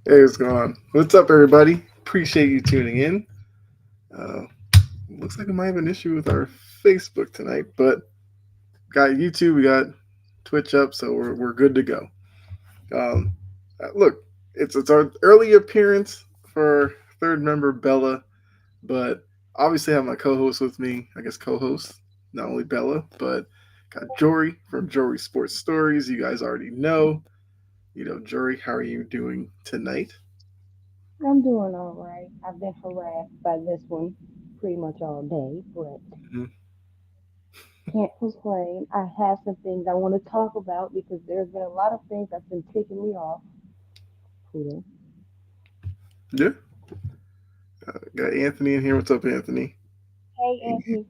Hey, what's going on? What's up, everybody? Appreciate you tuning in. Uh, Looks like we might have an issue with our Facebook tonight, but got YouTube, we got Twitch up, so we're good to go. Um, Look, it's our early appearance for third member Bella, but obviously I have my co-host with me. I guess co-host, not only Bella, but got Jory from Jory Sports Stories. You guys already know. Jory, how are you doing tonight? I'm doing all right. I've been harassed by this one pretty much all day, but can't complain. I have some things I want to talk about because there's been a lot of things that's been ticking me off. Pluto. Yeah. Got Anthony in here. What's up, Anthony? Hey, Anthony.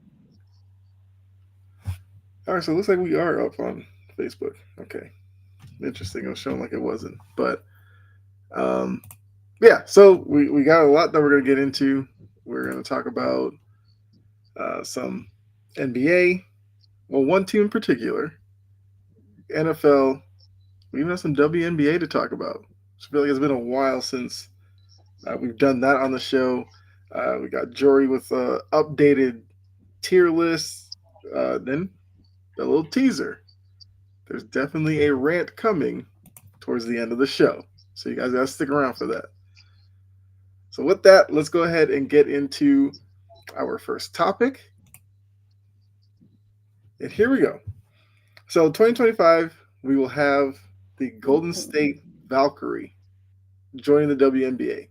All right, so it looks like we are up on Facebook. Okay, interesting. It was showing like it wasn't, but um, yeah. So we got a lot that we're gonna get into. We're gonna talk about some NBA. Well, one team in particular, NFL. We even have some WNBA to talk about. I feel like it's been a while since we've done that on the show. We got Jory with updated tier lists. Then a little teaser. There's definitely a rant coming towards the end of the show. So you guys got to stick around for that. So with that, let's go ahead and get into our first topic. And here we go. So 2025, we will have the Golden State Valkyrie joining the WNBA.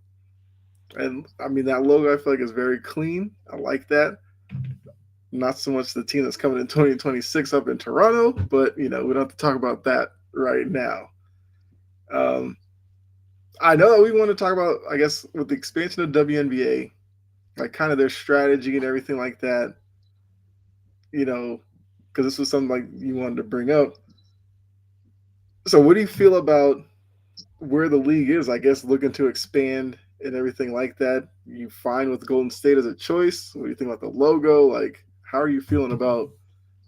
And I mean, that logo I feel like is very clean. I like that. Not so much the team that's coming in 2026 up in Toronto, but we don't have to talk about that right now. Um, I know that we want to talk about, I guess, with the expansion of WNBA, like kind of their strategy and everything like that, you know, because this was something like you wanted to bring up. So, what do you feel about where the league is? I guess looking to expand and everything like that. You fine with Golden State as a choice? What do you think about the logo? Like, how are you feeling about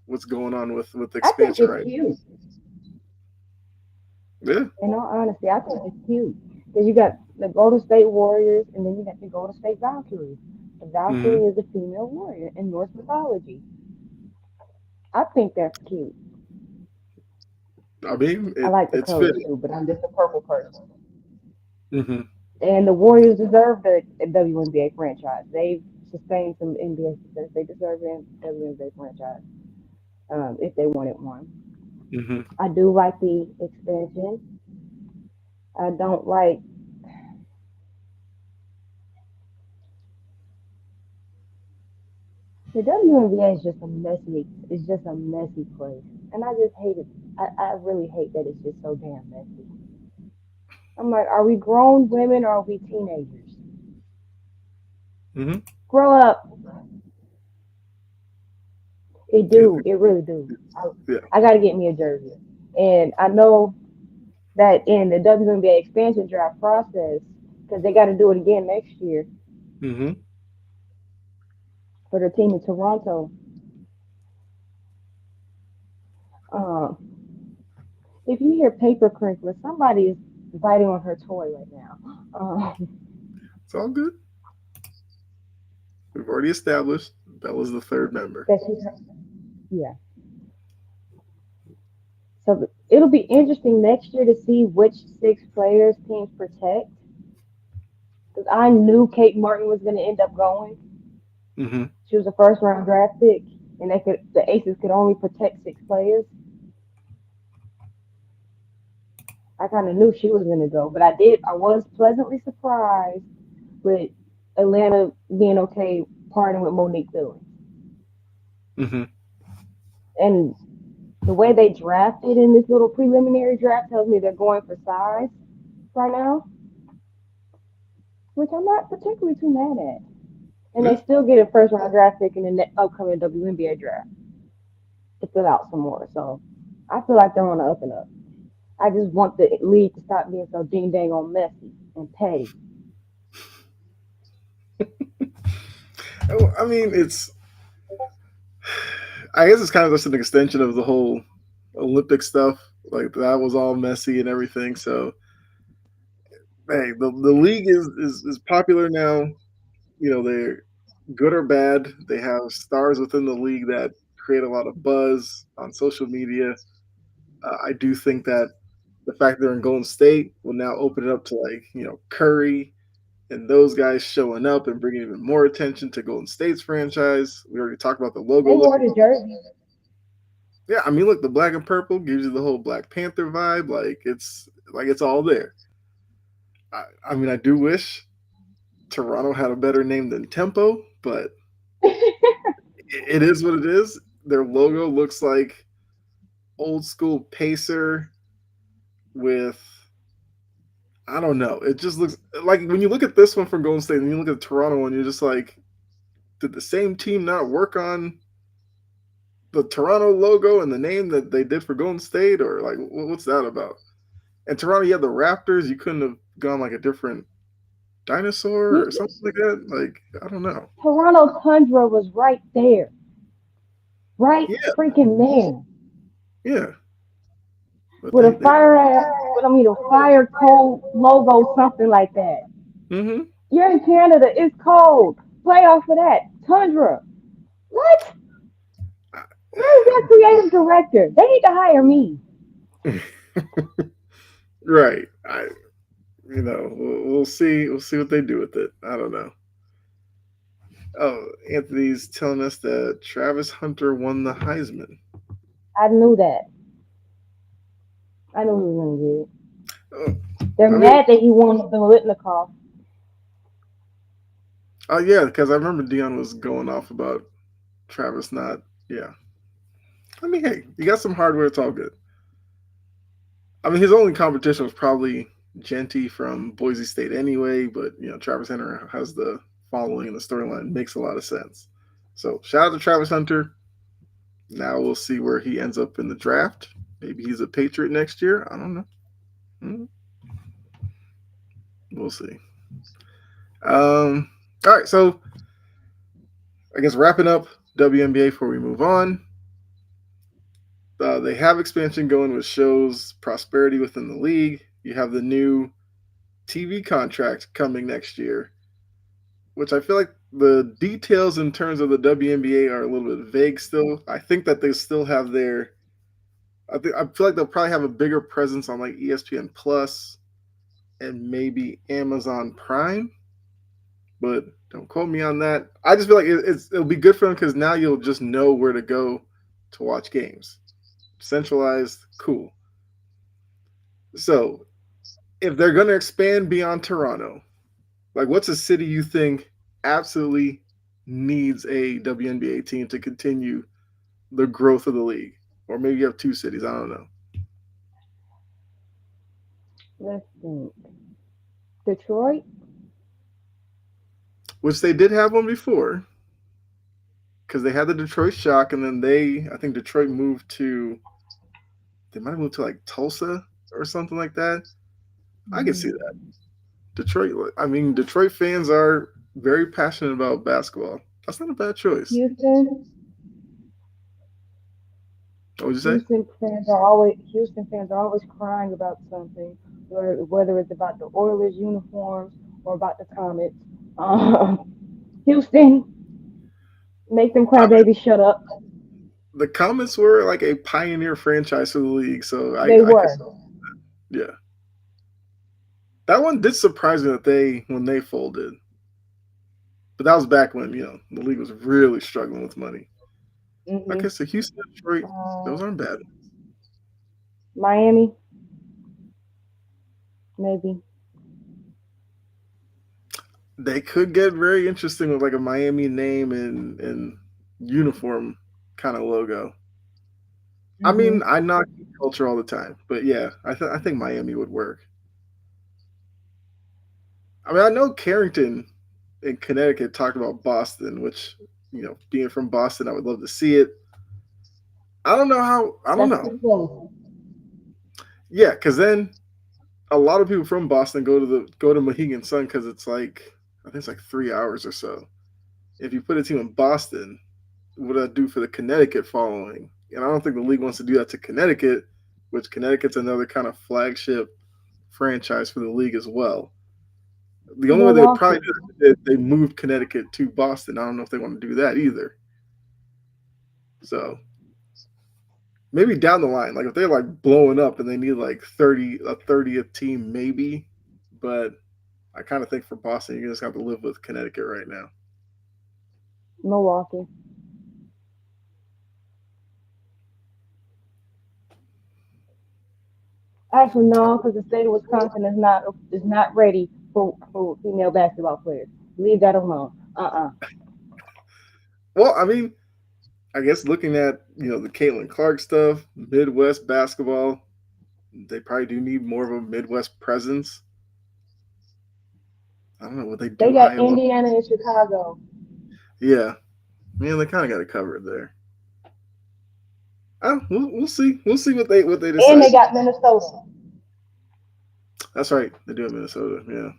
what's going on with the I think expansion it's right cute. now? Yeah. In all honesty, I think it's cute because you got the Golden State Warriors and then you got the Golden State Valkyries. The Mm-hmm. Valkyrie is a female warrior in Norse mythology. I think that's cute. I mean, I like the it's colors fitting. too, but I'm just a purple person. Mm-hmm. And the Warriors deserve the WNBA franchise. They've sustained some NBA success. They deserve a WNBA franchise if they wanted one. Mm-hmm. I do like the expansion. I don't like the WNBA is just a messy. It's just a messy place, and I just hate it. I really hate that it's just so damn messy. I'm like, are we grown women or are we teenagers? Mm-hmm. Grow up. It Yeah. do. It really do. Yeah. I got to get me a jersey, and I know that in the WNBA expansion draft process, because they got to do it again next year Mm-hmm. for the team in Toronto. Um, if you hear paper crinkling, somebody is biting on her toy right now. It's all good. We've already established Bella's the third member. that she's yeah. So it'll be interesting next year to see which six players teams protect. Because I knew Kate Martin was going to end up going. Mm-hmm. She was a first round draft pick, and the Aces could only protect six players. I kind of knew she was going to go, but I was pleasantly surprised with Atlanta being okay parting with Monique Lewis. Mm-hmm. And the way they drafted in this little preliminary draft tells me they're going for size right now, which I'm not particularly too mad at. And Yeah. they still get a first round draft pick in the upcoming WNBA draft to fill out some more. So I feel like they're on the up and up. I just want the league to stop being so ding dang on messy and petty. I mean, it's. I guess it's kind of just an extension of the whole Olympic stuff. Like that was all messy and everything. So Hey, the league is popular now. They're good or bad. They have stars within the league that create a lot of buzz on social media. I do think that the fact they're in Golden State will now open it up to like Curry and those guys showing up and bringing even more attention to Golden State's franchise. We already talked about the logo They wore looking. the jersey. Yeah, I mean, look, the black and purple gives you the whole Black Panther vibe. Like it's all there. I mean, I do wish Toronto had a better name than Tempo, but it is what it is. Their logo looks like old school pacer with, I don't know. It just looks like when you look at this one from Golden State and you look at the Toronto one, you're just like, did the same team not work on the Toronto logo and the name that they did for Golden State, or like what's that about? And Toronto, you had the Raptors. You couldn't have gone like a different dinosaur or You, something like that. Like I don't know. Toronto Tundra was right there, right Yeah, freaking there, yeah. But with they a they. a fire cold logo, something like that. Mm-hmm. You're in Canada, it's cold. Play off of that Tundra. What? Where's that creative director? They need to hire me. Right. We'll see. We'll see what they do with it. I don't know. Oh, Anthony's telling us that Travis Hunter won the Heisman. I knew that. I knew he was gonna get it. Oh, They're I mean, mad that he won the Litnikoff. oh yeah, because I remember Dion was going off about Travis not. Yeah. I mean, hey, you got some hardware. It's all good. I mean, his only competition was probably Genty from Boise State anyway, but Travis Hunter has the following and the storyline makes a lot of sense. So shout out to Travis Hunter. Now we'll see where he ends up in the draft. Maybe he's a Patriot next year. I don't know. We'll see. All right, so I guess wrapping up WNBA before we move on. They have expansion going with shows prosperity within the league. You have the new TV contract coming next year, which I feel like the details in terms of the WNBA are a little bit vague still. I think that they still have their. I feel like they'll probably have a bigger presence on like ESPN Plus and maybe Amazon Prime, but don't quote me on that. I just feel like it'll be good for them because now you'll just know where to go to watch games. Centralized, cool. So if they're going to expand beyond Toronto, like what's a city you think absolutely needs a WNBA team to continue the growth of the league? Or maybe you have two cities. I don't know. Let's think. Detroit? Which they did have one before because they had the Detroit Shock, and then I think Detroit moved to, they might have moved to like Tulsa or something like that. I can see Hmm. that. Detroit, I mean, Detroit fans are very passionate about basketball. That's not a bad choice. Houston? What would you say? Houston fans are always crying about something, whether it's about the Oilers uniforms or about the Comets. Houston, make them I mean, crybabies shut up. the Comets were like a pioneer franchise for the league, so They I could, were. yeah. That one did surprise me that when they folded, but that was back when the league was really struggling with money. Hmm. Okay, so Houston, Detroit, those Uh, aren't bad. Miami, maybe. They could get very interesting with like a Miami name and uniform kind of logo. I Hmm. mean, I knock culture all the time, but yeah, I think Miami would work. I mean, I know Carrington in Connecticut talked about Boston, which being from Boston, I would love to see it. I don't know how. I don't That's know. too close. Yeah, because then a lot of people from Boston go to Mohegan Sun because it's like I think it's like 3 hours or so. If you put a team in Boston, what I do for the Connecticut following. And I don't think the league wants to do that to Connecticut, which Connecticut's another kind of flagship franchise for the league as well. The only way they would probably Milwaukee. do that is if they moved Connecticut to Boston. I don't know if they want to do that either. So maybe down the line, like if they're like blowing up and they need like 30th team, maybe. But I kind of think for Boston, you just have to live with Connecticut right now. Milwaukee. Actually, no, because the state of Wisconsin is not ready for female basketball players. Leave that alone. Well, I mean, I guess looking at the Caitlin Clark stuff, Midwest basketball, they probably do need more of a Midwest presence. I don't know what they They do got Iowa. Indiana and Chicago, Yeah, man, they kind of got it covered there. We'll see. We'll see what they and they decide. got Minnesota. That's right. They do have Minnesota. Yeah.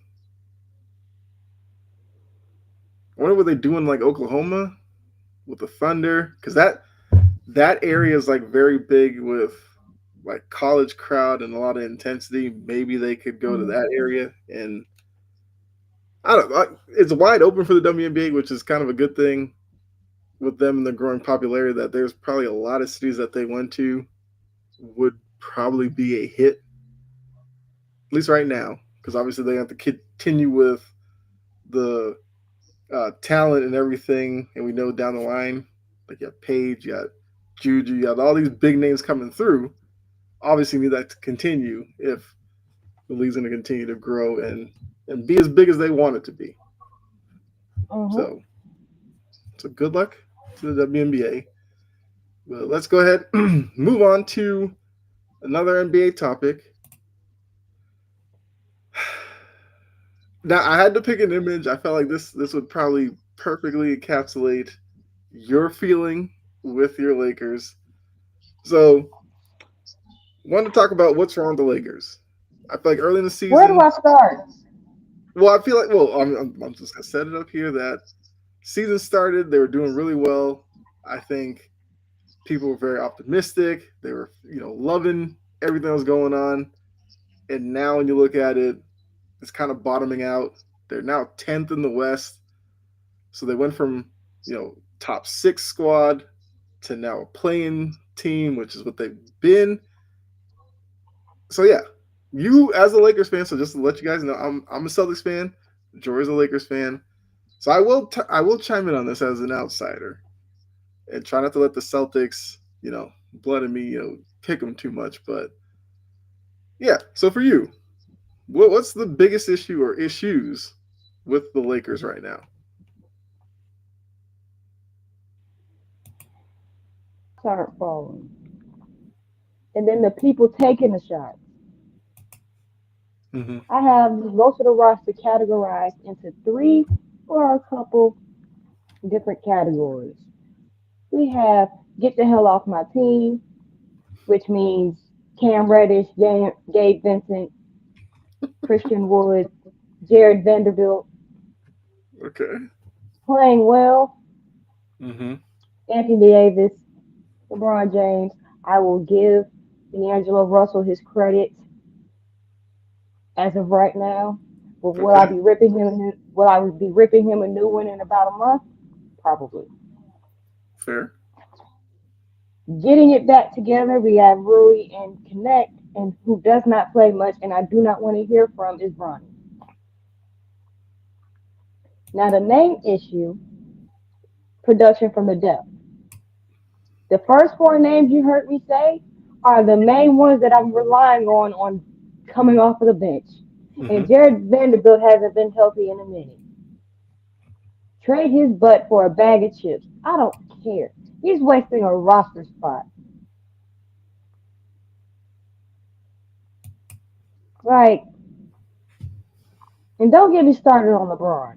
I wonder what they do in like Oklahoma with the Thunder, because that area is like very big with like college crowd and a lot of intensity. Maybe they could go to Mhm. that area, and I don't know. It's wide open for the WNBA, which is kind of a good thing with them and the growing popularity. That there's probably a lot of cities that they went to would probably be a hit, at least right now, because obviously they have to continue with the talent and everything, and we know down the line, like you have Paige, you got Juju, you got all these big names coming through. Obviously, need that to continue if the league's going to continue to grow and be as big as they want it to be. Mhm. So, good luck to the WNBA. But let's go ahead move on to another NBA topic. Now, I had to pick an image. I felt like this would probably perfectly encapsulate your feeling with your Lakers. So, want to talk about what's wrong with the Lakers. I feel like early in the Where do season, I start? well, I feel like, well, I'm just gonna set it up here that season started, they were doing really well. I think people were very optimistic. They were, loving everything that was going on. And now when you look at it, it's kind of bottoming out. They're now 10th in the West. So they went from, top six squad to now a playing team, which is what they've been. So yeah, you as a Lakers fan. So just to let you guys know, I'm a Celtics fan. Jory's a Lakers fan. So I will chime in on this as an outsider and try not to let the Celtics, blood in me, pick them too much. But yeah, so for you, what's the biggest issue or issues with the Lakers right now? Start falling, and then the people taking the shot. Mm-hmm. I have most of the roster categorized into three or a couple different categories. We have get the hell off my team, which means Cam Reddish, Gabe Vincent, Christian Wood, Jared Vanderbilt Okay. playing well, Mm-hmm. Anthony Davis, LeBron James. I will give D'Angelo Russell his credit as of right now. But will I Okay. be ripping him? Will I be ripping him a new one in about a month? Probably. Fair. Getting it back together, we have Rui and Connect, and who does not play much, and I do not want to hear from is Bronny. Now the main issue, production from the depth. The first four names you heard me say are the main ones that I'm relying on coming off of the bench. Mm-hmm. And Jared Vanderbilt hasn't been healthy in a minute. Trade his butt for a bag of chips. I don't care. He's wasting a roster spot. Like, and don't get me started on LeBron.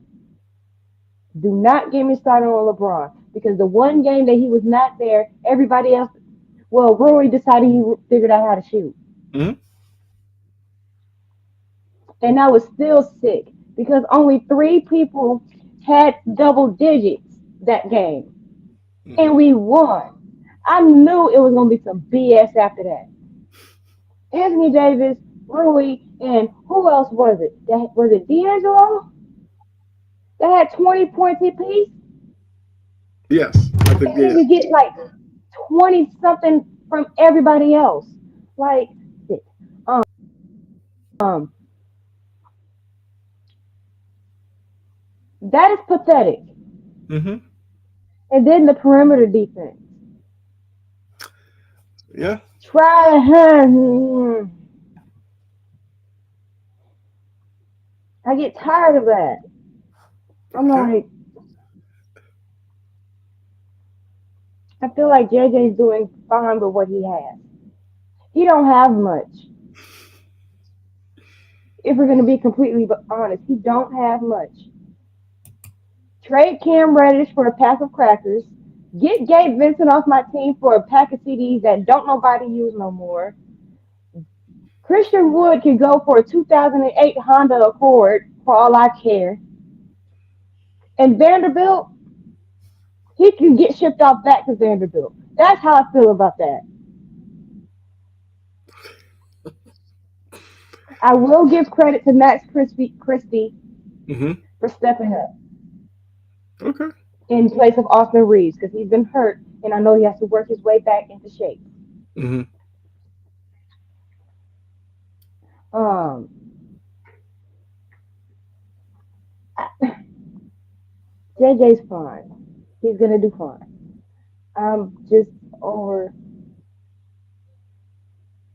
Do not get me started on LeBron because the one game that he was not there, everybody else, well, Rory decided he figured out how to shoot. Mm-hmm. And I was still sick because only three people had double digits that game. Mm-hmm. And we won. I knew it was going to be some BS after that. Anthony Davis Rui, and who else was it? That was it D'Angelo that had 20 points apiece. Yes, I think And then yeah. you get like 20 something from everybody else. Like, um, that is pathetic. Hmm. And then the perimeter defense. Yeah. Try, I get tired of that. I'm Okay. like, I feel like JJ's doing fine with what he has. He don't have much. If we're gonna be completely honest, he don't have much. Trade Cam Reddish for a pack of crackers. Get Gabe Vincent off my team for a pack of CDs that don't nobody use no more. Christian Wood can go for a 2008 Honda Accord for all I care. And Vanderbilt, he can get shipped off back to Vanderbilt. That's how I feel about that. I will give credit to Christie Hmm. for stepping up Okay. in place of Austin Reeves because he's been hurt and I know he has to work his way back into shape. Hmm. Um, JJ's fine. He's gonna do fine. I'm just over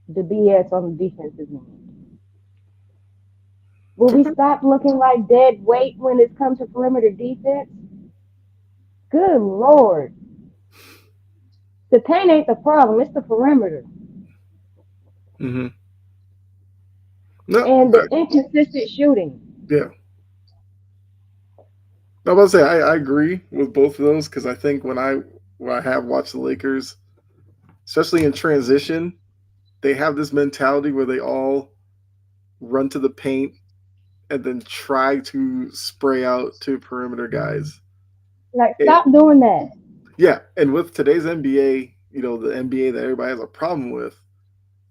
the BS on the defensive end. Will we Okay. stop looking like dead weight when it comes to perimeter defense? Good lord. The paint ain't the problem, it's the perimeter. Hmm. No. And the inconsistent shooting. Yeah. I was about to say I agree with both of those because I think when I have watched the Lakers, especially in transition, they have this mentality where they all run to the paint and then try to spray out to perimeter guys. Like, It, stop doing that. yeah, and with today's NBA, the NBA that everybody has a problem with,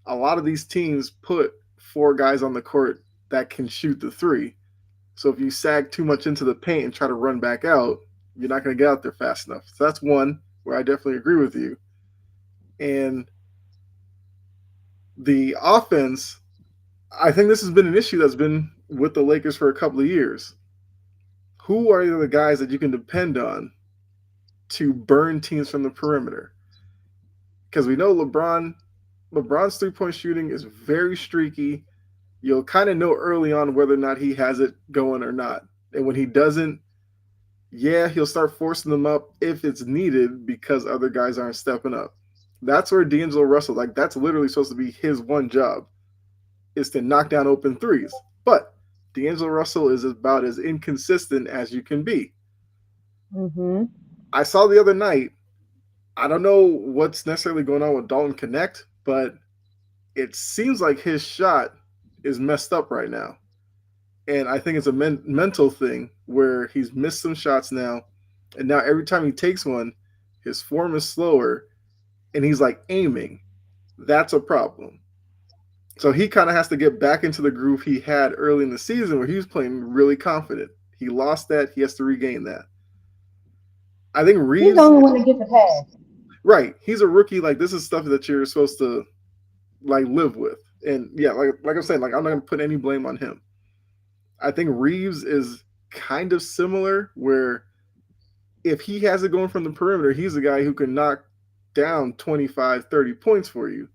a lot of these teams put four guys on the court that can shoot the three. So if you sag too much into the paint and try to run back out, you're not going to get out there fast enough. So that's one where I definitely agree with you. And the offense, I think this has been an issue that's been with the Lakers for a couple of years. Who are the guys that you can depend on to burn teams from the perimeter? Because we know LeBron's 3-point shooting is very streaky. You'll kind of know early on whether or not he has it going or not. And when he doesn't, yeah, he'll start forcing them up if it's needed because other guys aren't stepping up. That's where D'Angelo Russell, like that's literally supposed to be his one job, is to knock down open threes. But D'Angelo Russell is about as inconsistent as you can be. Mm-hmm. I saw the other night, I don't know what's necessarily going on with Dalton Connect, but it seems like his shot is messed up right now. And I think it's a mental thing where he's missed some shots now. And now every time he takes one, his form is slower and he's like aiming. That's a problem. So he kind of has to get back into the groove he had early in the season where he was playing really confident. He lost that. He has to regain that. I think He's the Reeves, only one that gets a pass. right? He's a rookie. Like this is stuff that you're supposed to like live with. And yeah, like I'm saying, like I'm not gonna put any blame on him. I think Reeves is kind of similar where if he has it going from the perimeter, he's the guy who can knock down 25, 30 points for you.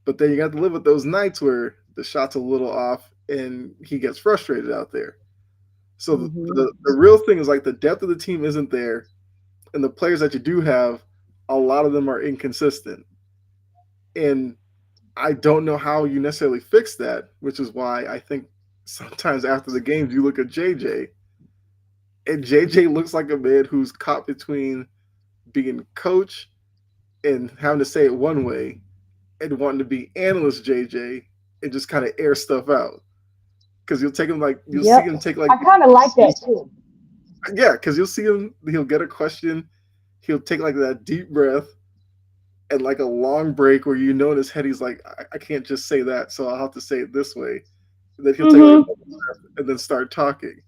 But then you got to live with those nights where the shot's a little off and he gets frustrated out there. So Mm-hmm. the real thing is like the depth of the team isn't there, and the players that you do have, a lot of them are inconsistent. And I don't know how you necessarily fix that, which is why I think sometimes after the games you look at JJ, and JJ looks like a man who's caught between being coach and having to say it one way and wanting to be analyst JJ and just kind of air stuff out. Because you'll see Yep. him take like I kind of like that too. yeah, because you'll see him, he'll get a question, he'll take like that deep breath, and like a long break where you know in his head he's like, I can't just say that, so I'll have to say it this way. And then he'll take like a Mm-hmm. breath and then start talking.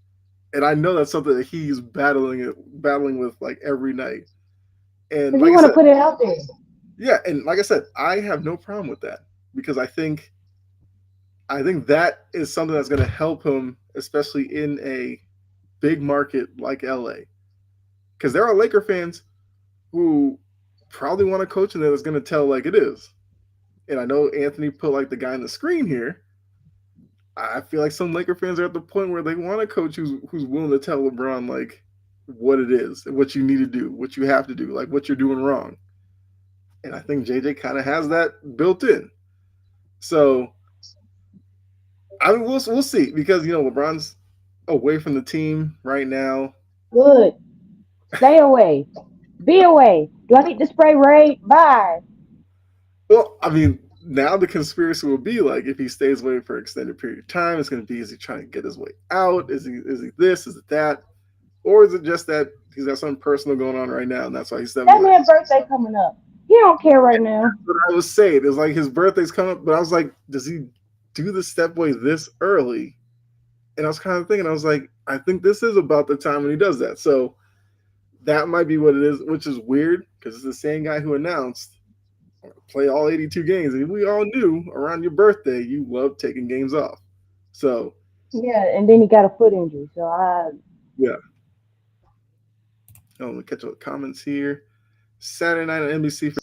And I know that's something that he's battling with like every night. And Because like you I want to said, put it out there. yeah, and like I said, I have no problem with that because I think that is something that's going to help him, especially in a big market like LA. Because there are Laker fans who probably want a coach in there that's going to tell like it is. And I know Anthony put like the guy on the screen here. I feel like some Laker fans are at the point where they want a coach who's willing to tell LeBron like what it is, what you need to do, what you have to do, like what you're doing wrong. And I think JJ kind of has that built in. So I mean, we'll see because LeBron's away from the team right now. Good. Stay away. Be away. Do I need to spray Raid? Bye. Well, I mean, now the conspiracy will be like if he stays away for an extended period of time, it's going to be is he trying to get his way out? Is he this? Is it that? Or is it just that he's got something personal going on right now and that's why he's stepping That away? man's birthday coming up. He don't care right now. But I was saying it's like his birthday's coming up, but I was like, does he do the step away this early? And I was kind of thinking, I was like, I think this is about the time when he does that. So that might be what it is, which is weird because it's the same guy who announced play all 82 games. And we all knew around your birthday you love taking games off. So Yeah, and then he got a foot injury. So yeah. Oh, let me catch up with comments here. Saturday night on NBC for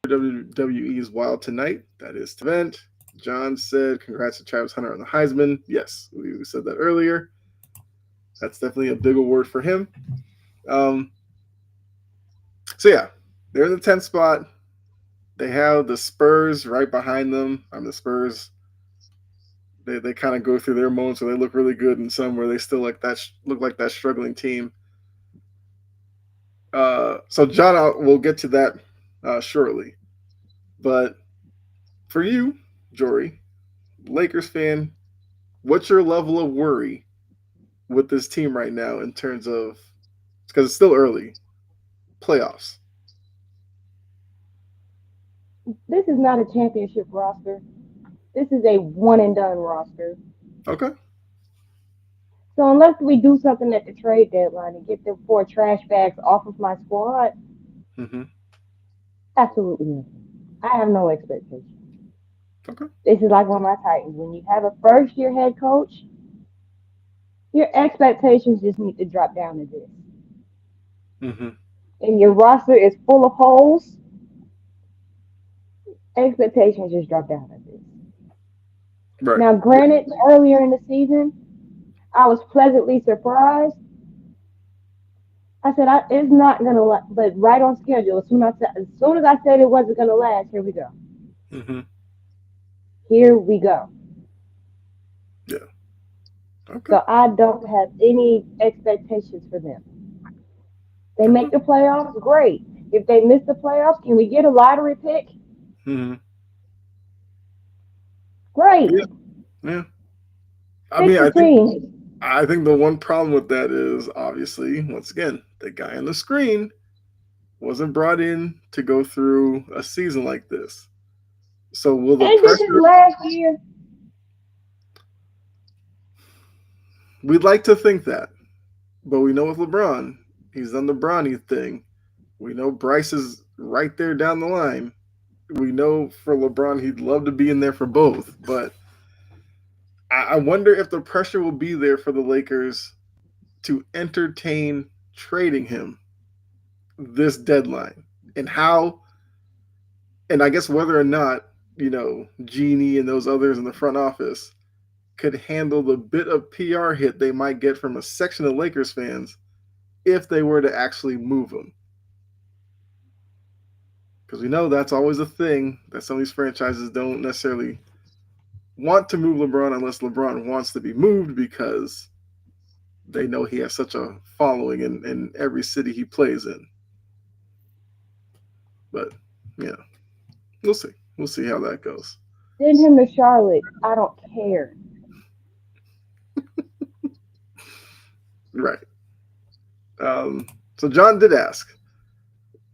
WWE is Wild Tonight. That is the event. John said, congrats to Travis Hunter on the Heisman. Yes, we said that earlier. That's definitely a big award for him. Um, so, yeah, they're in the 10th spot. They have the Spurs right behind them. The Spurs, they kind of go through their moments where they look really good and some where they still look like that struggling team. So, John, we'll get to that shortly. But for you, Jory, Lakers fan, what's your level of worry with this team right now in terms of because it's still early playoffs? this is not a championship roster. This is a one and done roster. Okay. So unless we do something at the trade deadline and get them four trash bags off of my squad, Mm-hmm. absolutely nothing. I have no expectations. Okay. This is like one of my Titans. When you have a first year head coach, your expectations just need to drop down to this. Mm-hmm. And your roster is full of holes, expectations just drop down to this. Right. Now, granted, earlier in the season, I was pleasantly surprised. I said it's not gonna last, but right on schedule. As soon as I said it wasn't gonna last, here we go. Mm-hmm. Here we go. Yeah. Okay. So I don't have any expectations for them. They Okay. make the playoffs, great. If they miss the playoffs, can we get a lottery pick? Mm-hmm. Great. Yeah. Yeah. I Fix mean, the team. I think the one problem with that is obviously once again the guy on the screen wasn't brought in to go through a season like this. So will the Ain't this his pressure? last year? We'd like to think that, but we know with LeBron, he's done the Bronny thing. We know Bryce is right there down the line. We know for LeBron, he'd love to be in there for both, but I wonder if the pressure will be there for the Lakers to entertain trading him this deadline and how, and I guess whether or not, Genie and those others in the front office could handle the bit of PR hit they might get from a section of Lakers fans if they were to actually move him. Because we know that's always a thing that some of these franchises don't necessarily want to move LeBron unless LeBron wants to be moved because they know he has such a following in every city he plays in. But yeah, we'll see. We'll see how that goes. Send him to Charlotte. I don't care. Right. So John did ask,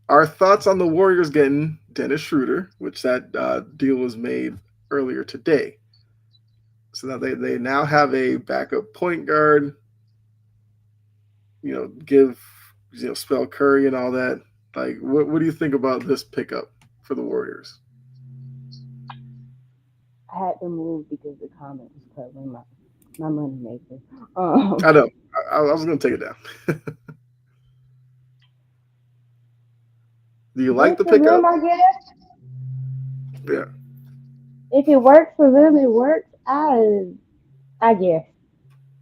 Our thoughts on the Warriors getting Dennis Schroeder, which that deal was made earlier today. So now they now have a backup point guard. Give spell Curry and all that. Like, what do you think about this pickup for the Warriors? I had to move because the comment was covering my money maker. I know. I was going to take it down. Do you like Good the for pickup? them, I guess. Yeah. If it works for them, it works. I guess.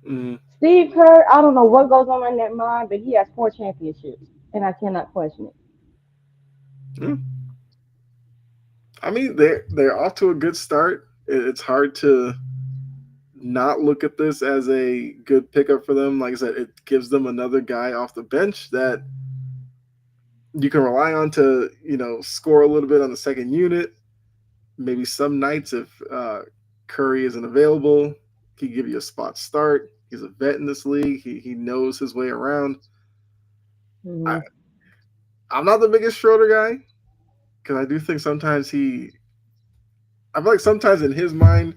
Mm. Steve Kerr, I don't know what goes on in that mind, but he has 4 championships, and I cannot question it. Mm. I mean, they're off to a good start. It's hard to not look at this as a good pickup for them. Like I said, it gives them another guy off the bench that you can rely on to score a little bit on the second unit. Maybe some nights if Curry isn't available, he can give you a spot start. He's a vet in this league. He knows his way around. I, Hmm. I'm not the biggest Schroeder guy because I do think sometimes I feel like sometimes in his mind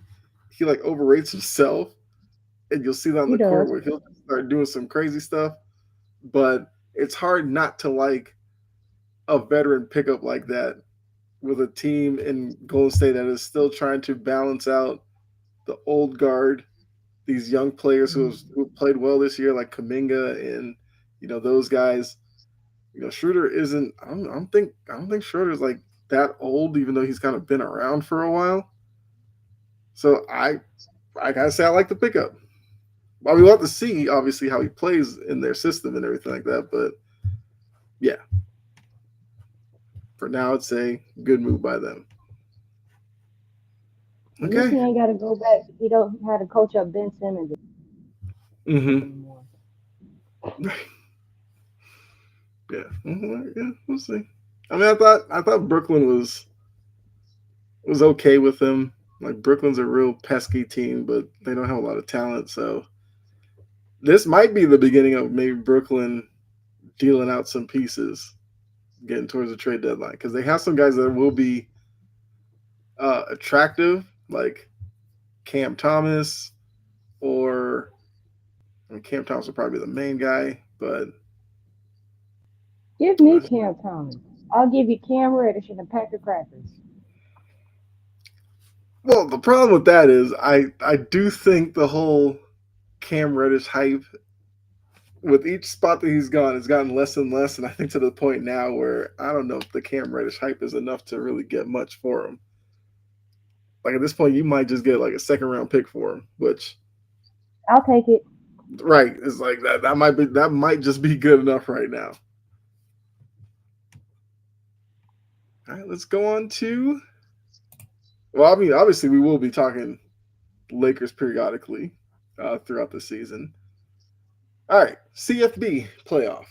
he like overrates himself, and you'll see that on He the court does. where he'll start doing some crazy stuff. But it's hard not to like a veteran pickup like that with a team in Golden State that is still trying to balance out the old guard, these young players who played well this year, like Kaminga and those guys. Schroeder isn't. I don't think Schroeder's like that old, even though he's kind of been around for a while. So I gotta say I like the pickup. Well, we'll have to see obviously how he plays in their system and everything like that. But yeah, for now it's a good move by them. At least Okay. he ain't got to go back. He don't have to coach up Ben Simmons Mm-hmm. anymore. Yeah. Yeah. We'll see. I mean, I thought Brooklyn was okay with him. Like Brooklyn's a real pesky team, but they don't have a lot of talent. So this might be the beginning of maybe Brooklyn dealing out some pieces, getting towards the trade deadline because they have some guys that will be attractive, like Cam Thomas, or I mean, Cam Thomas will probably be the main guy, but Give me Cam Thomas. I'll give you Cam Reddish and a pack of crackers. well, the problem with that is I do think the whole Cam Reddish hype with each spot that he's gone, it's gotten less and less, and I think to the point now where I don't know if the Cam Reddish hype is enough to really get much for him. Like at this point, you might just get like a second round pick for him, which I'll take it. right is like that might just be good enough right now. All right, let's go on to. Well, I mean, obviously we will be talking Lakers periodically throughout the season. All right, CFB playoff.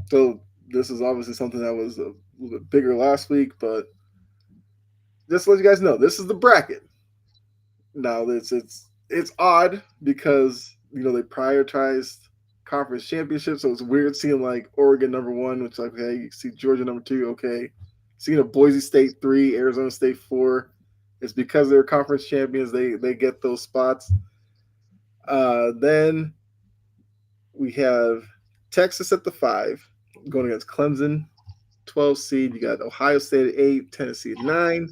So this is obviously something that was a little bit bigger last week, but just to let you guys know, this is the bracket. Now it's odd because they prioritized conference championships, so it's weird seeing like Oregon number one, which like okay, you see Georgia number two, okay, seeing a Boise State 3, Arizona State 4. It's because they're conference champions. They get those spots. Then we have Texas at the 5, going against Clemson, 12 seed. You got Ohio State at 8, Tennessee at 9,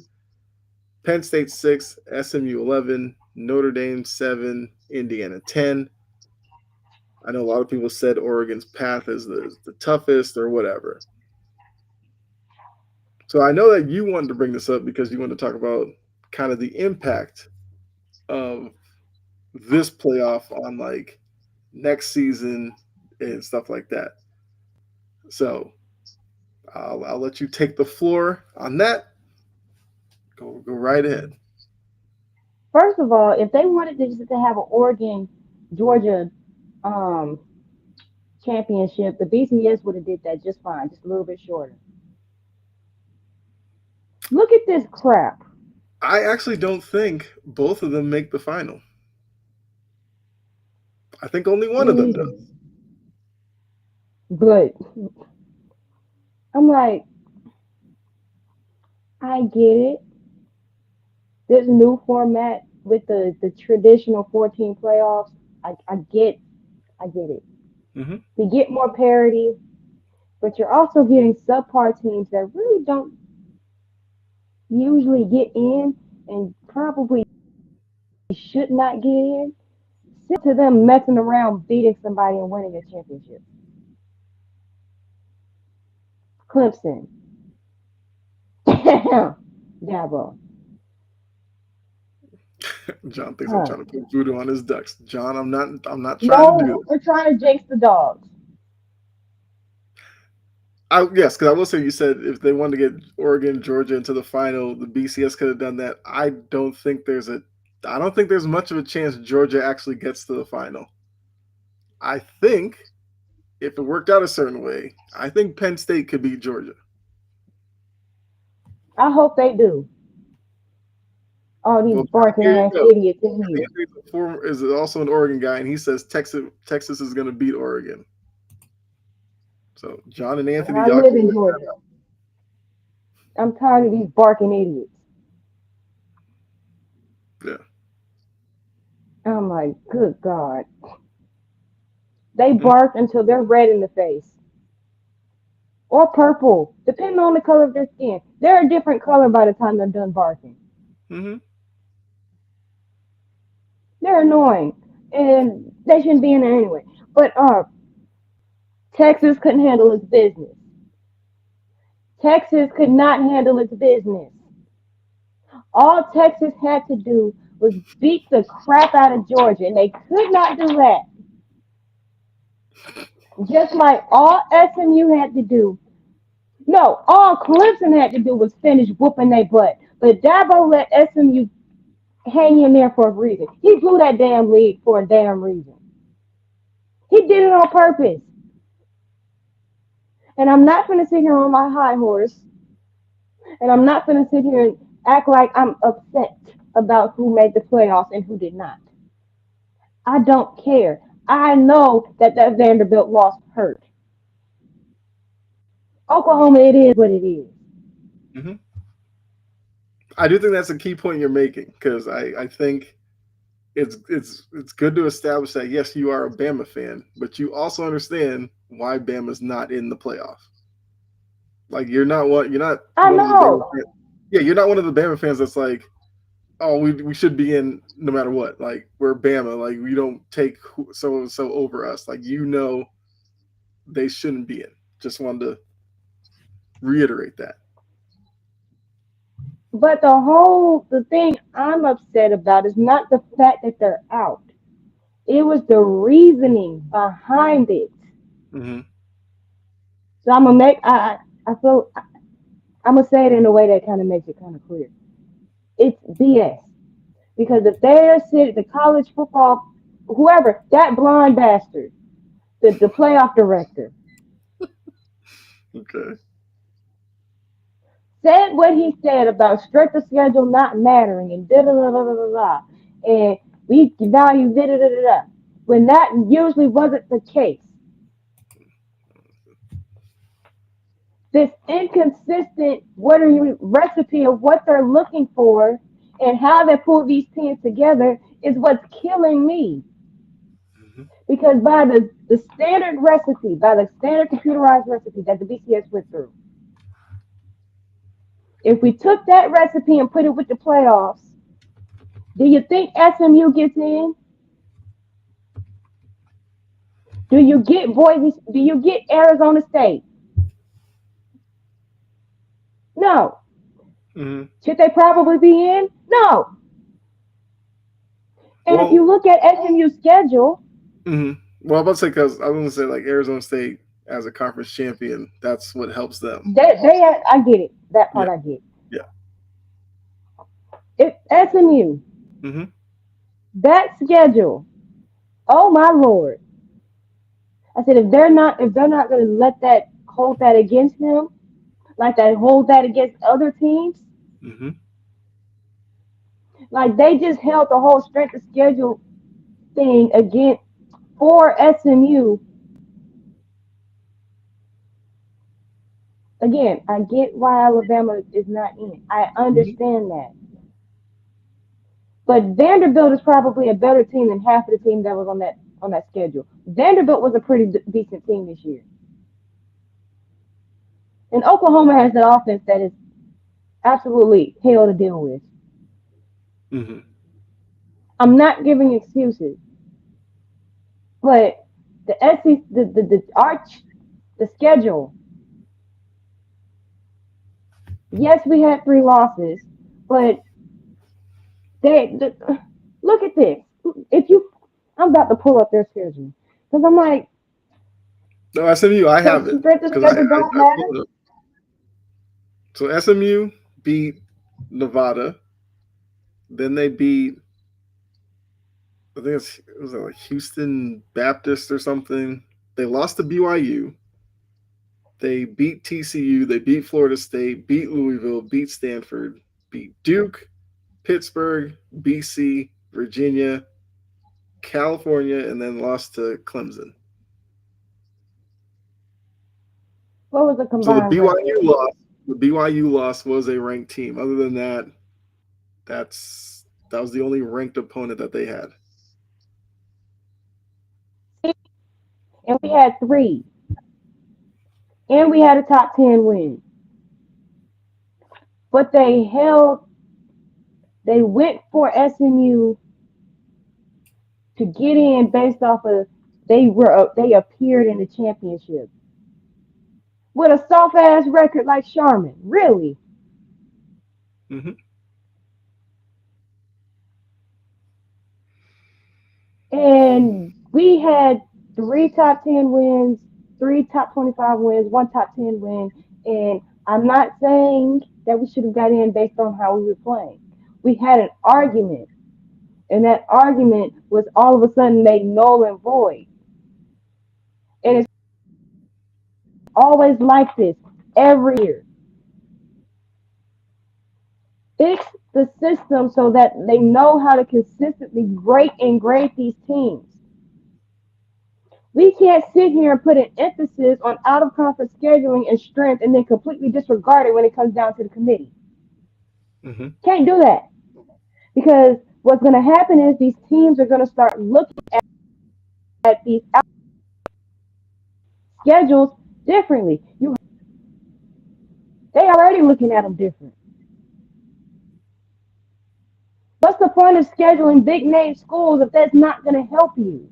Penn State 6, SMU 11, Notre Dame 7, Indiana 10. I know a lot of people said Oregon's path is the toughest or whatever. So I know that you wanted to bring this up because you want to talk about kind of the impact of this playoff on like next season and stuff like that. So I'll let you take the floor on that. Go right ahead. First of all, if they wanted to just to have an Oregon Georgia um championship, the BCS would have did that just fine, just a little bit shorter. Look at this crap. I actually don't think both of them make the final. I think only one Me of them neither. does. But I'm like, I get it. This new format with the traditional 14 playoffs, I get it. Hmm. To get more parity, but you're also getting subpar teams that really don't usually get in and probably should not get in. To them messing around, beating somebody and winning a championship. Clemson, Dabo, John thinks I'm huh? trying to put voodoo on his ducks. John, I'm not. I'm not trying to do No, that. we're trying to jinx the dogs. Yes, because I will say you said if they wanted to get Oregon, Georgia into the final, the BCS could have done that. I don't think there's much of a chance Georgia actually gets to the final. I think if it worked out a certain way, I think Penn State could beat Georgia. I hope they do. All these Well, barking here you ass go. idiots in here. Is also an Oregon guy, and he says Texas is going to beat Oregon. So John and Anthony, I y'all live can in work Georgia. I'm tired of these barking idiots. that out. I'm like, good God. They Yeah. bark until they're red in the face or purple, depending on the color of their skin. They're a different color by the time they're done barking. Mm-hmm. They're annoying, and they shouldn't be in there anyway. But Texas couldn't handle its business. Texas could not handle its business. All Texas had to do was beat the crap out of Georgia, and they could not do that. Just like all SMU had to do. No, all Clemson had to do was finish whooping their butt. But Dabo let SMU hang in there for a reason. He blew that damn lead for a damn reason. He did it on purpose. And I'm not going to sit here on my high horse, and I'm not going to sit here and act like I'm upset about who made the playoffs and who did not. I don't care. I know that Vanderbilt loss hurt. Oklahoma, it is what it is. Mm-hmm. I do think that's a key point you're making because I think it's good to establish that yes, you are a Bama fan, but you also understand why Bama's not in the playoff. Like you're not I one of the Bama know. fans. Yeah, you're not one of the Bama fans that's like, oh, we should be in no matter what. Like we're Bama. Like we don't take so and so over us. Like they shouldn't be in. Just wanted to reiterate that. But the thing I'm upset about is not the fact that they're out. It was the reasoning behind it. Mm-hmm. So I feel I'm gonna say it in a way that kind of makes it kind of clear. It's BS because if they're sitting the college football, whoever that blind bastard, the playoff director Okay. said what he said about strength of schedule not mattering and da da da da da da da, and we value da da da da da, when that usually wasn't the case. This inconsistent what are you recipe of what they're looking for and how they pull these teams together is what's killing me. Mm-hmm. Because by the standard recipe, by the standard computerized recipe that the BCS went through, if we took that recipe and put it with the playoffs, do you think SMU gets in? Do you get Boise? Do you get Arizona State? No. Mm-hmm. Should they probably be in? No. And if you Well, look at SMU's schedule, mm-hmm. Well, I'm about to say because I was going to say like Arizona State as a conference champion, that's what helps them. I get it. That Yeah. part I get. Yeah. If SMU, Mm-hmm. that schedule, oh my lord. I said if they're not gonna let that hold that against them, like that hold that against other teams, Mm-hmm. like they just held the whole strength of schedule thing against for SMU Again, I get why Alabama is not in. I Mhm. understand that. But Vanderbilt is probably a better team than half of the team that was on that schedule. Vanderbilt was a pretty decent team this year, and Oklahoma has an offense that is absolutely hell to deal with. Mhm. I'm not giving excuses, but the SEC, the arch, the schedule. Yes, we had three losses, but look at this. If you, I'm about to pull up their schedule because I'm like, No, SMU, I does have it strength of because schedule don't I matter? pulled it up. So SMU beat Nevada, then they beat I think it was like Houston Baptist or something. They lost to BYU. They beat TCU. They beat Florida State. Beat Louisville. Beat Stanford. Beat Duke, Pittsburgh, BC, Virginia, California, and then lost to Clemson. What was the So the combined BYU record? loss, the BYU loss was a ranked team. Other than that, that was the only ranked opponent that they had. And we had three, and we had a top 10 win. But they went for SMU to get in based off of they appeared in the championship with a soft ass record like Sharman. Really? Hmm. And we had three top 10 wins, three top 25 wins, one top 10 win. And I'm not saying that we should have got in based on how we were playing. We had an argument, and that argument was all of a sudden made null and void. And it's always like this every year. Fix the system so that they know how to consistently break and grade these teams. We can't sit here and put an emphasis on out of conference scheduling and strength and then completely disregard it when it comes down to the committee. Hmm. Can't do that because what's going to happen is these teams are going to start looking at these schedules differently. They already looking at them different. What's the point of scheduling big name schools if that's not going to help you?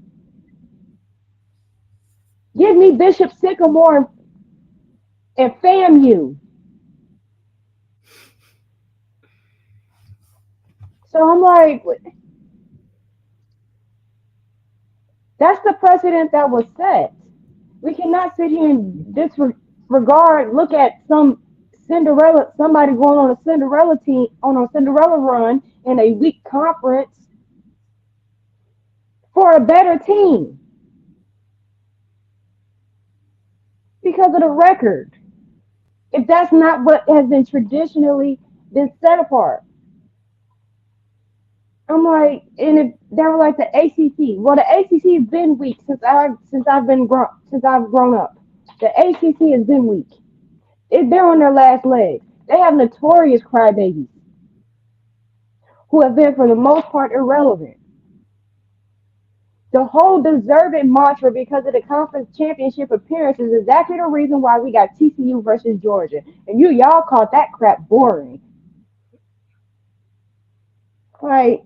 Give me Bishop Sycamore and FAMU. So I'm like, that's the precedent that was set. We cannot sit here and disregard, look at somebody going on a Cinderella team, on a Cinderella run in a weak conference for a better team because of the record. If that's not what has been traditionally been set apart. I'm like, and if they were like the ACC. Well, the ACC has been weak since I've grown up. The ACC has been weak. They're on their last leg. They have notorious crybabies who have been, for the most part, irrelevant. The whole deserving mantra because of the conference championship appearances is exactly the reason why we got TCU versus Georgia. And y'all called that crap boring. Like,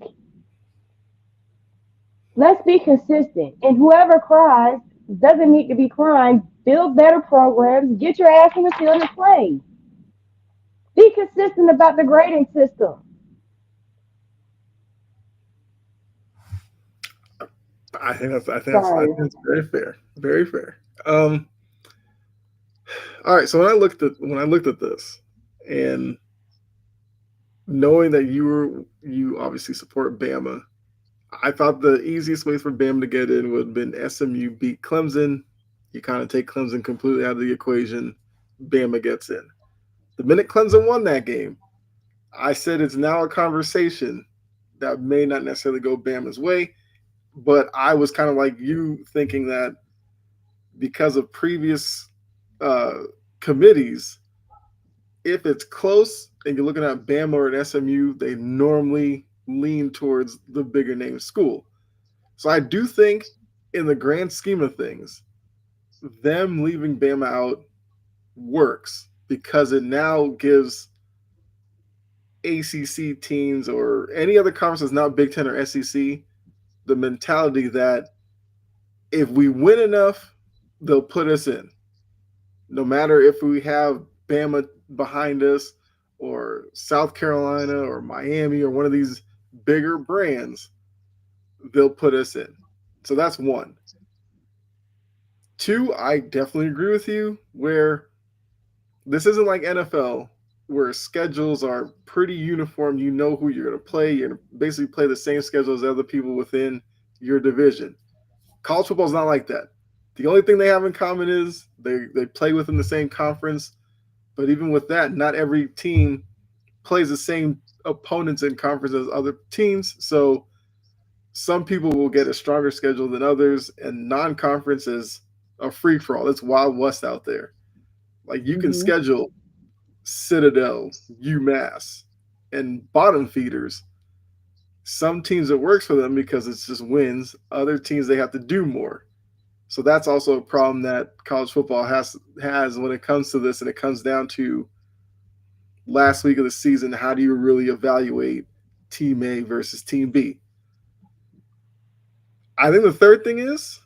let's be consistent. And whoever cries doesn't need to be crying. Build better programs. Get your ass in the field and play. Be consistent about the grading system. I Sorry. think that's very fair. Very fair. Um, all right. So when I looked at this, and knowing that you obviously support Bama, I thought the easiest way for Bama to get in would have been SMU beat Clemson. You kind of take Clemson completely out of the equation. Bama gets in. The minute Clemson won that game, I said it's now a conversation that may not necessarily go Bama's way, but I was kind of like you thinking that because of previous uh, committees, if it's close and you're looking at Bama or an SMU, they normally lean towards the bigger name school. So I do think, in the grand scheme of things, them leaving Bama out works because it now gives ACC teams or any other conference that's not Big Ten or SEC the mentality that if we win enough, they'll put us in. No matter if we have Bama behind us or South Carolina or Miami or one of these bigger brands, they'll put us in. So that's one. Two, I definitely agree with you where this isn't like NFL where schedules are pretty uniform. You know who you're going to play. You're going to basically play the same schedule as other people within your division. College football is not like that. The only thing they have in common is they play within the same conference. But even with that, not every team plays the same opponents in conference as other teams. So some people will get a stronger schedule than others, and non-conference is a free for all. It's Wild West out there. Like you can Mhm. schedule Citadel, UMass, and bottom feeders. Some teams it works for them because it's just wins. Other teams they have to do more. So that's also a problem that college football has when it comes to this, and it comes down to last week of the season. How do you really evaluate Team A versus Team B? I think the third thing is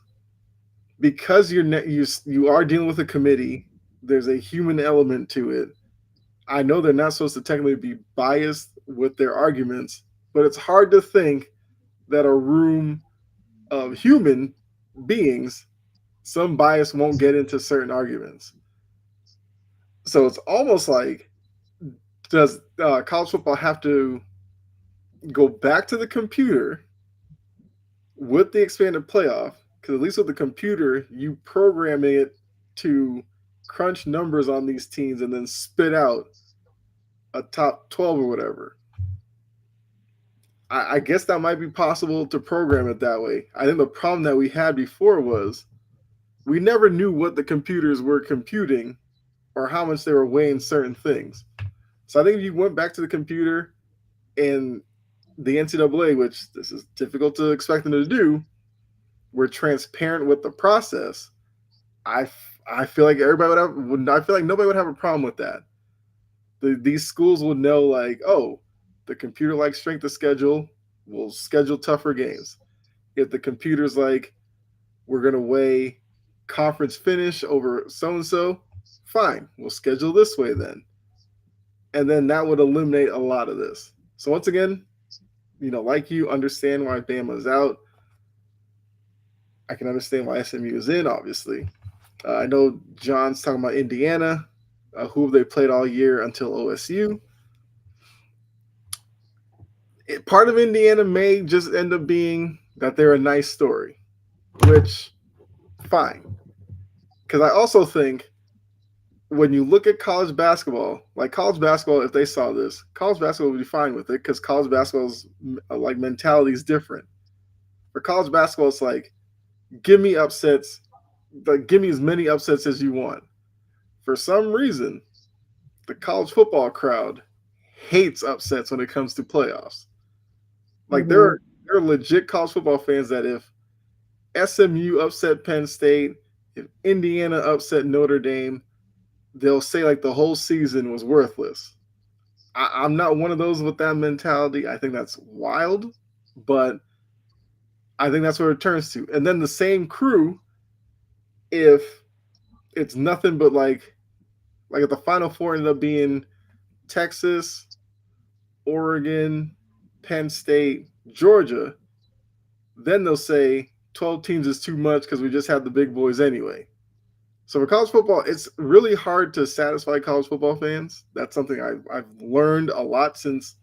because you are dealing with a committee. There's a human element to it. I know they're not supposed to technically be biased with their arguments, but it's hard to think that a room of human beings, some bias won't get into certain arguments. So it's almost like, does college football have to go back to the computer with the expanded playoff? Because at least with the computer, you program it to crunch numbers on these teams and then spit out a top 12 or whatever. I guess that might be possible to program it that way. I think the problem that we had before was we never knew what the computers were computing or how much they were weighing certain things. So I think if you went back to the computer and the NCAA, which this is difficult to expect them to do, were transparent with the process, I, I feel like everybody I feel like nobody would have a problem with that. These schools would know, like, oh, the computer likes strength of schedule, we'll schedule tougher games. If the computer's like, we're going to weigh conference finish over so and so, fine, we'll schedule this way then. And then that would eliminate a lot of this. So once again, like you understand why Bama's out. I can understand why SMU is in, obviously. I know John's talking about Indiana, who they played all year until OSU. Part of Indiana may just end up being that they're a nice story, which, fine. Because I also think when you look at college basketball, like college basketball, if they saw this, college basketball would be fine with it because college basketball's like mentality is different. For college basketball, it's like, give me upsets, like give me as many upsets as you want. For some reason, the college football crowd hates upsets when it comes to playoffs. Like Mhm. there are legit college football fans that if SMU upset Penn State, if Indiana upset Notre Dame, they'll say like the whole season was worthless. I'm not one of those with that mentality. I think that's wild, but I think that's what it turns to. And then the same crew, if it's nothing but like if the Final Four ended up being Texas, Oregon, Penn State, Georgia, then they'll say 12 teams is too much because we just have the big boys anyway. So for college football, it's really hard to satisfy college football fans. That's something I've learned a lot since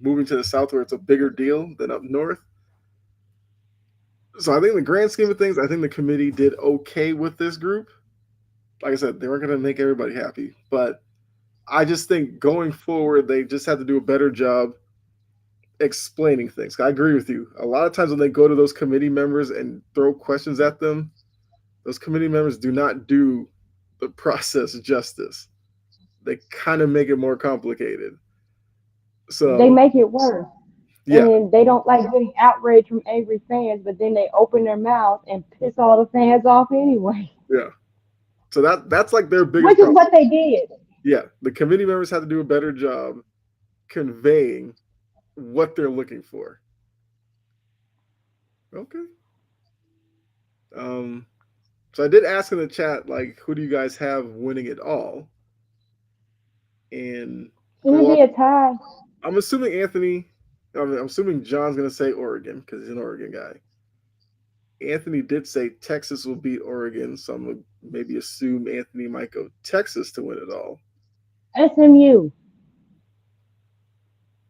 moving to the South, where it's a bigger deal than up north. So I think in the grand scheme of things, I think the committee did okay with this group. Like I said, they weren't going to make everybody happy, but I just think going forward, they just have to do a better job explaining things. I agree with you. A lot of times when they go to those committee members and throw questions at them, those committee members do not do the process justice. they kind of make it more complicated. They So make it worse. yeah, And they don't like getting outraged from angry fans, but then they open their mouth and piss all the fans off anyway, yeah. So that's like their biggest which is problem. what they did. Yeah, the committee members have to do a better job conveying what they're looking for. Okay. Um, so I did ask in the chat, like, who do you guys have winning it all? And Can it well, be a tie? I'm assuming Anthony. I'm assuming John's gonna say Oregon because he's an Oregon guy. Anthony did say Texas will beat Oregon, so I'm gonna maybe assume Anthony might go Texas to win it all. SMU.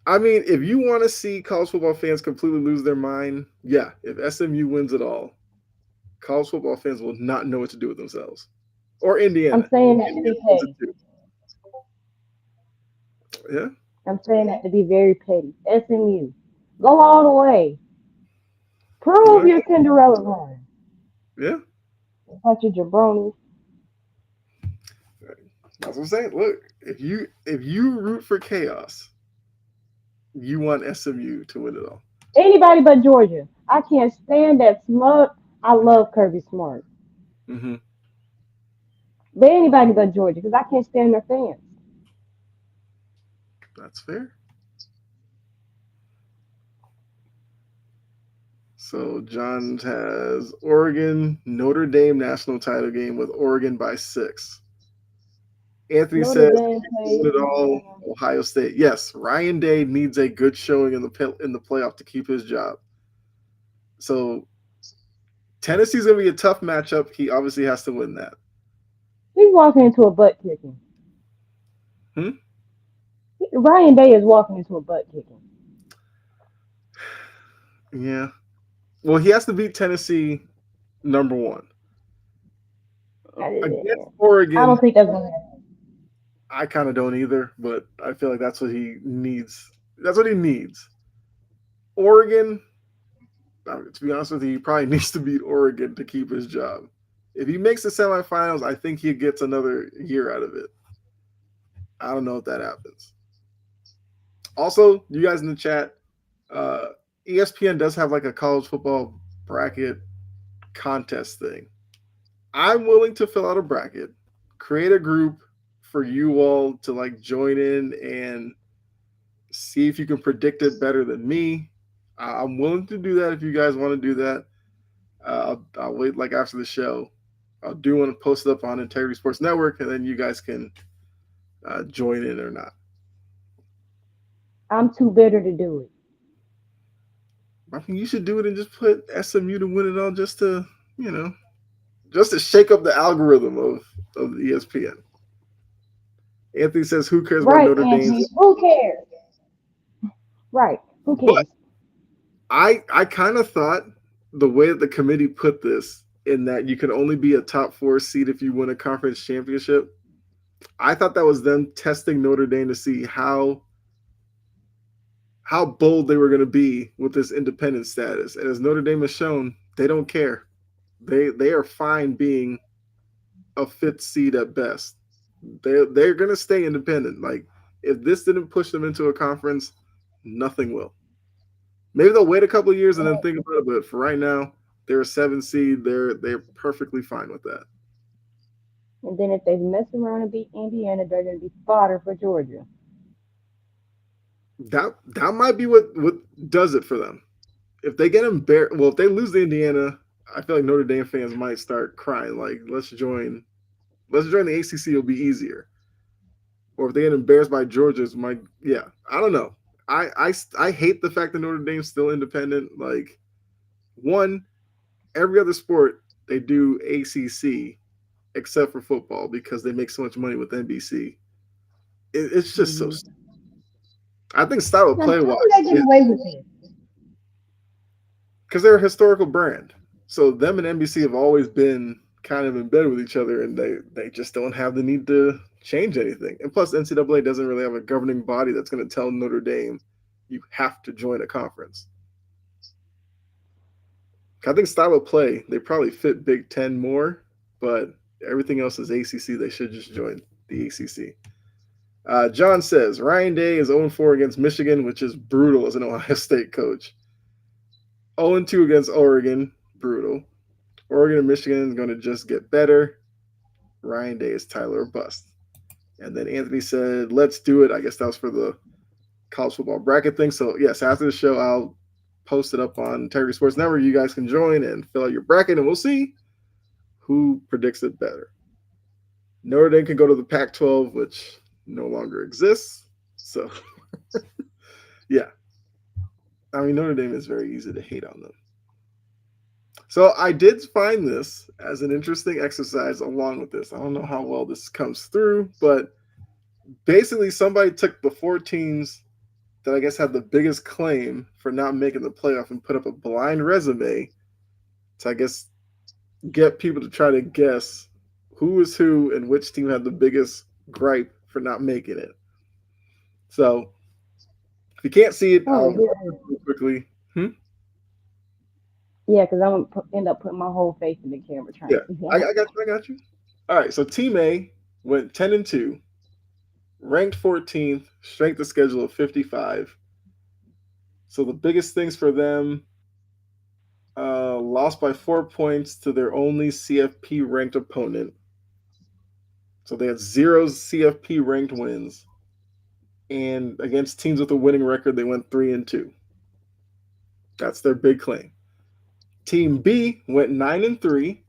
I mean, if you want to see college football fans completely lose their mind, yeah, if SMU wins it all, college football fans will not know what to do with themselves. Or I'm Indiana. saying If that to Indiana be wins it petty. too. Yeah, I'm saying that to be very petty. SMU. Go all the way. Prove right. your Cinderella run. Yeah. Bunch of jabronis. That's what I'm saying. Look, if you root for chaos, you want SMU to win it all. Anybody but Georgia. I can't stand that smug. I love Kirby Smart. Hmm. But anybody but Georgia, because I can't stand their fans. That's fair. So John has Oregon, Notre Dame national title game with Oregon by 6. Anthony Notre says Dame plays win it all Indiana. Ohio State. Yes, Ryan Day needs a good showing in the playoff to keep his job. So Tennessee's gonna be a tough matchup. He obviously has to win that. He's walking into a butt kicking. Hmm? Ryan Day is walking into a butt kicking. Yeah. Well, he has to beat Tennessee number one against I Oregon. don't think that's gonna happen. I kind of don't either, but I feel like that's what he needs. That's what he needs. Oregon, to be honest with you, he probably needs to beat Oregon to keep his job. If he makes the semifinals, I think he gets another year out of it. I don't know if that happens. Also, you guys in the chat, uh, ESPN does have like a college football bracket contest thing. I'm willing to fill out a bracket, create a group for you all to like join in and see if you can predict it better than me. I'm willing to do that if you guys want to do that. I'll wait like after the show. I'll do one and post it up on Integrity Sports Network, and then you guys can join in or not. I'm too bitter to do it. I mean, you should do it and just put SMU to win it all, just to you know, just to shake up the algorithm of the ESPN. Anthony says, "Who cares about Right, Notre Dame's?" Anthony. Who cares? Right. Who But cares? I kind of thought the way that the committee put this, in that you can only be a top 4 seed if you win a conference championship. I thought that was them testing Notre Dame to see how bold they were going to be with this independent status. And as Notre Dame has shown, they don't care. They are fine being a 5th seed at best. They're going to stay independent. Like if this didn't push them into a conference, nothing will. Maybe they'll wait a couple of years and then think about it. But for right now, they're a 7 seed. They're perfectly fine with that. And then if they mess around and beat Indiana, they're gonna be fodder for Georgia. That might be what does it for them. If they get embarrassed, well, if they lose to Indiana, I feel like Notre Dame fans might start crying. Like, let's join the ACC. It'll be easier. Or if they get embarrassed by Georgia's, yeah, I don't know. I hate the fact that Notre Dame's still independent. Like, one, every other sport they do ACC except for football because they make so much money with NBC. It's just so. Mm-hmm. I think style of Now, play how wise, do they get away with this? because they're a historical brand. So them and NBC have always been kind of in bed with each other, and they just don't have the need to change anything. And plus, NCAA doesn't really have a governing body that's going to tell Notre Dame you have to join a conference. I think style of play they probably fit Big Ten more, but everything else is ACC. They should just join the ACC. John says Ryan Day is 0-4 against Michigan, which is brutal as an Ohio State coach. 0-2 against Oregon, brutal. Oregon and Michigan is going to just get better. Ryan Day is Tyler or bust. And then Anthony said, let's do it. I guess that was for the college football bracket thing. So, yes, after the show, I'll post it up on Integrity Sports Network. You guys can join and fill out your bracket, and we'll see who predicts it better. Notre Dame can go to the Pac-12, which no longer exists. So, yeah. I mean, Notre Dame is very easy to hate on them. So I did find this as an interesting exercise along with this. I don't know how well this comes through, but basically somebody took the 4 teams that I guess had the biggest claim for not making the playoff and put up a blind resume to, I guess, get people to try to guess who is who and which team had the biggest gripe for not making it. So if you can't see it, I'll quickly. Yeah, because I'm gonna end up putting my whole face in the camera trying Yeah, to see. I got you. All right, so Team A went 10-2, ranked 14th, strength of schedule of 55. So the biggest things for them, lost by 4 points to their only CFP ranked opponent. So they had 0 CFP ranked wins, and against teams with a winning record, they went 3-2. That's their big claim. Team B went 9-3,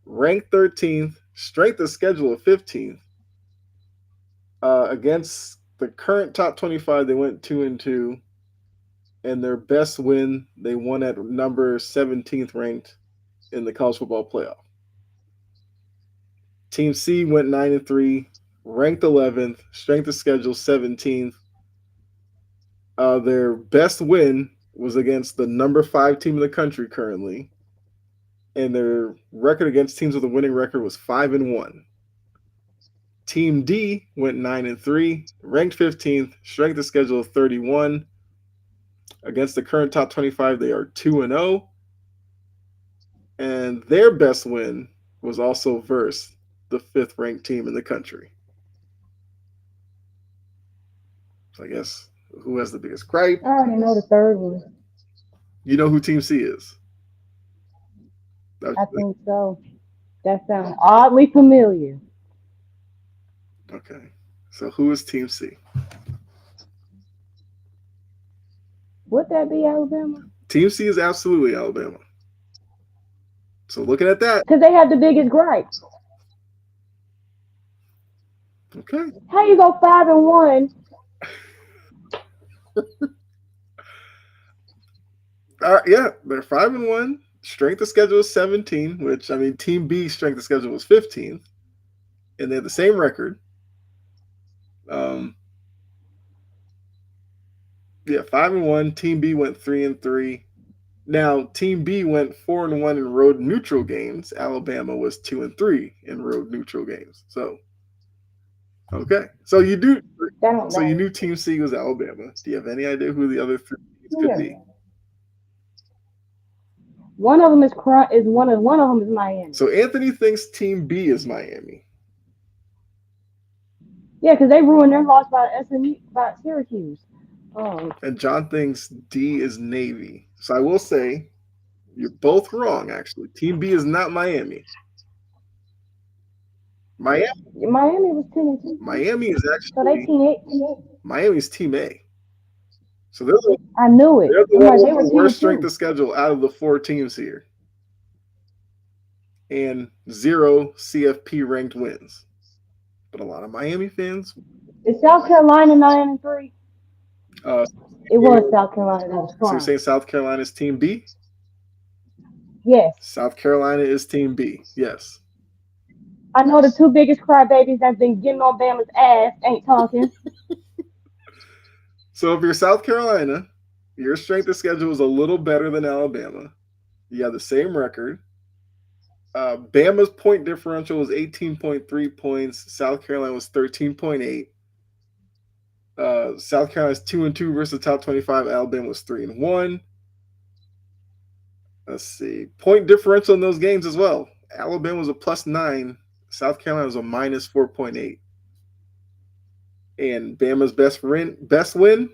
ranked 13th, strength of schedule of 15th. Against the current top 25, they went 2-2, and their best win, they won at number 17th ranked in the college football playoff. Team C went 9-3, ranked 11th, strength of schedule 17th. Their best win was against the number 5 team in the country currently, and their record against teams with a winning record was 5-1. Team D went 9-3, ranked 15th, strength of schedule of 31. Against the current top 25, they are 2-0, and their best win was also versus the 5th ranked team in the country. So I guess who has the biggest gripe? I already know the third one. You know who Team C is? I think so. That sounds oddly familiar. Okay. So who is Team C? Would that be Alabama? Team C is absolutely Alabama. So looking at that. Because they have the biggest gripe. Okay. How you go 5-1? Yeah, they're 5-1. Strength of schedule is 17, which I mean, Team B strength of schedule was 15th, and they have the same record. Yeah, 5-1. Team B went 3-3. Now, Team B went 4-1 in road neutral games. Alabama was 2-3 in road neutral games. So, okay, so you do. So you knew Team C was Alabama. Do you have any idea who the other 3 teams could be? One of them is one of them is Miami. So Anthony thinks Team B is Miami. Yeah, because they ruined their loss by SMU by Syracuse. And John thinks D is Navy. So I will say you're both wrong, actually. Team B is not Miami. Miami was 10-2. Miami is actually. So they team Miami's Team A. So they're the, I knew it. They're the worst strength of schedule out of the 4 teams here. And 0 CFP ranked wins. But a lot of Miami fans. Is South Carolina 9-3? It was South Carolina that was strong. So you're saying South Carolina is Team B? Yes. South Carolina is Team B. Yes. I know the 2 biggest crybabies that's been getting on Bama's ass ain't talking. So if you're South Carolina, your strength of schedule is a little better than Alabama. You have the same record. Bama's point differential was 18.3 points. South Carolina was 13.8. South Carolina's 2-2 versus the top 25. Alabama was 3-1. Let's see. Point differential in those games as well. Alabama was a +9. South Carolina was a -4.8. And Bama's best win,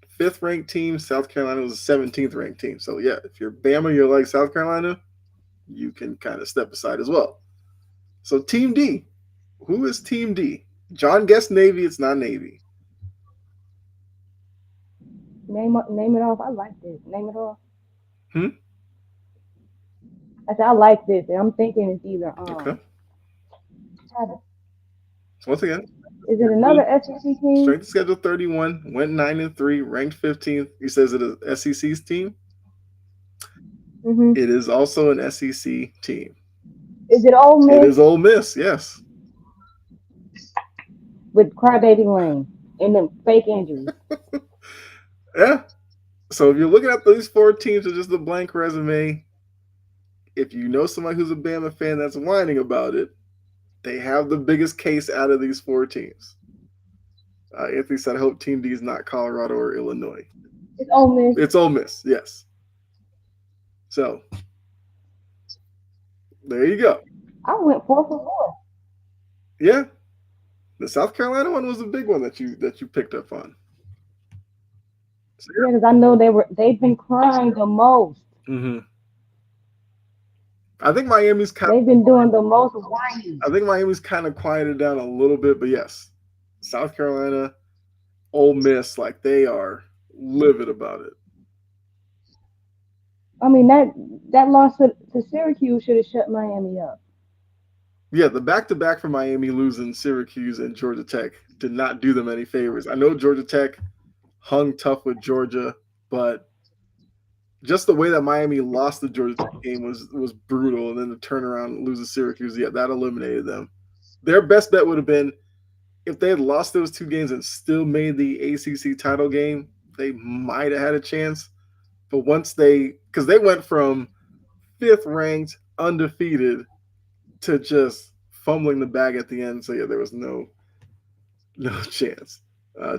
fifth ranked team. South Carolina was the 17th ranked team. So yeah, if you're Bama, you're like South Carolina, you can kind of step aside as well. So Team D, who is Team D? John guessed Navy. It's not Navy. Name it off. I like this. Name it off. Hmm? I said I like this, and I'm thinking it's either Okay. God, So once again, is it another SEC team? strength of schedule 31, went 9-3, ranked 15th. He says it is SEC's team. Hmm. It is also an SEC team. Is it Ole It Miss is Ole Miss, yes. with Crybaby Lane and them fake injuries? Yeah. So if you're looking at these four teams with just a blank resume, if you know somebody who's a Bama fan that's whining about it, they have the biggest case out of these four teams. Anthony said, I hope Team D is not Colorado or Illinois. It's Ole Miss. It's Ole Miss, yes. So there you go. I went 4 for 4. Yeah, the South Carolina one was a big one that you picked up on. So, Yeah, because I know they've been crying the most. yeah. I think Miami's kind. They've been doing the most whining. I think Miami's kind of quieted down a little bit, but yes, South Carolina, Ole Miss, like they are livid about it. I mean that loss to Syracuse should have shut Miami up. Yeah, the back-to-back for Miami losing Syracuse and Georgia Tech did not do them any favors. I know Georgia Tech hung tough with Georgia, but just the way that Miami lost the Georgia Tech game was brutal. And then the turnaround losing Syracuse, yeah, that eliminated them. Their best bet would have been if they had lost those two games and still made the ACC title game, they might have had a chance. But once because they went from fifth ranked, undefeated, to just fumbling the bag at the end. So yeah, there was no chance.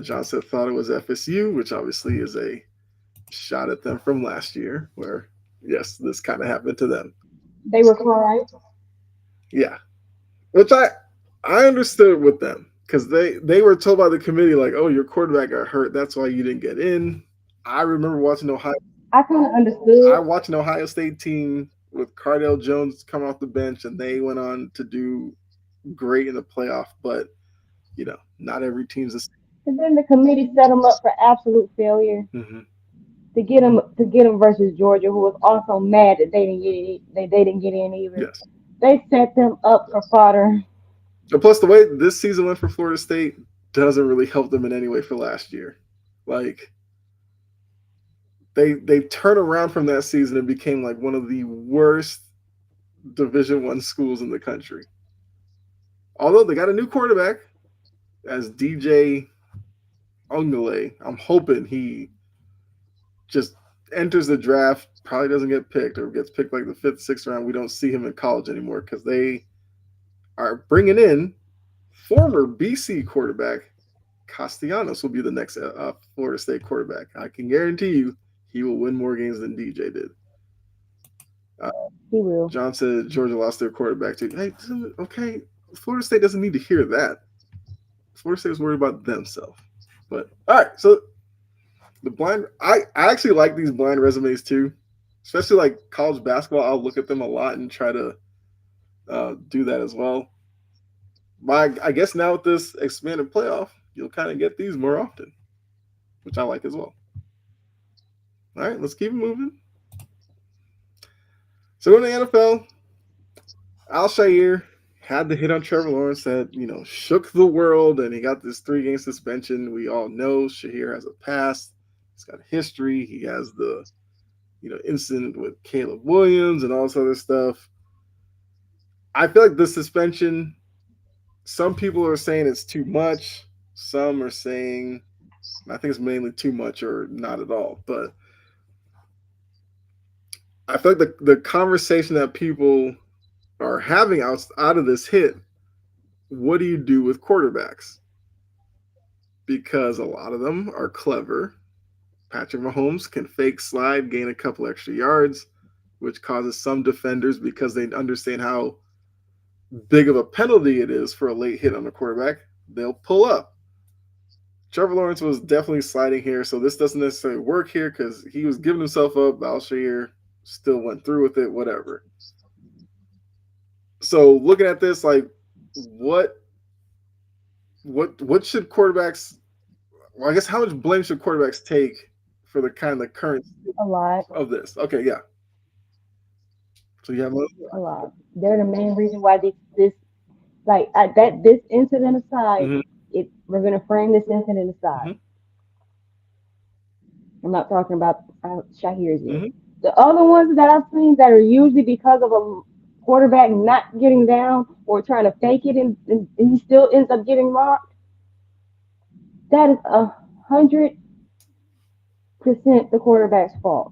John said thought it was FSU, which obviously is a shot at them from last year, where yes, this kind of happened to them. They were crying. Yeah, which I understood with them because they were told by the committee like, oh, your quarterback got hurt, that's why you didn't get in. I remember watching Ohio. I kind of understood. I watched an Ohio State team with Cardale Jones come off the bench, and they went on to do great in the playoff. But not every team's the same. And then the committee set them up for absolute failure Mm-hmm. to get them versus Georgia, who was also mad that they didn't get it. They didn't get in either. Yes. They set them up for fodder. And plus, the way this season went for Florida State doesn't really help them in any way for last year. Like they turned around from that season and became like one of the worst Division I schools in the country. Although they got a new quarterback as DJ Ungale. I'm hoping he just enters the draft, probably doesn't get picked or gets picked like the fifth, sixth round. We don't see him in college anymore because they are bringing in former BC quarterback Castellanos will be the next Florida State quarterback. I can guarantee you he will win more games than DJ did. He will. John said Georgia lost their quarterback too. Hey, okay, Florida State doesn't need to hear that. Florida State was worried about themselves. But all right, so the blind. I actually like these blind resumes too, especially like college basketball. I'll look at them a lot and try to do that as well. I guess now with this expanded playoff, you'll kind of get these more often, which I like as well. All right, let's keep it moving. So in the NFL, Al-Shaair had the hit on Trevor Lawrence that shook the world, and he got this 3-game suspension. We all know Shaair has a past. He's got a history. He has the incident with Caleb Williams and all this other stuff. I feel like the suspension, some people are saying it's too much. Some are saying, I think it's mainly too much or not at all. But I feel like the conversation that people are having out of this hit, what do you do with quarterbacks? Because a lot of them are clever. Patrick Mahomes can fake slide, gain a couple extra yards, which causes some defenders, because they understand how big of a penalty it is for a late hit on a quarterback, they'll pull up. Trevor Lawrence was definitely sliding here, so this doesn't necessarily work here because he was giving himself up. Al-Shaair still went through with it, whatever. So looking at this, like, what what should quarterbacks? Well, I guess how much blame should quarterbacks take for the kind of current A lot, of this? Okay, yeah. So you have a lot. They're the main reason why this like that this incident aside, mm-hmm, we're gonna frame this incident aside. mm-hmm, I'm not talking about Shahir's yet. mm-hmm, The other ones that I've seen that are usually because of a quarterback not getting down or trying to fake it and he still ends up getting rocked. That is 100% the quarterback's fault.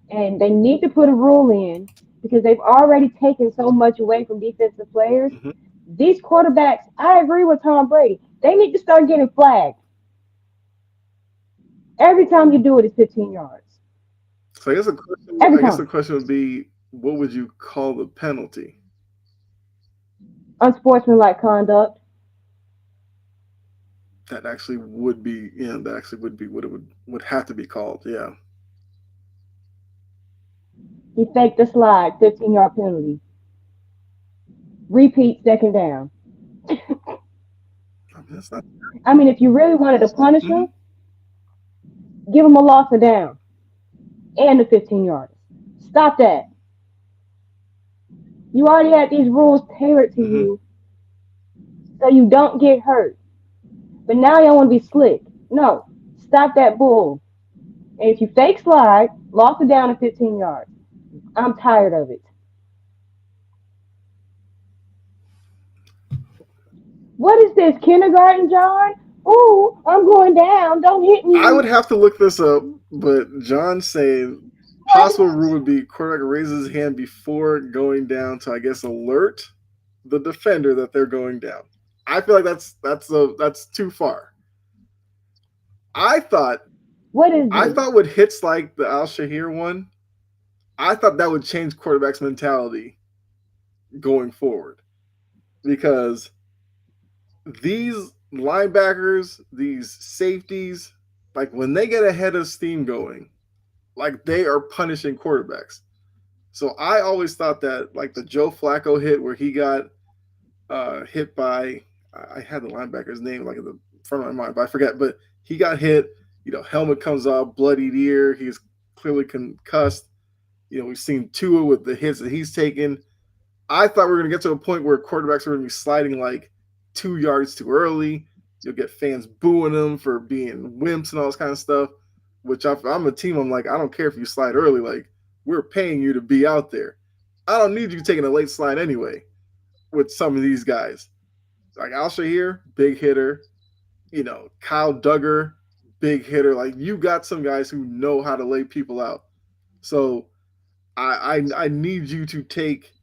And they need to put a rule in because they've already taken so much away from defensive players. mm-hmm. These quarterbacks, I agree with Tom Brady. They need to start getting flagged. Every time you do it, it's 15 yards. So I guess the question, Every I guess the time. question would be, what would you call the penalty? Unsportsmanlike conduct. That actually would be, that actually would be what it would have to be called. Yeah, He faked the slide, 15-yard penalty. Repeat second down. I mean, that's not. I mean, if you really wanted to punish Mm-hmm, him, give him a loss of down and the 15 yards. Stop that. You already had these rules tailored to mm-hmm. you so you don't get hurt. But now y'all want to be slick. No, stop that bull. And if you fake slide, loss of down and 15 yards. I'm tired of it. What is this, kindergarten, John? Ooh, I'm going down. Don't hit I me. would have to look this up, but John saying possible What? rule would be quarterback raises his hand before going down to, I guess, alert the defender that they're going down. I feel like that's too far. I thought What is I this? thought with hits like the Al-Shaair one, I thought that would change quarterbacks' mentality going forward because these linebackers, these safeties, like when they get ahead of steam going, like they are punishing quarterbacks. So I always thought that like the Joe Flacco hit where he got hit by, I had the linebacker's name like in the front of my mind, but I forget. But he got hit. Helmet comes off, bloodied ear. He's clearly concussed. We've seen Tua with the hits that he's taken. I thought we were going to get to a point where quarterbacks were going to be sliding like 2 yards too early. You'll get fans booing them for being wimps and all this kind of stuff. Which if I'm a team, I'm like, I don't care if you slide early. Like, we're paying you to be out there. I don't need you taking a late slide anyway with some of these guys. Like Al-Shaair, big hitter. Kyle Duggar, big hitter. Like, you got some guys who know how to lay people out. So I need you to take,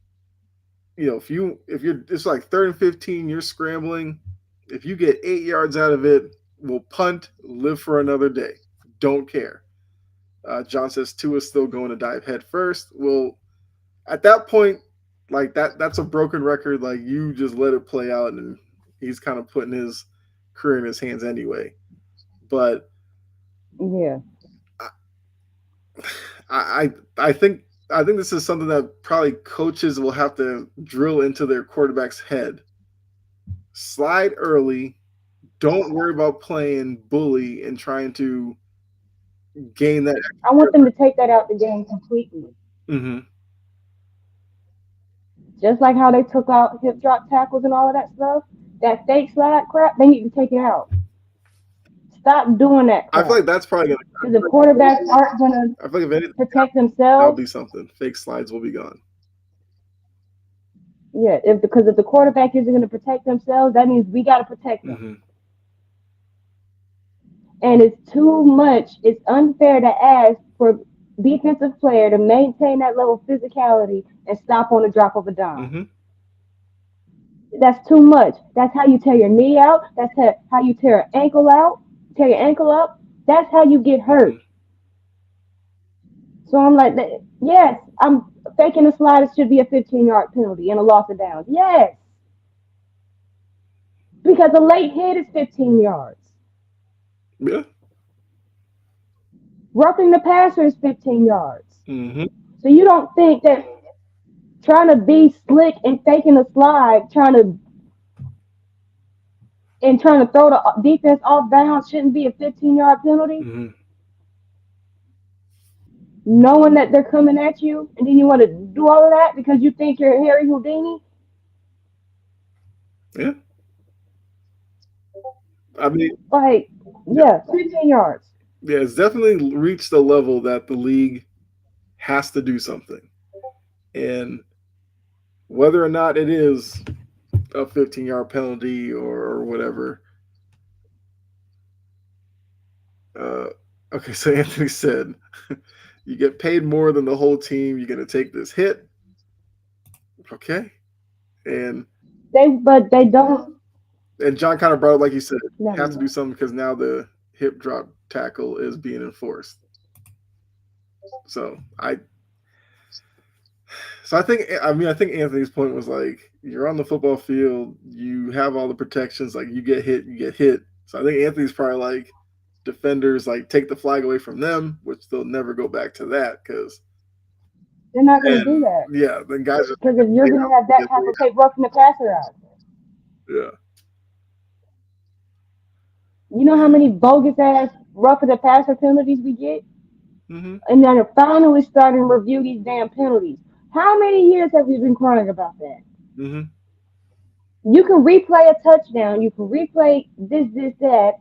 if you're it's like 3rd and 15, you're scrambling. If you get 8 yards out of it, we'll punt, live for another day. Don't care. John says Tua is still going to dive head first. Well, at that point, like that's a broken record. Like you just let it play out, and he's kind of putting his career in his hands anyway. But Yeah. I I think I think this is something that probably coaches will have to drill into their quarterback's head. Slide early. Don't worry about playing bully and trying to gain that. I want them to take that out the game completely. Mm-hmm. Just like how they took out hip drop tackles and all of that stuff. That fake slide crap, they need to take it out. Stop doing that I feel crap. like that's probably gonna. Because if quarterbacks aren't going to I feel like if anything, protect that'll themselves, be something. Fake slides will be gone. yeah, if the quarterback isn't going to protect themselves, that means we got to protect them. Mm-hmm. And it's too much. It's unfair to ask for defensive player to maintain that level of physicality and stop on the drop of a dime. Mm-hmm. That's too much. That's how you tear your knee out. That's how you tear an ankle out. Tear your ankle up. That's how you get Mm-hmm. hurt. So I'm like, yes, I'm faking a slide. It should be a 15-yard penalty and a loss of downs. Yes, because a late hit is 15 yards. Yeah. Roughing the passer is 15 yards. Hmm. So you don't think that trying to be slick and faking a slide, trying to throw the defense off bounds shouldn't be a 15-yard penalty? Hmm. Knowing that they're coming at you, and then you want to do all of that because you think you're Harry Houdini? Yeah. I mean, Like, yeah, yeah, 15 yards. yeah, it's definitely reached the level that the league has to do something, and whether or not it is a 15-yard penalty or whatever. Uh, okay, so Anthony said, "You get paid more than the whole team. You're gonna take this hit." Okay, and But they don't. John kind of brought up, like you said, you Never have to do mind. something because now the hip drop tackle is being enforced. So I think Anthony's point was like you're on the football field, you have all the protections, like you get hit, you get hit. So I think Anthony's probably like defenders like take the flag away from them, which they'll never go back to that because They're not going to do then that yeah, then guys are because if you're laid going out, to have that get type laid of tape roughing the passer out, out. you know how many bogus ass roughing the passer penalties we get? Yeah. Hmm. And then they're finally starting to review these damn penalties. How many years have we been crying about that? Hmm. You can replay a touchdown, you can replay this, that,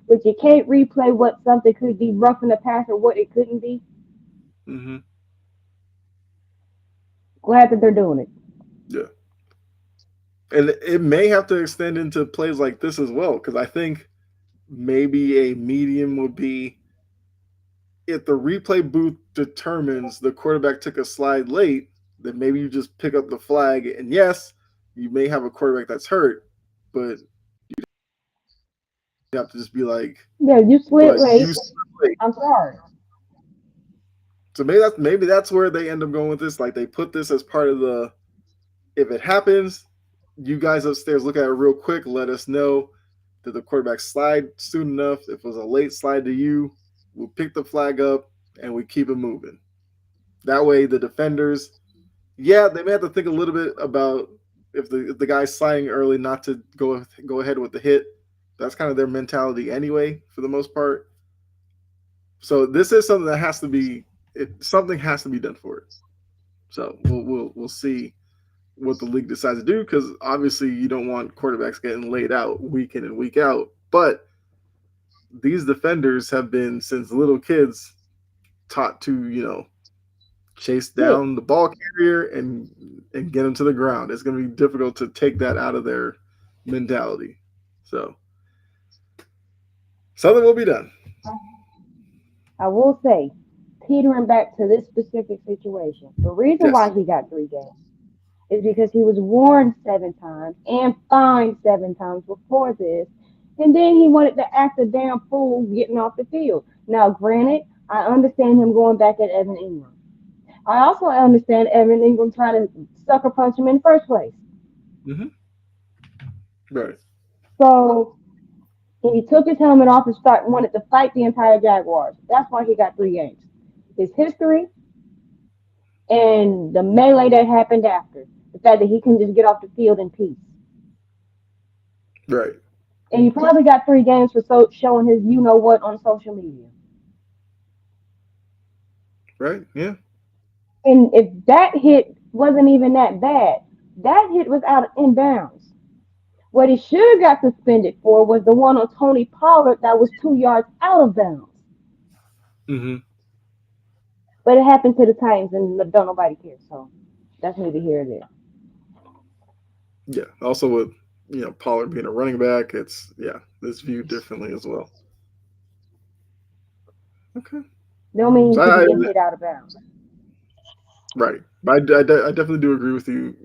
but you can't replay what something could be roughing the passer, what it couldn't be. Hmm. Glad that they're doing it. Yeah. And it may have to extend into plays like this as well, because I think maybe a medium would be if the replay booth determines the quarterback took a slide late, then maybe you just pick up the flag. And yes, you may have a quarterback that's hurt, but you have to just be like, Yeah, you slid but you late. slid late. I'm sorry. So maybe that's where they end up going with this. Like they put this as part of the if it happens, you guys upstairs look at it real quick, let us know. Did the quarterback slide soon enough? If it was a late slide to you, we'll pick the flag up and we keep it moving. That way, the defenders, yeah, they may have to think a little bit about if the guy's sliding early, not to go ahead with the hit. That's kind of their mentality anyway, for the most part. So this is something that has to be something has to be done for it. So we'll see what the league decides to do because obviously you don't want quarterbacks getting laid out week in and week out. But these defenders have been since little kids taught to chase Hit. down the ball carrier and get them to the ground. It's going to be difficult to take that out of their mentality. So something will be done. I will say, teetering back to this specific situation, the reason why Yes. he got 3 games is because he was warned 7 times and fined 7 times before this. And then he wanted to act a damn fool getting off the field. Now, granted, I understand him going back at Evan Ingram. I also understand Evan Ingram trying to sucker punch him in the first place. Mm-hmm. Right. So he took his helmet off and wanted to fight the entire Jaguars. That's why he got 3 games. His history and the melee that happened after. The fact that he can just get off the field in peace. Right. And he probably got 3 games for showing his you know what on social media. Right. Yeah. And if that hit wasn't even that bad, that hit was out in bounds. What he should have got suspended for was the one on Tony Pollard that was 2 yards out of bounds. Mm-hmm. But it happened to the Titans and don't nobody care. So that's neither here nor there. Yeah. Also with Pollard being a running back, it's viewed differently as well. Okay. Don't mean you So should be getting hit out of bounds. right. But I definitely do agree with you.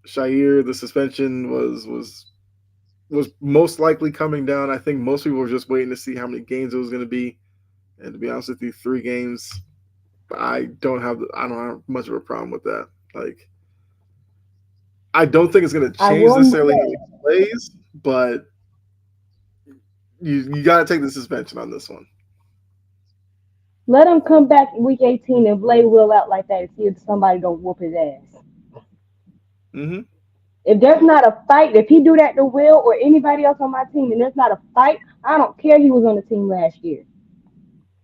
Shaair, the suspension was most likely coming down. I think most people were just waiting to see how many games it was going to be. And to be honest with you, 3 games, I don't have much of a problem with that. Like, I don't think it's going to I change will necessarily how he say, plays, but You got to take the suspension on this one. Let him come back in week 18 and lay Will out like that and see if somebody don't whoop his ass. Hmm. If there's not a fight, if he do that to Will or anybody else on my team and there's not a fight, I don't care he was on the team last year.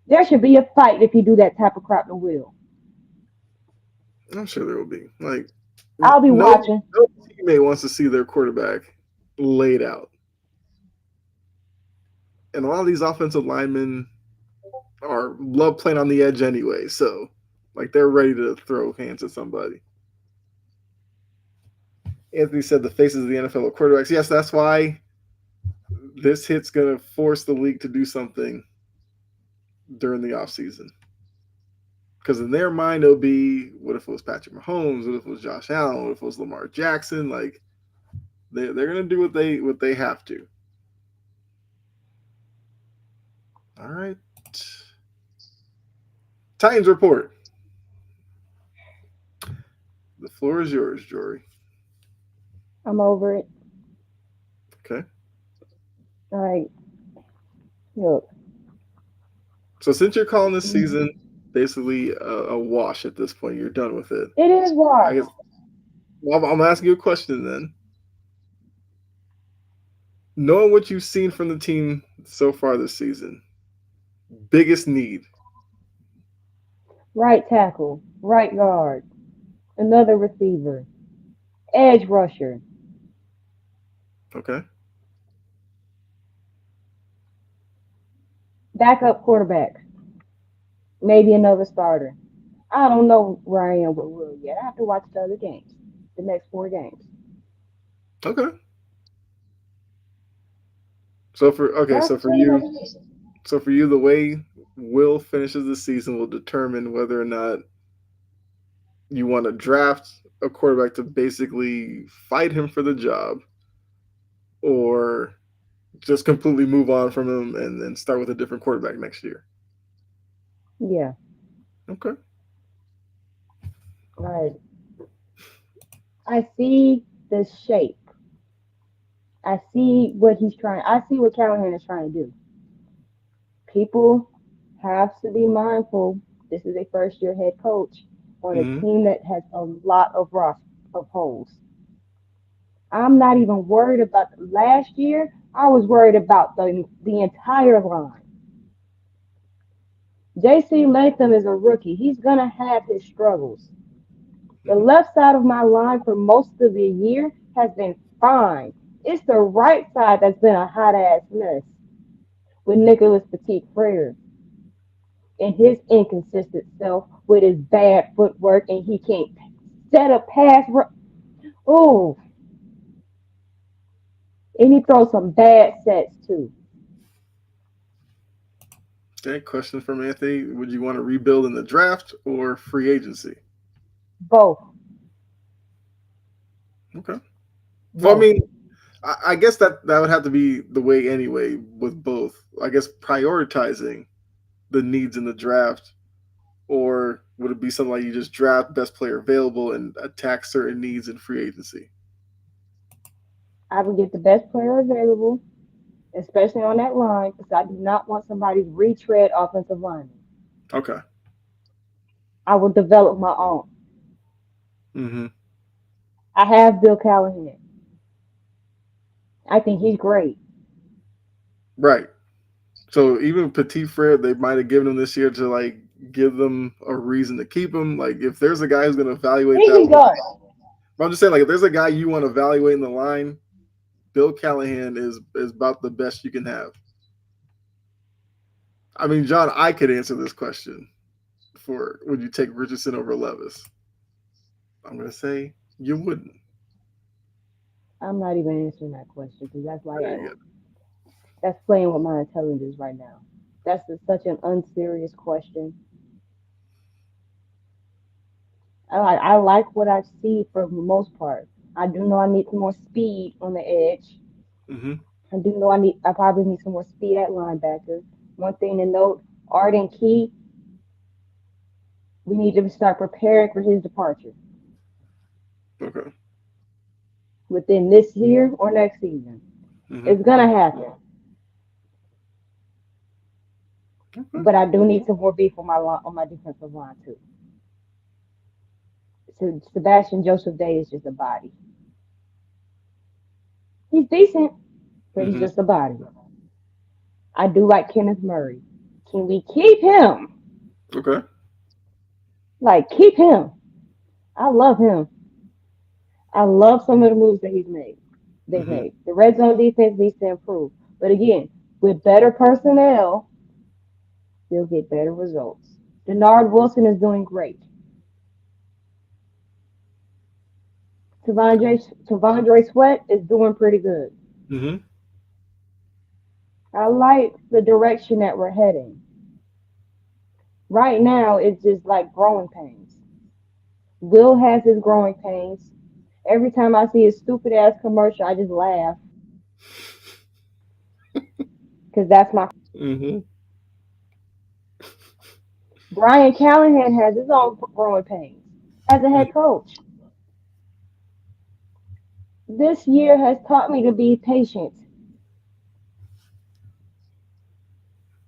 There should be a fight if he do that type of crap to Will. I'm sure there will be. Like, I'll be no, watching. no teammate wants to see their quarterback laid out. And a lot of these offensive linemen are love playing on the edge anyway. So, like, they're ready to throw hands at somebody. Anthony said the faces of the NFL are quarterbacks. Yes, that's why this hit's going to force the league to do something during the offseason. Because in their mind, it'll be, what if it was Patrick Mahomes? What if it was Josh Allen? What if it was Lamar Jackson? Like, they're going to do what they have to. All right. Titans report. The floor is yours, Jory. I'm over it. Okay. All right. Look. So since you're calling this season basically a wash at this point, you're done with it. It is I washed. guess I'm asking you a question then. Knowing what you've seen from the team so far this season, biggest need. Right tackle, right guard, another receiver, edge rusher, Okay. backup quarterback, maybe another starter. I don't know where I am with Will yet. I have to watch the other games, the next 4 games. Okay. So for okay, That's so for pretty much you, it. the way Will finishes the season will determine whether or not you want to draft a quarterback to basically fight him for the job, or just completely move on from him and then start with a different quarterback next year. Yeah, Okay. right. I see the shape. I see what he's trying. I see what Callahan is trying to do. People have to be mindful. This is a first year head coach on a Mm-hmm. team that has a lot of of holes. I'm not even worried about last year. I was worried about the entire line. JC Latham is a rookie. He's gonna have his struggles. The Mm-hmm. left side of my line for most of the year has been fine. It's the right side that's been a hot ass mess with Nicholas Petit Frere and his inconsistent self with his bad footwork and he can't set a pass. Oh, and he throws some bad sets too. Okay. Question from Anthony: would you want to rebuild in the draft or free agency? Both, Okay. Well, I both. mean, I guess that would have to be the way anyway with both. I guess prioritizing the needs in the draft, or would it be something like you just draft best player available and attack certain needs in free agency? I would get the best player available, especially on that line, because I do not want somebody's retread offensive lineman. Okay. I will develop my own. Mm-hmm. I have Bill Callahan. I think he's great. Right. So even Petit Frere, they might have given him this year to like give them a reason to keep him. Like if there's a guy who's going to evaluate He that can line, go. I'm just saying like if there's a guy you want to evaluate in the line, Bill Callahan is about the best you can have. I mean, John, I could answer this question for would you take Richardson over Levis? I'm going to say you wouldn't. I'm not even answering that question because that's like There you that's playing with my intelligence right now. Such an unserious question. I like what I see for the most part. I do know I need some more speed on the edge. go. Mm-hmm. I do know I probably need some more speed at linebacker. One thing to note, Arden Key, we need to start preparing for his departure Okay. within this year or next season. Mm-hmm. It's gonna happen. Okay. But I do need some more beef on my defensive line too. So Sebastian Joseph Day is just a body. He's decent, but he's Hmm. just a body. I do like Kenneth Murray. Can we keep him? Okay. Like keep him. I love him. I love some of the moves that he's made. They've Hmm. made. The red zone defense needs to improve. But again, with better personnel, you'll get better results. Denard Wilson is doing great. Tavondre Sweat is doing pretty good. Hmm. I like the direction that we're heading. Right now, it's just like growing pains. Will has his growing pains. Every time I see a stupid ass commercial, I just laugh because that's my. Hmm. Brian Callahan has his own growing pains as a head coach. This year has taught me to be patient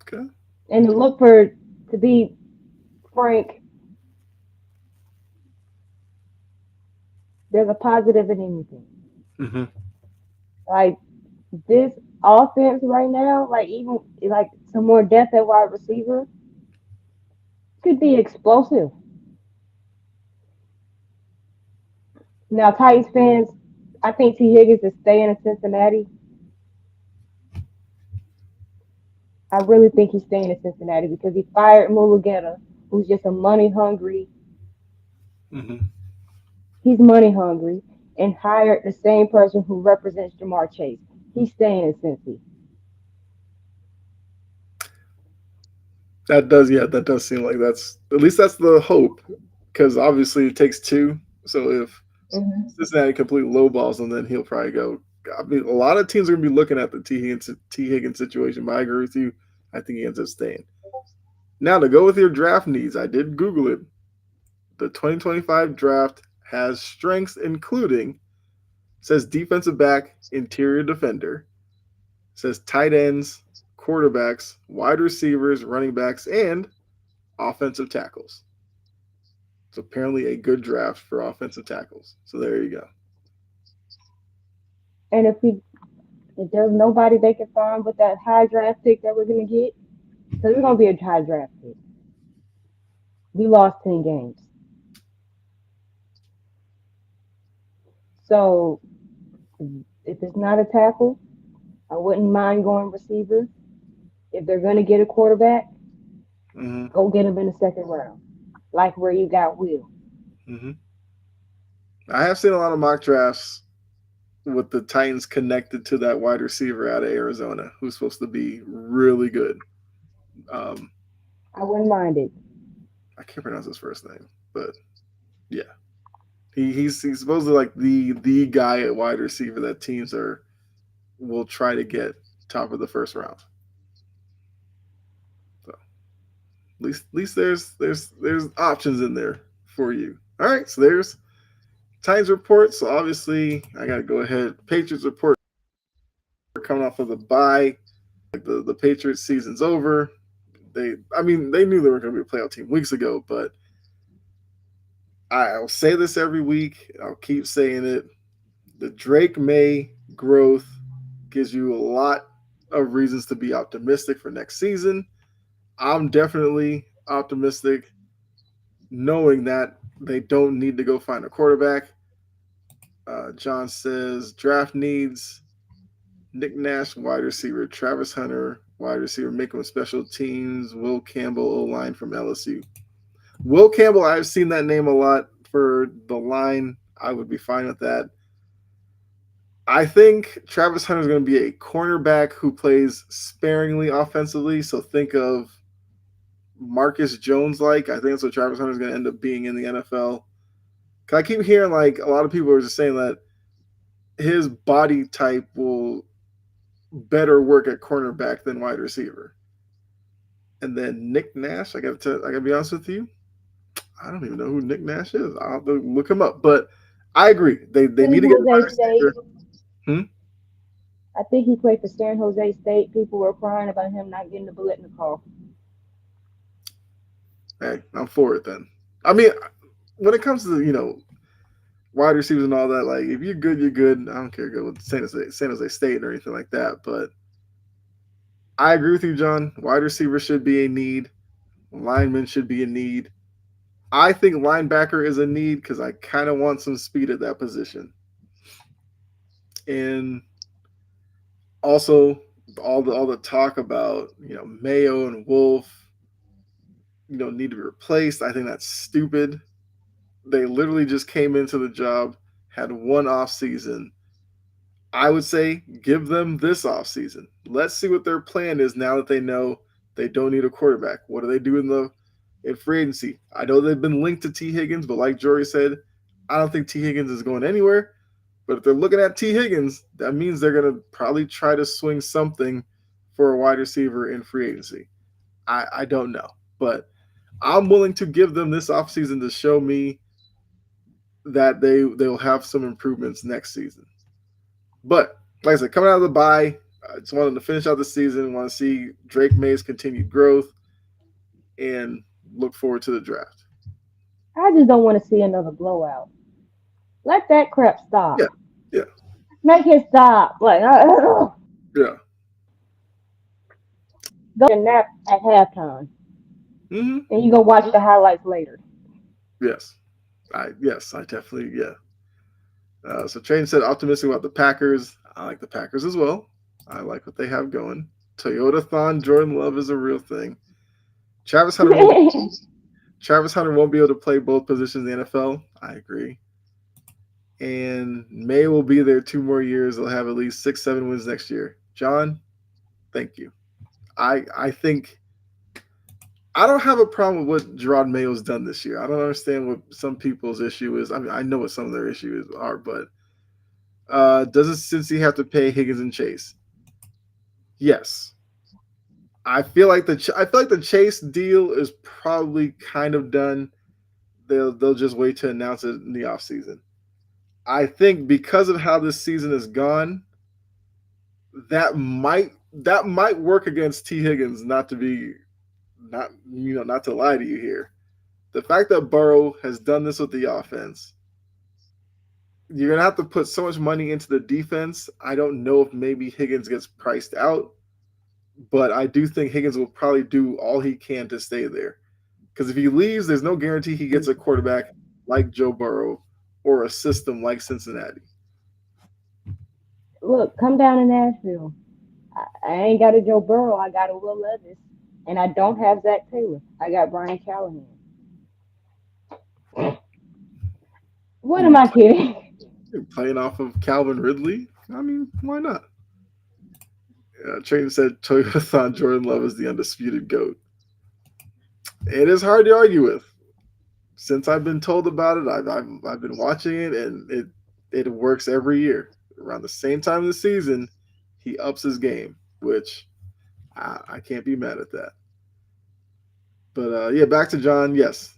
Okay. and to look for, to be frank, there's a positive in anything. Hmm. Like this offense right now, like even like some more depth at wide receiver could be explosive. Now, Titans fans, I think T. Higgins is staying in Cincinnati. I really think he's staying in Cincinnati because he fired Mulugeta, who's just a money hungry. Hmm. He's money hungry and hired the same person who represents Jamar Chase. He's staying in Cincy. That does, yeah, that does seem like that's at least that's the hope, because obviously it takes two. So if Hmm. Cincinnati completely lowballs him, then he'll probably go. I mean, a lot of teams are gonna be looking at the T Higgins situation, but I agree with you. I think he ends up staying. Now to go with your draft needs, I did Google it. The 2025 draft has strengths including says defensive back, interior defender, says tight ends, quarterbacks, wide receivers, running backs, and offensive tackles. It's apparently a good draft for offensive tackles. So there you go. And if there's nobody they can find with that high draft pick that we're gonna get, because it's Hmm. gonna be a high draft pick. We lost 10 games, so if it's not a tackle, I wouldn't mind going receiver. If they're gonna get a quarterback, Hmm. go get him in the second round, like where you got Will. Hmm. I have seen a lot of mock drafts with the Titans connected to that wide receiver out of Arizona, who's supposed to be really good. Um, I wouldn't mind it. I can't pronounce his first name, but yeah, he's supposedly like the guy at wide receiver that teams are will try to get top of the first round. So at least there's options in there for you. All right, so there's Titans report. So obviously I gotta go ahead. Patriots report coming off of the bye. Like the Patriots season's over. I mean, they knew they were going to be a playoff team weeks ago, but I'll say this every week. I'll keep saying it. The Drake May growth gives you a lot of reasons to be optimistic for next season. I'm definitely optimistic, knowing that they don't need to go find a quarterback. John says draft needs Nick Nash, wide receiver, Travis Hunter, wide receiver, make him special teams, Will Campbell, O line from LSU. Will Campbell, I've seen that name a lot for the line. I would be fine with that. I think Travis Hunter is going to be a cornerback who plays sparingly offensively. So think of Marcus Jones like. I think that's what Travis Hunter is going to end up being in the NFL. Cause I keep hearing like a lot of people are just saying that his body type will better work at cornerback than wide receiver. And then Nick Nash, I got to be honest with you, I don't even know who Nick Nash is. I'll have to look him up. But I agree. They need San to get a wide Jose State. receiver. Hmm? I think he played for San Jose State. People were crying about him not getting the Biletnikoff. Hey, I'm for it then. I mean, when it comes to wide receivers and all that, like if you're good, you're good. I don't care go with San Jose State or anything like that. But I agree with you, John. Wide receiver should be a need. Lineman should be a need. I think linebacker is a need because I kind of want some speed at that position. And also all the talk about Mayo and Wolf need to be replaced. I think that's stupid. They literally just came into the job, had one off season. I would say give them this off season. Let's see what their plan is now that they know they don't need a quarterback. What do they do in free agency? I know they've been linked to T Higgins, but like Jory said, I don't think T Higgins is going anywhere. But if they're looking at T Higgins, that means they're going to probably try to swing something for a wide receiver in free agency. I don't know, but I'm willing to give them this offseason to show me that they'll have some improvements next season. But like I said, coming out of the bye, I just wanted to finish out the season. Want to see Drake May's continued growth and look forward to the draft. I just don't want to see another blowout. Let that crap Yeah, stop. yeah, Make it stop. Like, yeah. go and nap at halftime, Mm-hmm. and you go watch the highlights later. Yes, I definitely yeah. So Train said optimistic about the Packers. I like the Packers as well. I like what they have going. Toyota Thon Jordan Love is a real thing. Travis Hunter won't Travis Hunter won't be able to play both positions in the NFL. I agree. And May will be there 2 more years. They'll have at least 6, 7 wins next year. John, thank you. I think I don't have a problem with what Gerard Mayo's done this year. I don't understand what some people's issue is. I mean, I know what some of their issues are, but doesn't Cincy have to pay Higgins and Chase? Yes. I feel like the Chase deal is probably kind of done. They'll just wait to announce it in the offseason. I think because of how this season has gone, that might work against T Higgins. Not to lie to you here. The fact that Burrow has done this with the offense, you're gonna have to put so much money into the defense. I don't know if maybe Higgins gets priced out, but I do think Higgins will probably do all he can to stay there. Because if he leaves, there's no guarantee he gets a quarterback like Joe Burrow or a system like Cincinnati. Look, come down to Nashville. I ain't got a Joe Burrow. I got a Will Levis, and I don't have Zach Taylor. I got Brian Callahan. What You am I kidding? playing off of Calvin Ridley? I mean, why not? Trayton said Toyotathon Jordan Love is the undisputed GOAT. It is hard to argue with. Since I've been told about it, I've been watching it, and it works every year. Around the same time of the season, he ups his game, which I can't be mad at that. But yeah, back to John. Yes,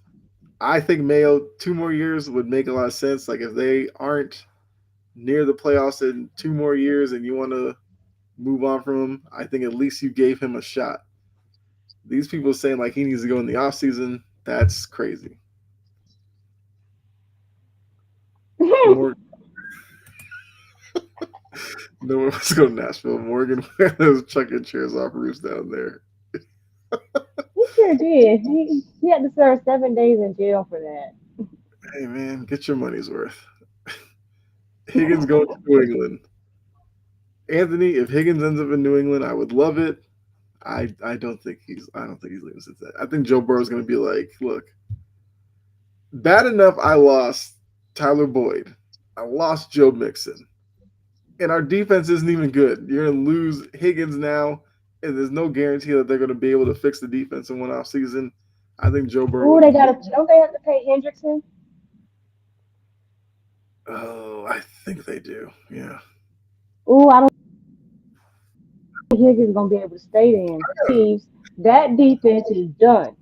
I think Mayo 2 more years would make a lot of sense. Like if they aren't near the playoffs in 2 more years and you want to move on from him, I think at least you gave him a shot. These people saying like he needs to go in the offseason, that's crazy. More no one wants to go to Nashville. Morgan was chucking chairs off roofs down there. He sure did. He had to serve 7 days in jail for that. Hey man, get your money's worth. Higgins going to New England. Anthony, if Higgins ends up in New England, I would love it. I don't think he's leaving Cincinnati. I think Joe Burrow's going to be like, look, bad enough I lost Tyler Boyd. I lost Joe Mixon. And our defense isn't even good. You're going to lose Higgins now, and there's no guarantee that they're going to be able to fix the defense in one off season. I think Joe Burrow Oh, will. don't they have to pay Hendrickson? Oh, I think they do. Yeah. Oh, I don't think Higgins gonna be able to stay in. Chiefs, that defense is done.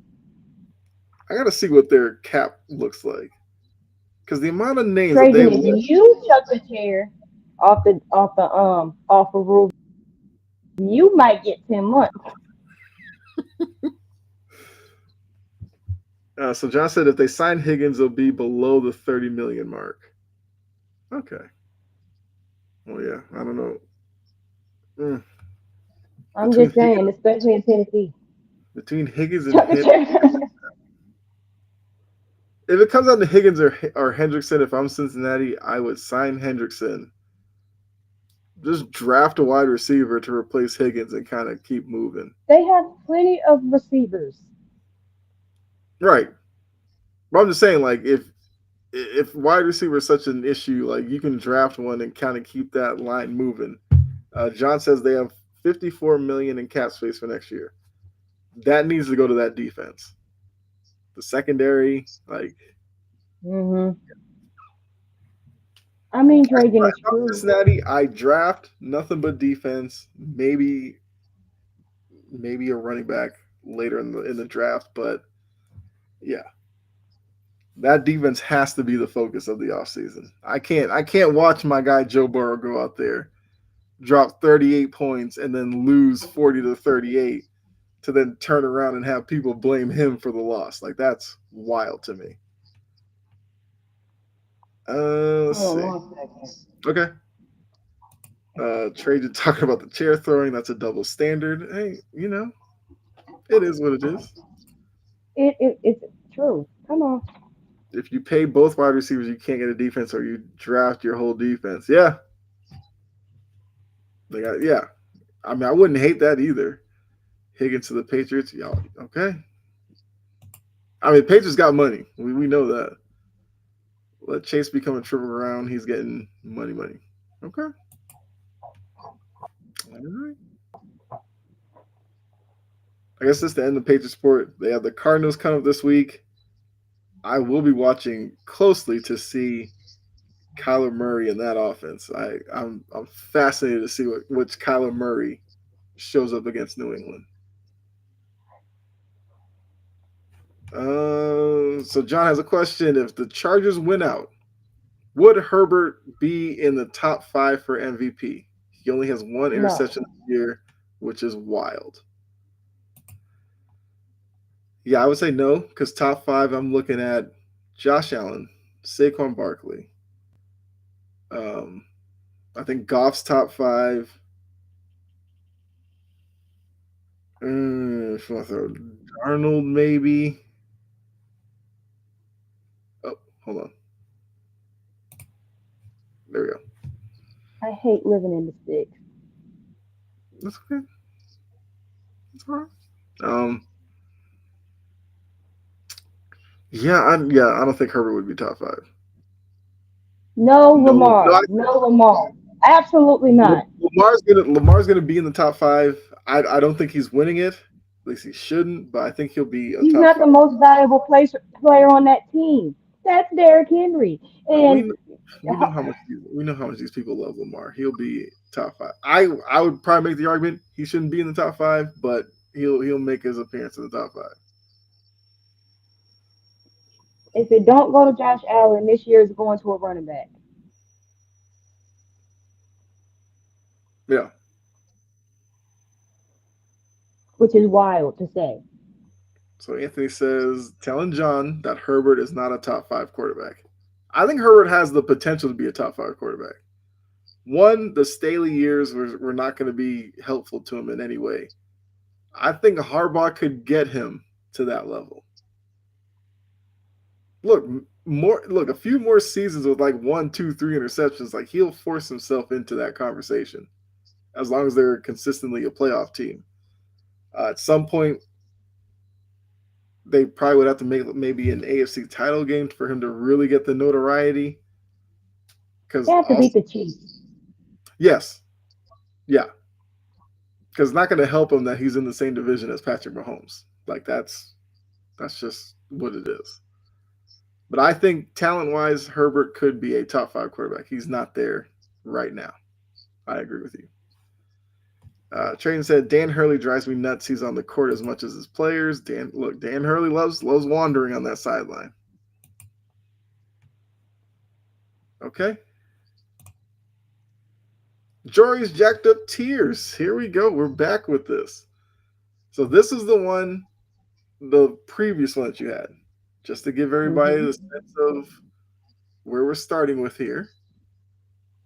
I got to see what their cap looks like. Because the amount of names that they Trajan, if list. you chuck a chair off a roof, you might get 10 months. So John said if they sign Higgins, it'll be below the 30 million mark. Okay. Well, yeah, I don't know. Mm. I'm Between just Higgins, saying, especially in Tennessee. between Higgins and if it comes down to Higgins or Hendrickson, if I'm Cincinnati, I would sign Hendrickson. Just draft a wide receiver to replace Higgins and kind of keep moving. They have plenty of receivers. Right. But I'm just saying, like, if wide receiver is such an issue, like you can draft one and kind of keep that line moving. John says they have 54 million in cap space for next year. That needs to go to that defense. The secondary, like, Hmm. I mean, Dragon if is I'm true. Cincinnati, I draft nothing but defense. Maybe a running back later in the draft, but yeah, that defense has to be the focus of the offseason. I can't watch my guy Joe Burrow go out there, drop 38 points, and then lose 40 to 38 to then turn around and have people blame him for the loss. Like that's wild to me. Let's Hold see. on 1 second. Okay. Trade talking about the chair throwing. That's a double standard. Hey, it is what it is. It's true. Come on. If you pay both wide receivers, you can't get a defense, or you draft your whole defense. Yeah, yeah. I mean, I wouldn't hate that either. Higgins to the Patriots, y'all. Okay. I mean, Patriots got money. We know that. Let Chase become a triple round. He's getting money, money. Okay. All right. I guess that's the end of Patriots sport. They have the Cardinals come up this week. I will be watching closely to see Kyler Murray in that offense. I'm fascinated to see which Kyler Murray shows up against New England. So John has a question. If the Chargers win out, would Herbert be in the top 5 for MVP? He only has one No. interception this year, which is wild. Yeah, I would say no, because top 5, I'm looking at Josh Allen, Saquon Barkley. Um, I think Goff's top 5. If I throw Darnold, maybe. Oh, hold on. There we go. I hate living in the sticks. That's okay. That's all right. Um, yeah, I don't think Herbert would be top 5. No No, no, Lamar. No Lamar. Absolutely not. Lamar's gonna be in the top 5. I don't think he's winning it. At least he shouldn't, but I think he'll be a He's top not the 5. most valuable player on that team. That's Derrick Henry. We And kn- we know how much these people love Lamar. He'll be top 5. I would probably make the argument he shouldn't be in the top 5, but he'll make his appearance in the top 5. if it don't go to Josh Allen, this year is going to a running back, Yeah. which is wild to say. So Anthony says telling John that Herbert is not a top 5 quarterback. I think Herbert has the potential to be a top 5 quarterback. One, the Staley years were not going to be helpful to him in any way. I think Harbaugh could get him to that level. Look, a few more seasons with like 1, 2, 3 interceptions, like he'll force himself into that conversation as long as they're consistently a playoff team. At some point, they probably would have to make maybe an AFC title game for him to really get the notoriety. They Because have to beat also, the Chiefs. yes, yeah, because it's not going to help him that he's in the same division as Patrick Mahomes. Like that's just what it is. But I think talent wise, Herbert could be a top 5 quarterback. He's not there right now. I agree with you. Trayton said Dan Hurley drives me nuts. He's on the court as much as his players. Dan Hurley loves wandering on that sideline. Okay. Jory's jacked up tears. Here we go. We're back with this. So this is the previous one that you had. just to give everybody Mm-hmm. the sense of where we're starting with here.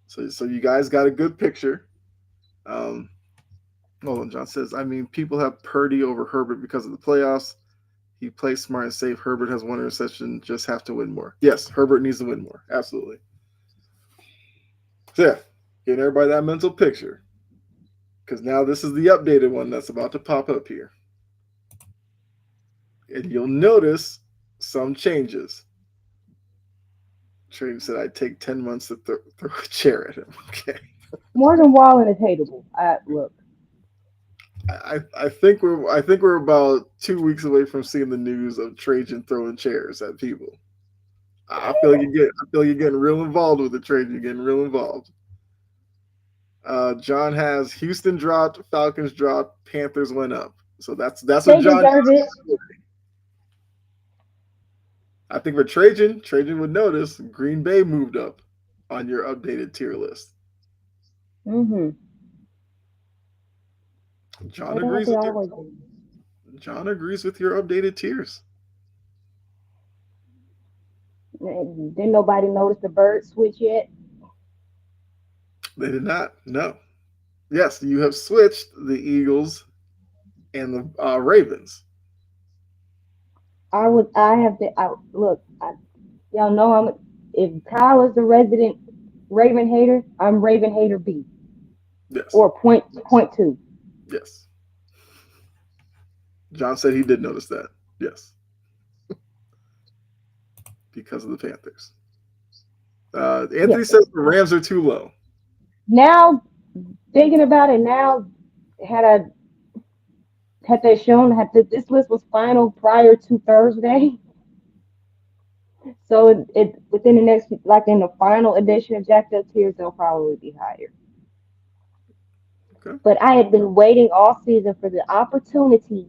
So you guys got a good picture. Um, hold on, John says, I mean, people have Purdy over Herbert because of the playoffs. He plays smart and safe. Herbert has one interception, just have to win more. Yes, Herbert needs to win more. Absolutely. So, yeah, getting everybody that mental picture. Because now this is the updated one that's about to pop up here. And you'll notice some changes. Trey said I'd take 10 months to throw a chair at him. Okay. Morgan Wallen is hateable. Look, I think we're about 2 weeks away from seeing the news of Trajan throwing chairs at people. I feel like you're getting real involved with the Trajan. You're getting real involved. John has Houston dropped, Falcons dropped, Panthers went up. So that's what they John. deserve it. I think for Trajan would notice Green Bay moved up on your updated tier list. Mm-hmm. John They don't like agrees they with your always do. John agrees with your updated tiers. Didn't nobody notice the bird switch yet? They did not. No. Yes, you have switched the Eagles and the Ravens. I have to. Look, y'all know If Kyle is the resident Raven hater, I'm Raven hater B Yes. or point two. Yes. John said he did notice that. Yes. Because of the Panthers. Yes. Anthony says the Rams are too low. Now thinking about it, now had I had they shown this list was final prior to Thursday, so it within the next like in the final edition of Jacked Up Tears, they'll probably be higher. Okay. But I had been waiting all season for the opportunity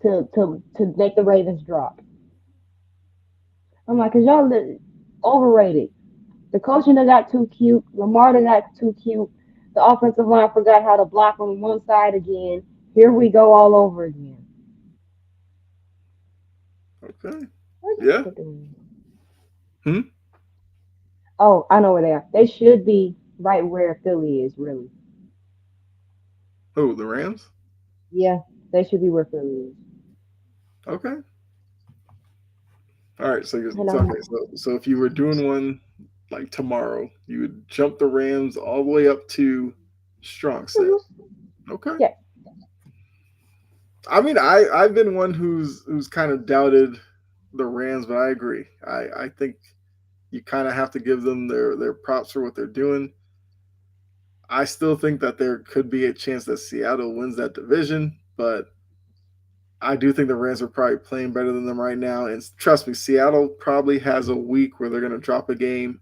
to make the Ravens drop. I'm like, cause y'all overrated. The coaching that got too cute. Lamar that got too cute. The offensive line forgot how to block on one side again. Here we go all over again. Okay. Where did I Yeah. put them? Hmm. Oh, I know where they are. They should be right where Philly is, really. Oh, the Rams. Yeah, they should be where Philly is. Okay. All right. And So okay. So if you were doing one like tomorrow, you would jump the Rams all the way up to strong set. mhm, Okay. yeah, I mean, I've been one who's kind of doubted the Rams, but I agree. I think you kind of have to give them their props for what they're doing. I still think that there could be a chance that Seattle wins that division, but I do think the Rams are probably playing better than them right now. And trust me, Seattle probably has a week where they're going to drop a game,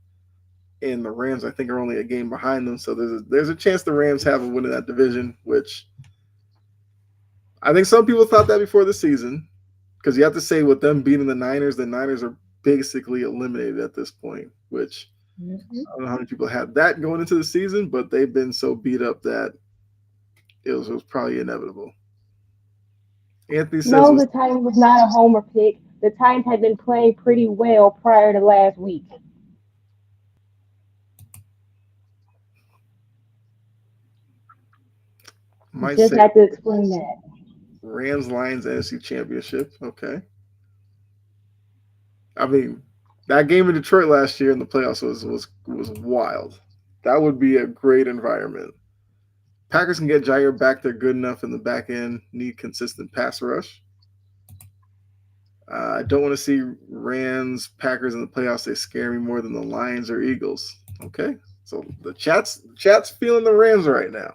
and the Rams I think are only a game behind them. So there's a chance the Rams have a win in that division, which I think some people thought that before the season. Because you have to say, with them beating the Niners are basically eliminated at this point, which hmm I don't know how many people had that going into the season, but they've been so beat up that it was probably inevitable. Anthony says, no, the Titans was not a homer pick. The Titans had been playing pretty well prior to last week. might Just say had to explain that. Rams Lions NFC Championship. Okay. I mean, that game in Detroit last year in the playoffs was wild. That would be a great environment. Packers can get Jair back. They're good enough in the back end. Need consistent pass rush. I don't want to see Rams Packers in the playoffs. They scare me more than the Lions or Eagles. Okay, so the chat's feeling the Rams right now.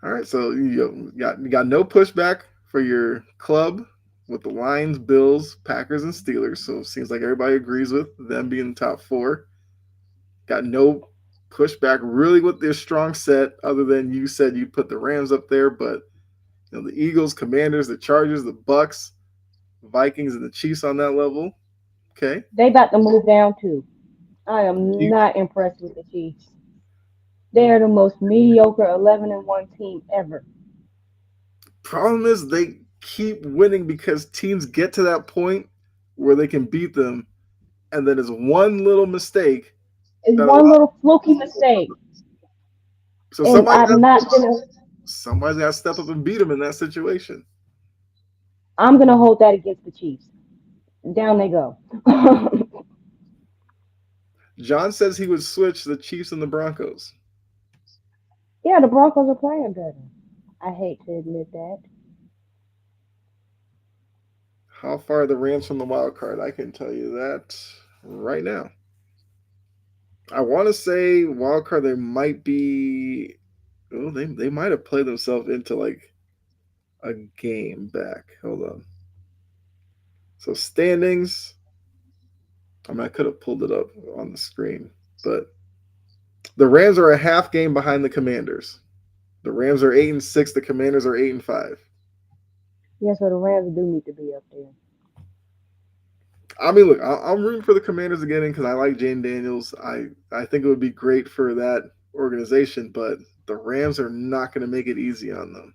All right, so you got no pushback for your club with the Lions, Bills, Packers, and Steelers. So it seems like everybody agrees with them being the top four. Got no pushback really with their strong set, other than you said you'd put the Rams up there, but the Eagles, Commanders, the Chargers, the Bucks, Vikings, and the Chiefs on that level. Okay, They about to move down too. I am you not impressed with the Chiefs. They are the most mediocre 11-1 team ever. Problem is, they keep winning because teams get to that point where they can beat them, and then it's one little mistake It's that one allows. little fluky mistake, So and I'm not gonna. somebody's got to step up and beat them in that situation. I'm gonna hold that against the Chiefs. Down they go. John says he would switch the Chiefs and the Broncos. Yeah, the Broncos are playing better. I hate to admit that. How far are the Rams from the wild card? I can tell you that right now. I want to say wild card. They might be. Oh, they might have played themselves into like a game back. Hold on. So standings. I mean, I could have pulled it up on the screen, but the Rams are a half game behind the Commanders. The Rams are 8-6. The Commanders are 8-5. Yeah, so the Rams do need to be up there. I mean, look, I'm rooting for the Commanders again because I like Jane Daniels. I think it would be great for that organization, but the Rams are not going to make it easy on them.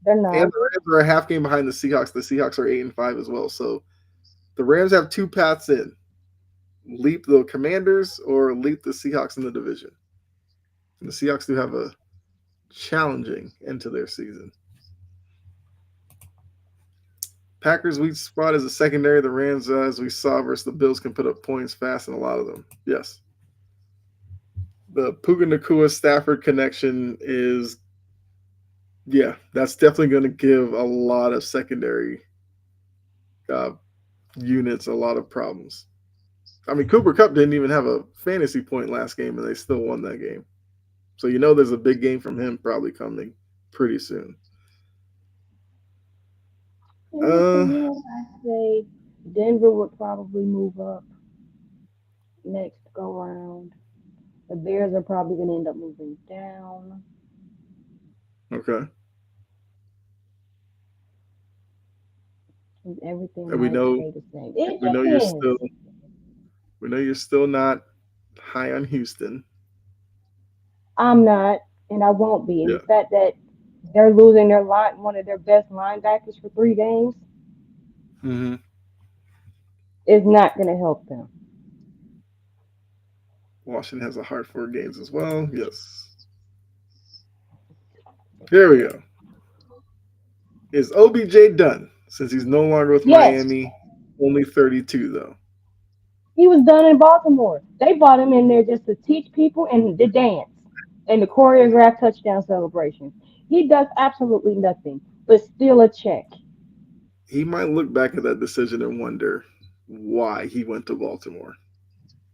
They're And not. the Rams are a half game behind the Seahawks. The Seahawks are 8-5 as well. So the Rams have two paths in: leap the Commanders or leap the Seahawks in the division. And the Seahawks do have a challenging end to their season. Packers' weak spot is a secondary. The Rams, as we saw versus the Bills, can put up points fast in a lot of them. Yes. The Puka Nakua Stafford connection is, yeah, that's definitely going to give a lot of secondary uh, units a lot of problems. I mean, Cooper Cup didn't even have a fantasy point last game, and they still won that game. So you know there's a big game from him probably coming pretty soon. For Uh, him, I say Denver would probably move up next go round. The Bears are probably going to end up moving down. okay. And everything And we might know stay the same. It we know you're still depends. we know you're still not high on Houston. I'm not, and I won't be. And Yeah. the fact that they're losing their line, one of their best linebackers for 3 games, Mm-hmm. is not going to help them. Washington has a hard 4 games as well. Yes. Here we go. Is OBJ done since he's no longer with Yes, Miami? Only 32 though. he was done in Baltimore. They brought him in there just to teach people and the dance and the choreographed touchdown celebration. He does absolutely nothing, but still a check. He might look back at that decision and wonder why he went to Baltimore.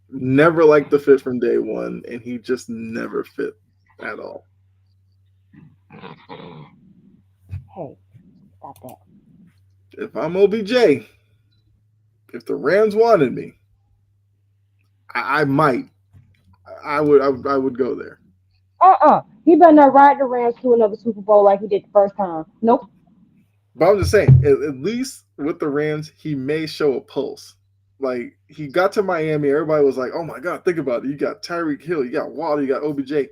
Never liked the fit from day one, and he just never fit at all. Hey, stop that. If I'm OBJ, if the Rams wanted me, I might. I would go there. He better not ride the Rams to another Super Bowl like he did the first time. Nope. But I'm just saying, at least with the Rams, he may show a pulse. Like he got to Miami, everybody was like, "Oh my God, think about it! You got Tyreek Hill, you got Waddle, you got OBJ."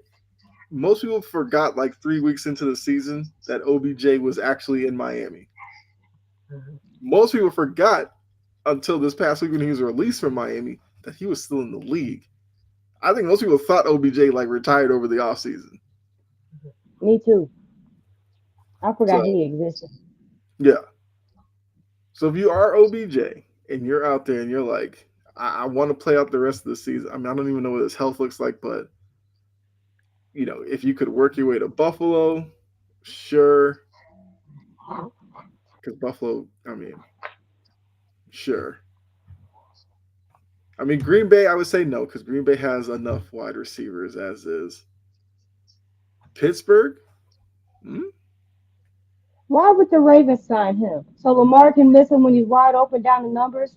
Most people forgot like 3 weeks into the season that OBJ was actually in Miami. Most people forgot until this past week when he was released from Miami that he was still in the league. I think most people thought OBJ like retired over the offseason. Me too. I So forgot he existed. yeah. So if you are OBJ and you're out there and you're like, I want to play out the rest of the season. I mean, I don't even know what his health looks like, but if you could work your way to Buffalo, sure. Because Buffalo, I mean, sure. I mean, Green Bay, I would say no, because Green Bay has enough wide receivers as is. Pittsburgh, hmm? Why would the Ravens sign him? So Lamar can miss him when he's wide open down the numbers?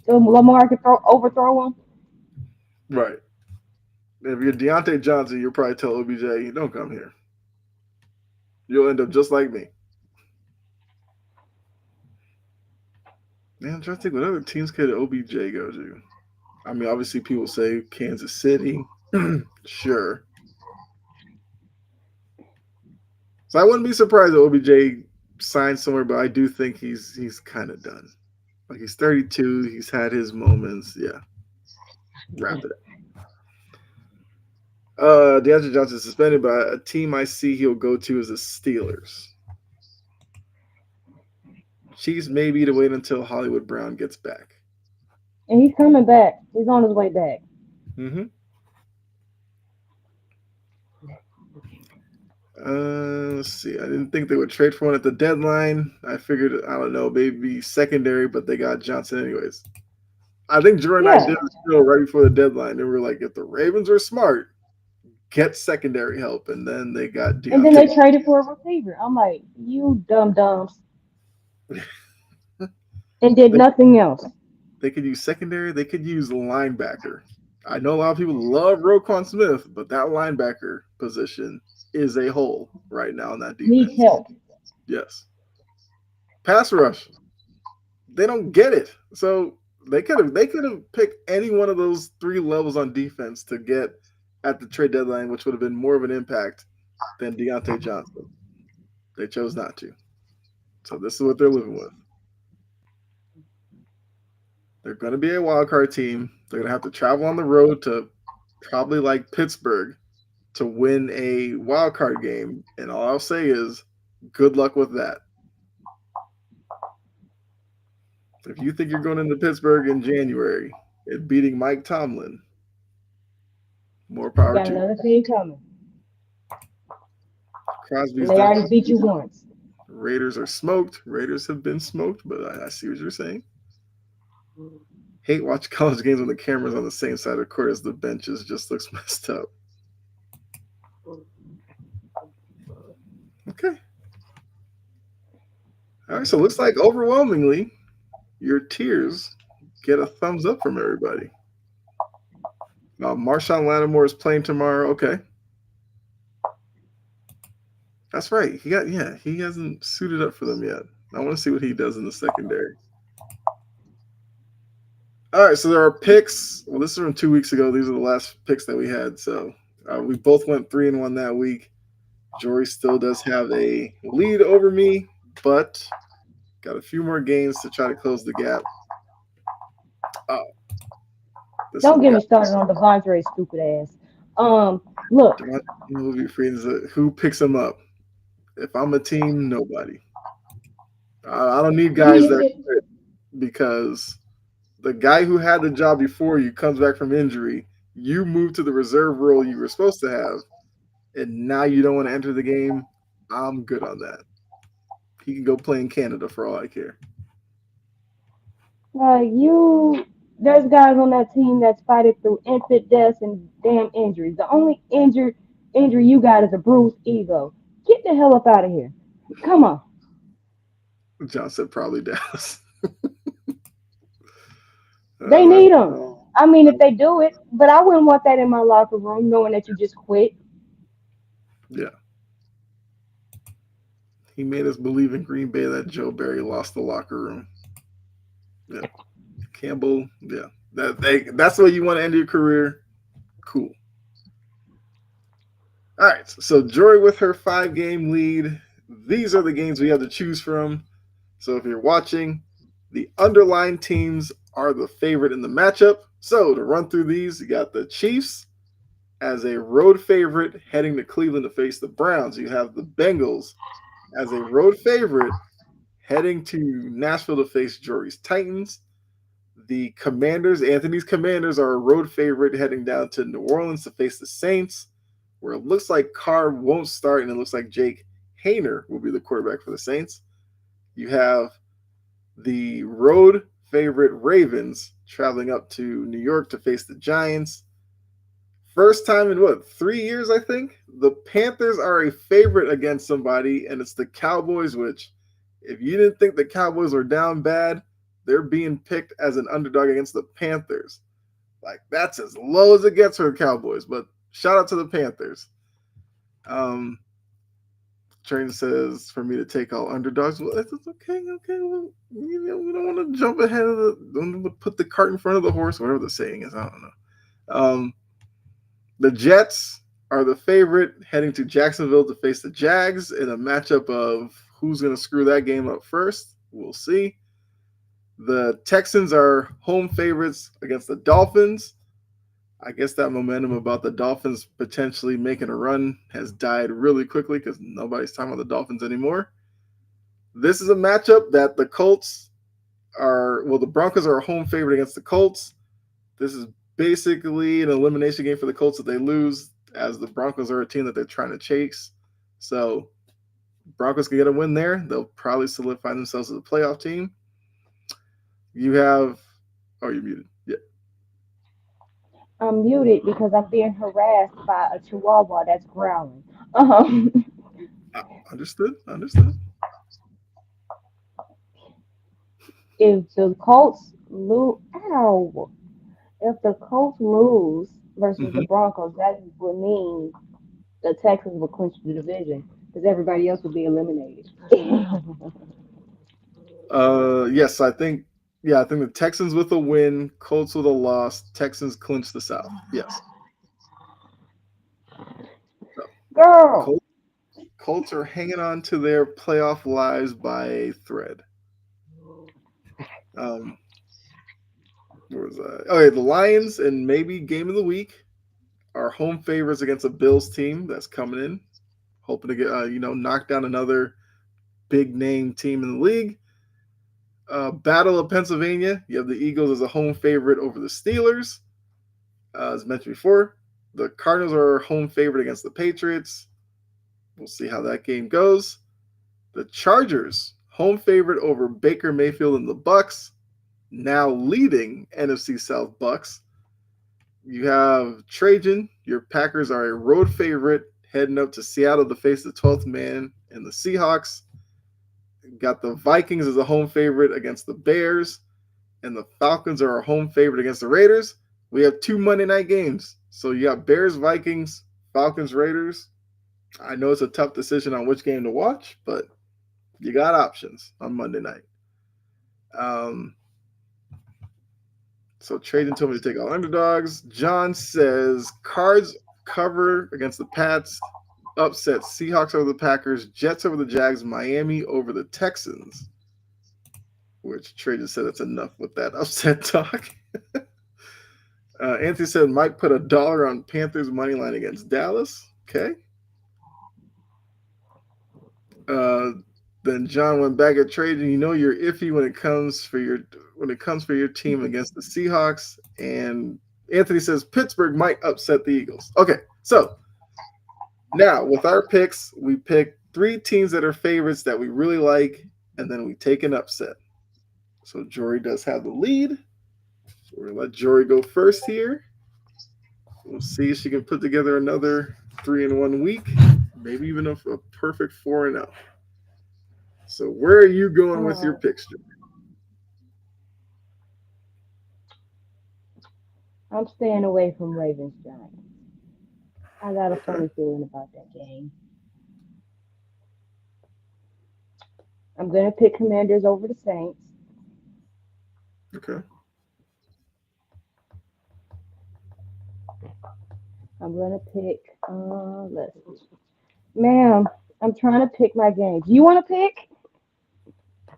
So Lamar can overthrow him? Right. If you're Deontay Johnson, you'll probably tell OBJ, don't come here. You'll end up just like me. Man, I'm trying to think what other teams could OBJ go to. I mean, obviously, people say Kansas City. Sure. So I wouldn't be surprised if OBJ signs somewhere, but I do think he's kind of done. Like he's 32, he's had his moments. Yeah, wrap it up. DeAndre Johnson is suspended, but a team I see he'll go to is the Steelers. Chiefs maybe to wait until Hollywood Brown gets back. And he's coming back. He's on his way back. Mm-hmm. Let's see. I didn't think they would trade for one at the deadline. I figured, I don't know, maybe secondary, but they got Johnson anyways. I think Jordan and I Yeah. did this show right before the deadline. And we were like, if the Ravens are smart, get secondary help. And then they got And then Deontay. they traded for a receiver. I'm like, you dumb dumbs. And did they, nothing else. they could use secondary. They could use linebacker. I know a lot of people love Roquan Smith, but that linebacker position is a hole right now in that Needs defense. help. Yes. Pass rush. They don't get it. So they could have picked any one of those three levels on defense to get at the trade deadline, which would have been more of an impact than Deontay Johnson. They chose not to. So this is what they're living with. They're going to be a wild card team. They're going to have to travel on the road to probably like Pittsburgh to win a wild card game. And all I'll say is good luck with that. If you think you're going into Pittsburgh in January and beating Mike Tomlin, more You power got to you. another team coming. And Crosby's they done. already beat you once. Raiders are smoked. Raiders have been smoked, but I see what you're saying. Hate watch college games when the camera's on the same side of the court as the benches. Just looks messed up. Okay. All right. So it looks like overwhelmingly your tiers get a thumbs up from everybody. Marshawn Lattimore is playing tomorrow. Okay. That's right. He hasn't suited up for them yet. I want to see what he does in the secondary. All right, so there are picks. Well, this is from 2 weeks ago. These are the last picks that we had. So we both went 3-1 that week. Jory still does have a lead over me, but got a few more games to try to close the gap. Oh, this Don't one get me got started on Devondre's stupid ass. Look, movie friends. Who picks him up? If I'm a team, nobody. I don't need guys he that quit because the guy who had the job before you comes back from injury. You move to the reserve role you were supposed to have, and now you don't want to enter the game. I'm good on that. He can go play in Canada for all I care. you there's guys on that team that's fighting through infant deaths and damn injuries. The only injury you got is a bruised ego. Get the hell up out of here. Come on. John said probably Dallas. They I, need him. I mean, if they do it, but I wouldn't want that in my locker room, knowing that you just quit. yeah, he made us believe in Green Bay that Joe Barry lost the locker room. Yeah, Campbell. Yeah, that's the way you want to end your career. Cool. All right, so Jory with her 5-game lead. These are the games we have to choose from. So if you're watching, the underlying teams are the favorite in the matchup. So to run through these, you got the Chiefs as a road favorite heading to Cleveland to face the Browns. You have the Bengals as a road favorite heading to Nashville to face Jory's Titans. The Commanders, Anthony's Commanders, are a road favorite heading down to New Orleans to face the Saints, where it looks like Carr won't start and it looks like Jake Hayner will be the quarterback for the Saints. You have the road favorite Ravens traveling up to New York to face the Giants. First time in 3 years, I think? The Panthers are a favorite against somebody, and it's the Cowboys, which, if you didn't think the Cowboys were down bad, they're being picked as an underdog against the Panthers. Like, that's as low as it gets for the Cowboys, but shout out to the Panthers. Train says for me to take all underdogs. Well, it's okay. Well, we don't want to jump ahead of don't want to put the cart in front of the horse, whatever the saying is. I don't know. The Jets are the favorite, heading to Jacksonville to face the Jags in a matchup of who's going to screw that game up first. We'll see. The Texans are home favorites against the Dolphins. I guess that momentum about the Dolphins potentially making a run has died really quickly because nobody's talking about the Dolphins anymore. This is a matchup that the Colts are, well, the Broncos are a home favorite against the Colts. This is basically an elimination game for the Colts if they lose, as the Broncos are a team that they're trying to chase. So Broncos can get a win there. They'll probably solidify themselves as a playoff team. You have, oh, you're muted. Yeah, I'm muted because I'm being harassed by a chihuahua that's growling. Um, understood. Understood. if the Colts lose, ow, if the Colts lose versus the Mm-hmm. Broncos, that would mean the Texans will clinch the division because everybody else will be eliminated. Yes, I think. Yeah, I think the Texans with a win, Colts with a loss. Texans clinch the South. Yes. So Girl, Colts, Colts are hanging on to their playoff lives by a thread. Um, where was I? Oh, yeah, the Lions and maybe game of the week are home favorites against a Bills team that's coming in, hoping to get knock down another big name team in the league. Battle of Pennsylvania. You have the Eagles as a home favorite over the Steelers. As mentioned before, the Cardinals are home favorite against the Patriots. We'll see how that game goes. The Chargers home favorite over Baker Mayfield and the Bucks, now leading NFC South Bucks. You have Trajan. Your Packers are a road favorite heading up to Seattle to face the 12th man and the Seahawks. Got the Vikings as a home favorite against the Bears, and the Falcons are a home favorite against the Raiders. We have two Monday night games. So you got Bears, Vikings, Falcons, Raiders. I know it's a tough decision on which game to watch, but you got options on Monday night. Um, so Trajan told me to take all underdogs. John says Cards cover against the Pats, upset Seahawks over the Packers, Jets over the Jags, Miami over the Texans. Which Trajan said it's enough with that upset talk. Anthony said Mike put $1 on Panthers money line against Dallas. Okay. Uh, then John went back at Trajan. You know you're iffy when it comes for your team against the Seahawks. And Anthony says Pittsburgh might upset the Eagles. Okay, so now with our picks, we pick three teams that are favorites that we really like, and then we take an upset. So Jory does have the lead. So we're gonna let Jory go first here. We'll see if she can put together another 3 in 1 week, maybe even a perfect 4-0. So where are you going with your uh, picks, Jory? I'm staying away from Ravens Giants. I got a Okay. funny feeling about that game. I'm gonna pick Commanders over the Saints. Okay. I'm gonna pick. Let's see. Ma'am, I'm trying to pick my games. You want to pick?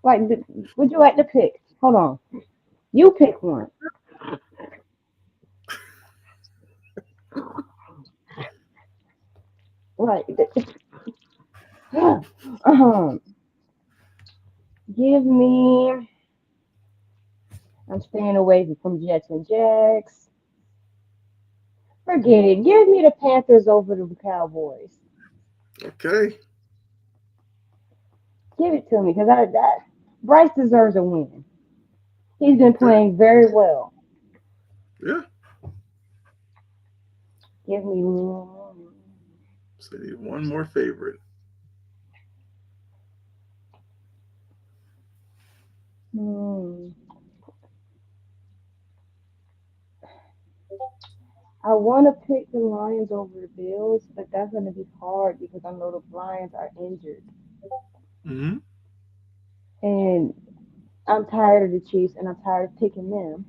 Like, would you like to pick? Hold on. You pick one. Like, um, give me. I'm staying away from Jets and Jags. Forget it. Give me the Panthers over the Cowboys. Okay. Give it to me because Bryce deserves a win. He's been Okay. playing very well. Yeah. Give me. So you need one more favorite. Hmm, I want to pick the Lions over the Bills, but that's going to be hard because I know the Lions are injured. Mm-hmm. And I'm tired of the Chiefs and I'm tired of picking them.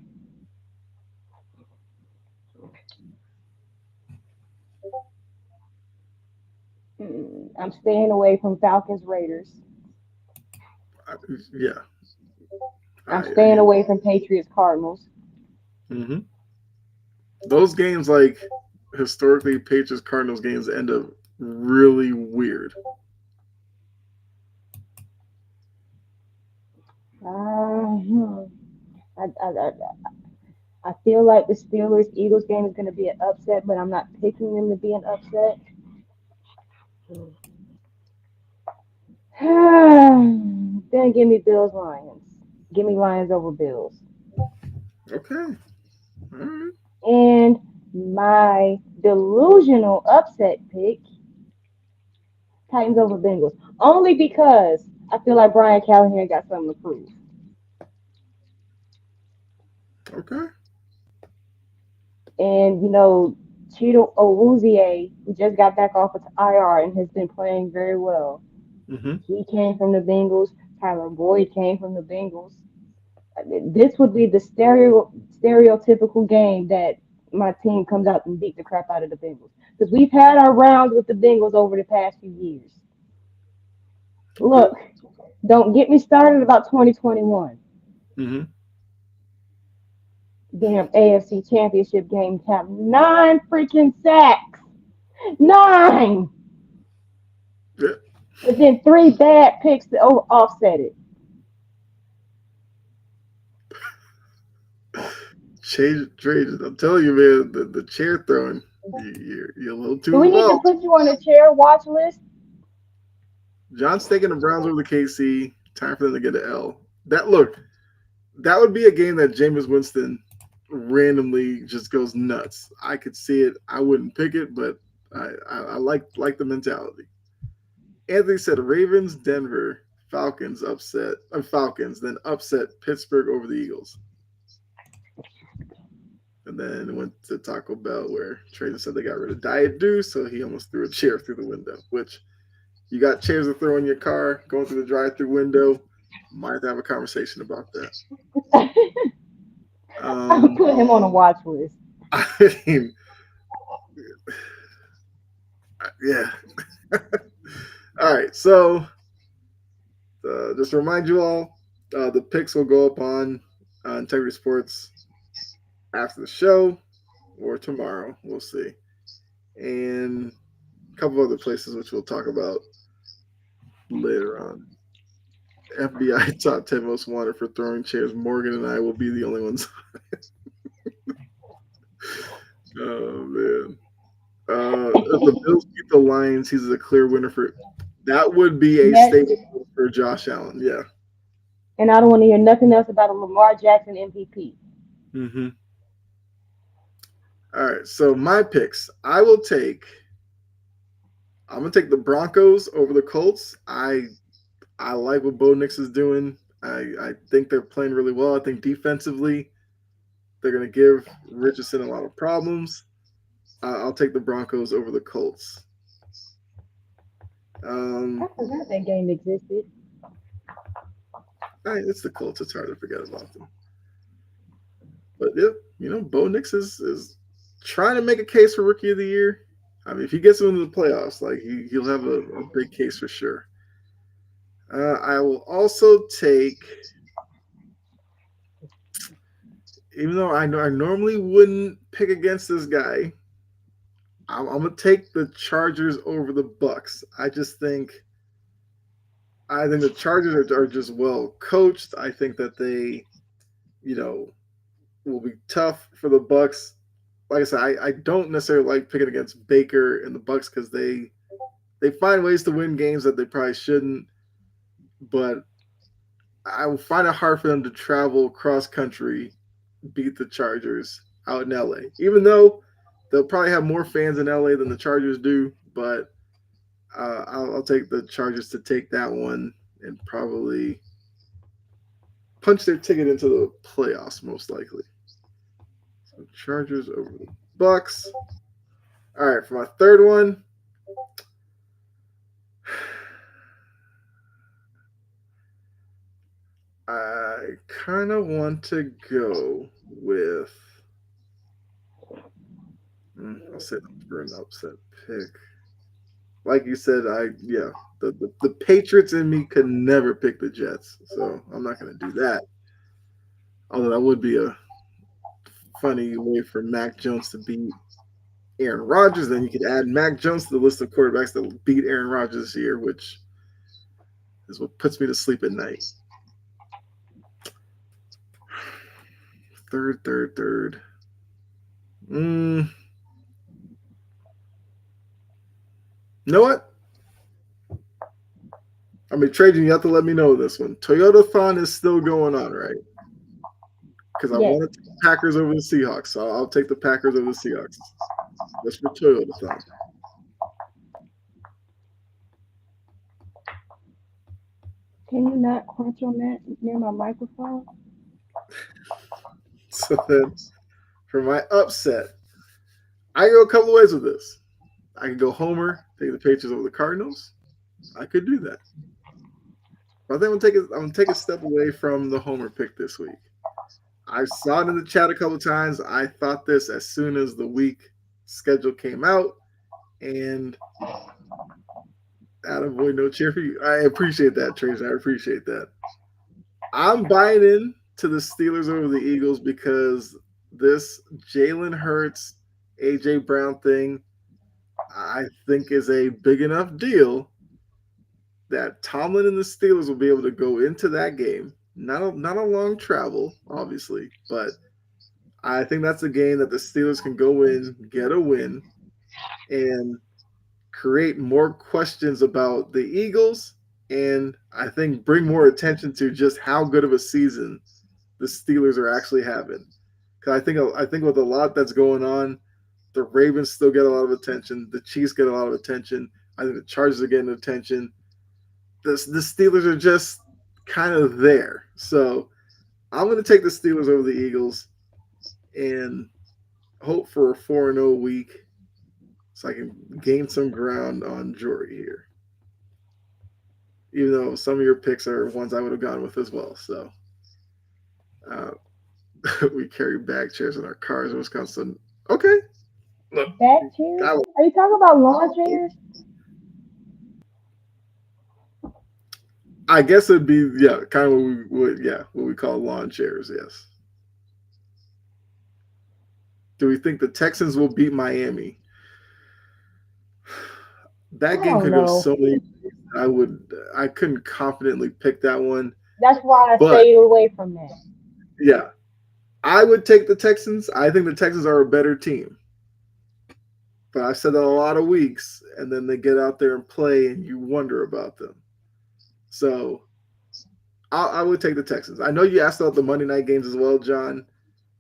I'm staying away from Falcons Raiders. I, yeah, I'm I staying again. away from Patriots Cardinals. Hmm. Those games, like historically, Patriots Cardinals games end up really weird. Hmm. I, I, I, I feel like the Steelers Eagles game is going to be an upset, but I'm not picking them to be an upset. Then give me Bills Lions. Give me Lions over Bills. Okay, all right. And my delusional upset pick, Titans over Bengals. Only because I feel like Brian Callahan got something to prove. Okay. And, Cheeto Owuzie, who just got back off of IR and has been playing very well. Hmm. He came from the Bengals. Tyler Boyd came from the Bengals. This would be the stereotypical game that my team comes out and beat the crap out of the Bengals. Because we've had our rounds with the Bengals over the past few years. Okay. Look, don't get me started about 2021. Hmm. Damn AFC Championship game have 9 freaking sacks. 9! Yeah. But then 3 bad picks to offset it. Change trades. I'm telling you, man, the chair throwing, you're a little Do too we need to involved. put you on a chair watch list? John's taking the Browns over the KC. Time for them to get an L. That look, that would be a game that Jameis Winston randomly just goes nuts. I could see it. I wouldn't pick it, but I like the mentality. Anthony said Ravens, Denver, Falcons upset. Falcons then upset Pittsburgh over the Eagles, and then went to Taco Bell where Trader said they got rid of Diet Dew, so he almost threw a chair through the window. Which you got chairs to throw in your car going through the drive-through window. Might have to have a conversation about that. I'll Um, put him on a watch list. I mean, yeah. All right, so just to remind you all, the picks will go up on Integrity Sports after the show or tomorrow. We'll see. And a couple other places which we'll talk about later on. FBI top 10 most wanted for throwing chairs. Morgan and I will be the only ones. Oh, man. If the Bills beat the Lions, he's a clear winner for. That would be a Next. statement for Josh Allen. Yeah. And I don't want to hear nothing else about a Lamar Jackson MVP. Hmm. All right. So my picks. I'm gonna take the Broncos over the Colts. I like what Bo Nix is doing. I think they're playing really well. I think defensively they're gonna give Richardson a lot of problems. I'll take the Broncos over the Colts. I Um, forgot that game existed. it's the Colts. It's hard to forget about them. But yeah, Bo Nix is trying to make a case for Rookie of the Year. I mean, if he gets into the playoffs, like he'll have a big case for sure. I will also take, even though I know I normally wouldn't pick against this guy, I'm gonna take the Chargers over the Bucks. I think the Chargers are just well coached. I think that they, you know, will be tough for the Bucks. Like I said, I don't necessarily like picking against Baker and the Bucks because they find ways to win games that they probably shouldn't. But I will find it hard for them to travel cross country, beat the Chargers out in LA. Even though they'll probably have more fans in LA than the Chargers do, but I'll take the Chargers to take that one and probably punch their ticket into the playoffs most likely. So Chargers over the Bucks. All right, for my third one, I kind of want to go with. I'll say that for an upset pick. like you said, the Patriots in me could never pick the Jets, so I'm not going to do that. Although that would be a funny way for Mac Jones to beat Aaron Rodgers. Then you could add Mac Jones to the list of quarterbacks that beat Aaron Rodgers this year, which is what puts me to sleep at night. Third. You know what? I mean, Trajan, you have to let me know this one. Toyota-thon is still going on, right? Because I Yes. want to take the Packers over the Seahawks, so I'll take the Packers over the Seahawks. That's for Toyota-thon. Can you not crunch on that near my microphone? So then, for my upset, I go a couple of ways with this. I can go Homer, take the Patriots over the Cardinals. I could do that. But I think I'm gonna take a step away from the Homer pick this week. I saw it in the chat a couple of times. I thought this as soon as the week schedule came out, and out of boy, no cheer for you. I appreciate that, Tracy. I appreciate that. I'm buying in to the Steelers over the Eagles because this Jalen Hurts, AJ Brown thing, I think is a big enough deal that Tomlin and the Steelers will be able to go into that game. Not a long travel, obviously, but I think that's a game that the Steelers can go in, get a win, and create more questions about the Eagles, and I think bring more attention to just how good of a season the Steelers are actually having. Because I think with a lot that's going on, the Ravens still get a lot of attention. The Chiefs get a lot of attention. I think the Chargers are getting attention. The Steelers are just kind of there. So I'm going to take the Steelers over the Eagles and hope for a 4-0 week so I can gain some ground on Jory here. Even though some of your picks are ones I would have gone with as well. So uh, we carry bag chairs in our cars in Wisconsin. Okay. Look, Back chairs? I, Are you talking about lawn chairs? I guess it'd be kind of what we call lawn chairs. Yes. Do we think the Texans will beat Miami? That I game don't could go know. so many. I couldn't confidently pick that one, That's why I but stayed away from that. yeah, I would take the Texans. I think the Texans are a better team. But I've said that a lot of weeks, and then they get out there and play, and you wonder about them. So I would take the Texans. I know you asked about the Monday night games as well, John.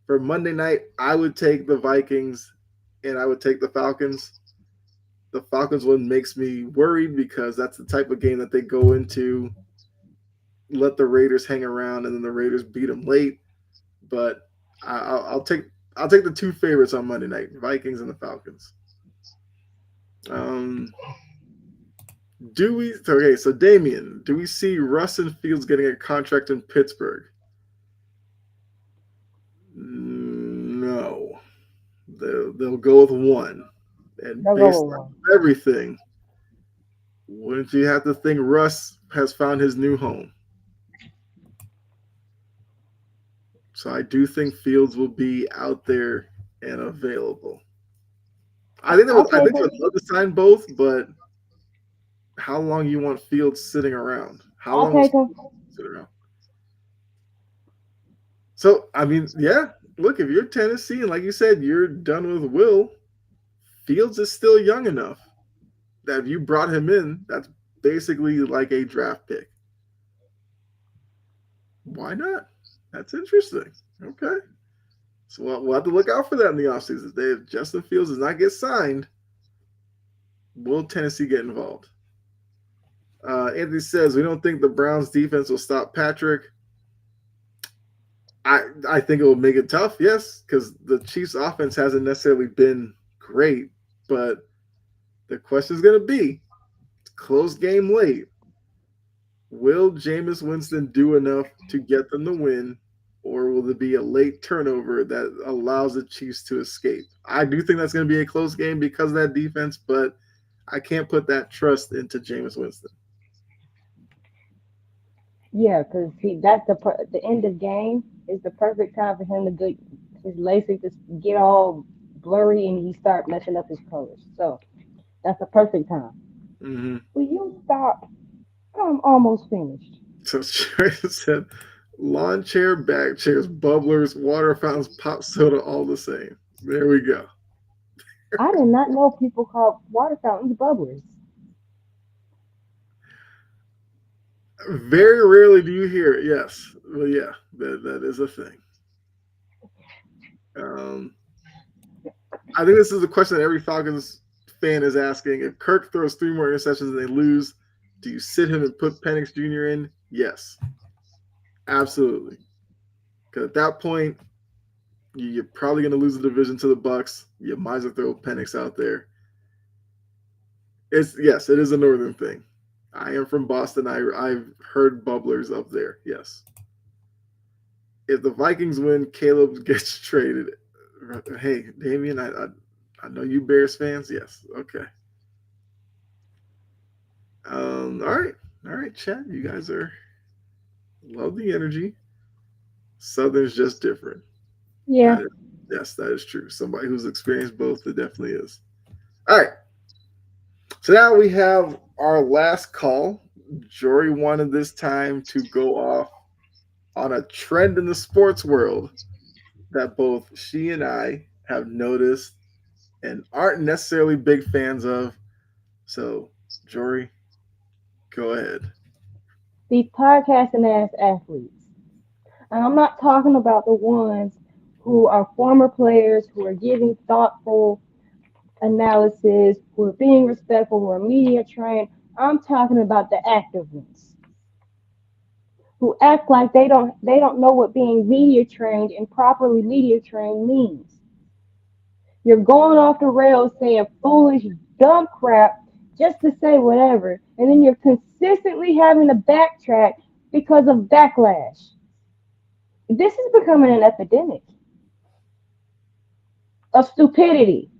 For Monday night, I would take the Vikings, and I would take the Falcons. The Falcons one makes me worried because that's the type of game that they go into, let the Raiders hang around, and then the Raiders beat them late. But I'll take the two favorites on Monday night, Vikings and the Falcons. So Damien, do we see Russ and Fields getting a contract in Pittsburgh? No. They'll go with one. And They'll go based with on one. everything, wouldn't you have to think Russ has found his new home? So I do think Fields will be out there and available. I'll I take think they him. would love to sign both, but how long you want Fields sitting around? How I'll long was take him. sit around? So I mean, yeah. Look, if you're Tennessee and like you said, you're done with Will, Fields is still young enough that if you brought him in, that's basically like a draft pick. Why not? That's interesting. Okay. So we'll have to look out for that in the offseason. If Justin Fields does not get signed, will Tennessee get involved? Anthony says, we don't think the Browns defense will stop Patrick. I think it will make it tough, yes, because the Chiefs offense hasn't necessarily been great, but the question is going to be, close game late. Will Jameis Winston do enough to get them the win, or will there be a late turnover that allows the Chiefs to escape? I do think that's going to be a close game because of that defense, but I can't put that trust into Jameis Winston. Yeah, because see, that's the end of game is the perfect time for him to get his LASIK to get all blurry and he start messing up his colors. So that's the perfect time. Mm-hmm. Will you stop? I'm almost finished. So Trey said, lawn chair, back chairs, bubblers, water fountains, pop soda, all the same. There we go. I did not know people called water fountains bubblers. Very rarely do you hear it. Yes, well, yeah, that is a thing. Um, I think this is a question that every Falcons fan is asking. If Kirk throws three more interceptions and they lose, do you sit him and put Penix Jr. in? Yes, absolutely. Because at that point, you're probably going to lose the division to the Bucks. You might as well throw Penix out there. It's yes, it is a northern thing. I am from Boston. I've heard bubblers up there. Yes. If the Vikings win, Caleb gets traded. Hey, Damien, I know you Bears fans. Yes. Okay. All right, Chad. You guys are love the energy. Southern's just different. Yeah. That is, yes, that is true. Somebody who's experienced both, it definitely is. All right. So now we have our last call. Jory wanted this time to go off on a trend in the sports world that both she and I have noticed and aren't necessarily big fans of. So, Jory, go ahead. These podcasting ass athletes. And I'm not talking about the ones who are former players who are giving thoughtful analysis, who are being respectful, who are media trained. I'm talking about the active ones who act like they don't know what being media trained and properly media trained means. You're going off the rails saying foolish, dumb crap just to say whatever, and then you're consistently having to backtrack because of backlash. This is becoming an epidemic of stupidity.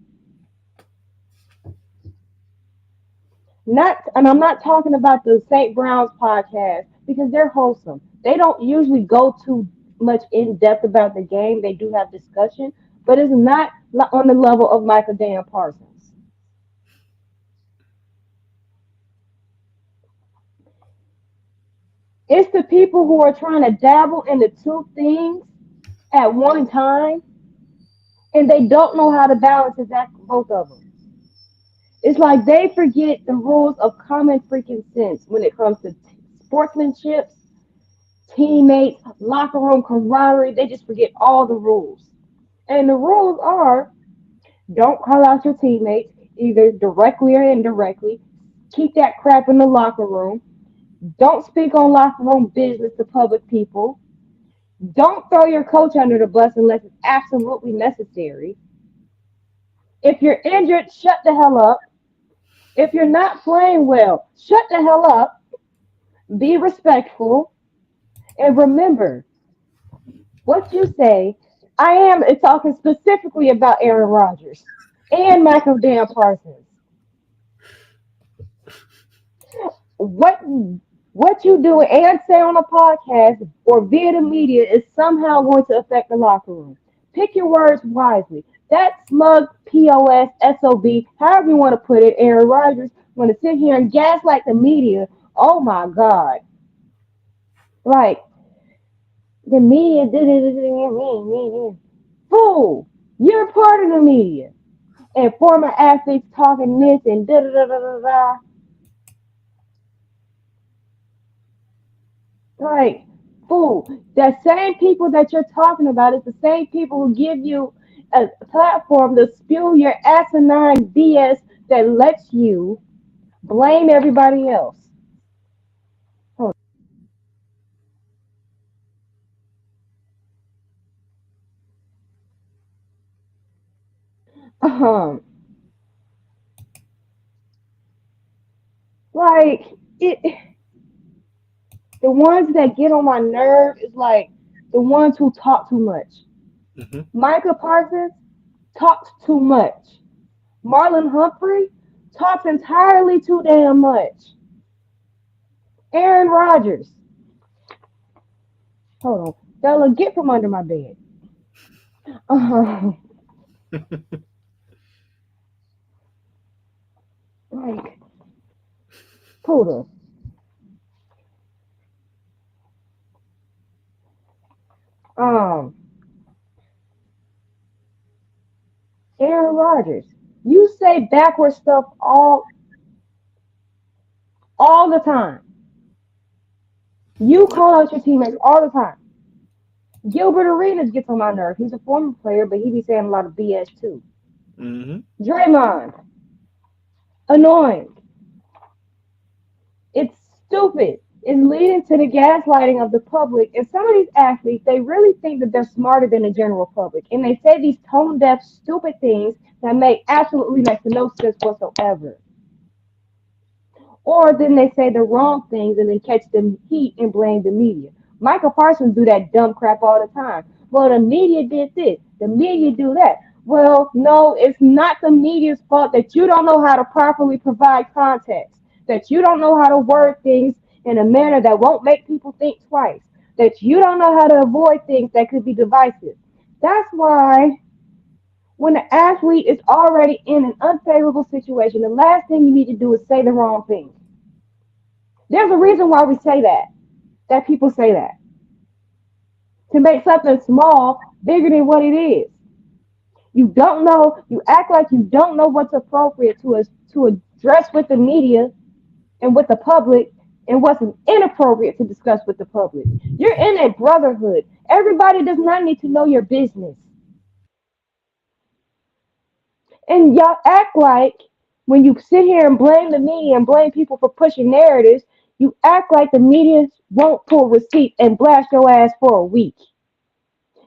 Not, and I'm not talking about the St. Brown's podcast because they're wholesome. They don't usually go too much in depth about the game. They do have discussion, but it's not on the level of Michael Dan Parsons. It's the people who are trying to dabble in the two things at one time, and they don't know how to balance exactly both of them. It's like they forget the rules of common freaking sense when it comes to sportsmanship, teammates, locker room camaraderie. They just forget all the rules. And the rules are don't call out your teammates, either directly or indirectly. Keep that crap in the locker room. Don't speak on locker room business to public people. Don't throw your coach under the bus unless it's absolutely necessary. If you're injured, shut the hell up. If you're not playing well, shut the hell up. Be respectful. And remember, what you say, I am talking specifically about Aaron Rodgers and Michael Dan Parsons. What you do and say on a podcast or via the media is somehow going to affect the locker room. Pick your words wisely. That smug POS, SOB, however you want to put it, Aaron Rodgers, want to sit here and gaslight the media. Oh my God. Like, the media did it. Fool, you're part of the media. And former athletes talking this and da da da da da da. Like, fool, the same people that you're talking about is the same people who give you a platform to spew your asinine BS that lets you blame everybody else. Um, like it, the ones that get on my nerve is like the ones who talk too much. Mm-hmm. Micah Parsons talks too much. Marlon Humphrey talks entirely too damn much. Aaron Rodgers. Hold on. Bella, get from under my bed. Like, Poodle. Um, Aaron Rodgers. You say backward stuff all the time. You call out your teammates all the time. Gilbert Arenas gets on my nerve. He's a former player, but he be saying a lot of BS too. Hmm. Draymond, annoying. It's stupid. It's leading to the gaslighting of the public. And some of these athletes, they really think that they're smarter than the general public. And they say these tone deaf, stupid things that make absolutely next to no sense whatsoever. Or then they say the wrong things and then catch the heat and blame the media. Michael Parsons do that dumb crap all the time. Well, the media did this. The media do that. Well, no, it's not the media's fault that you don't know how to properly provide context, that you don't know how to word things in a manner that won't make people think twice, that you don't know how to avoid things that could be divisive. That's why when the athlete is already in an unfavorable situation, the last thing you need to do is say the wrong thing. There's a reason why we say that people say that. To make something small bigger than what it is. You don't know, you act like you don't know what's appropriate to address with the media and with the public and what's inappropriate to discuss with the public. You're in a brotherhood. Everybody does not need to know your business. And y'all act like when you sit here and blame the media and blame people for pushing narratives, you act like the media won't pull receipts and blast your ass for a week.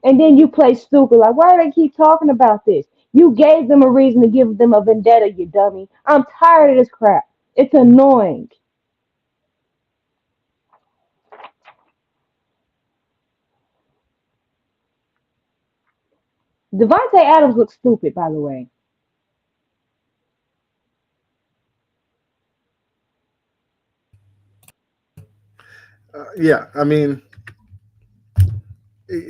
And then you play stupid. Like, why do they keep talking about this? You gave them a reason to give them a vendetta, you dummy. I'm tired of this crap. It's annoying. Devontae Adams looks stupid, by the way. Yeah, I mean,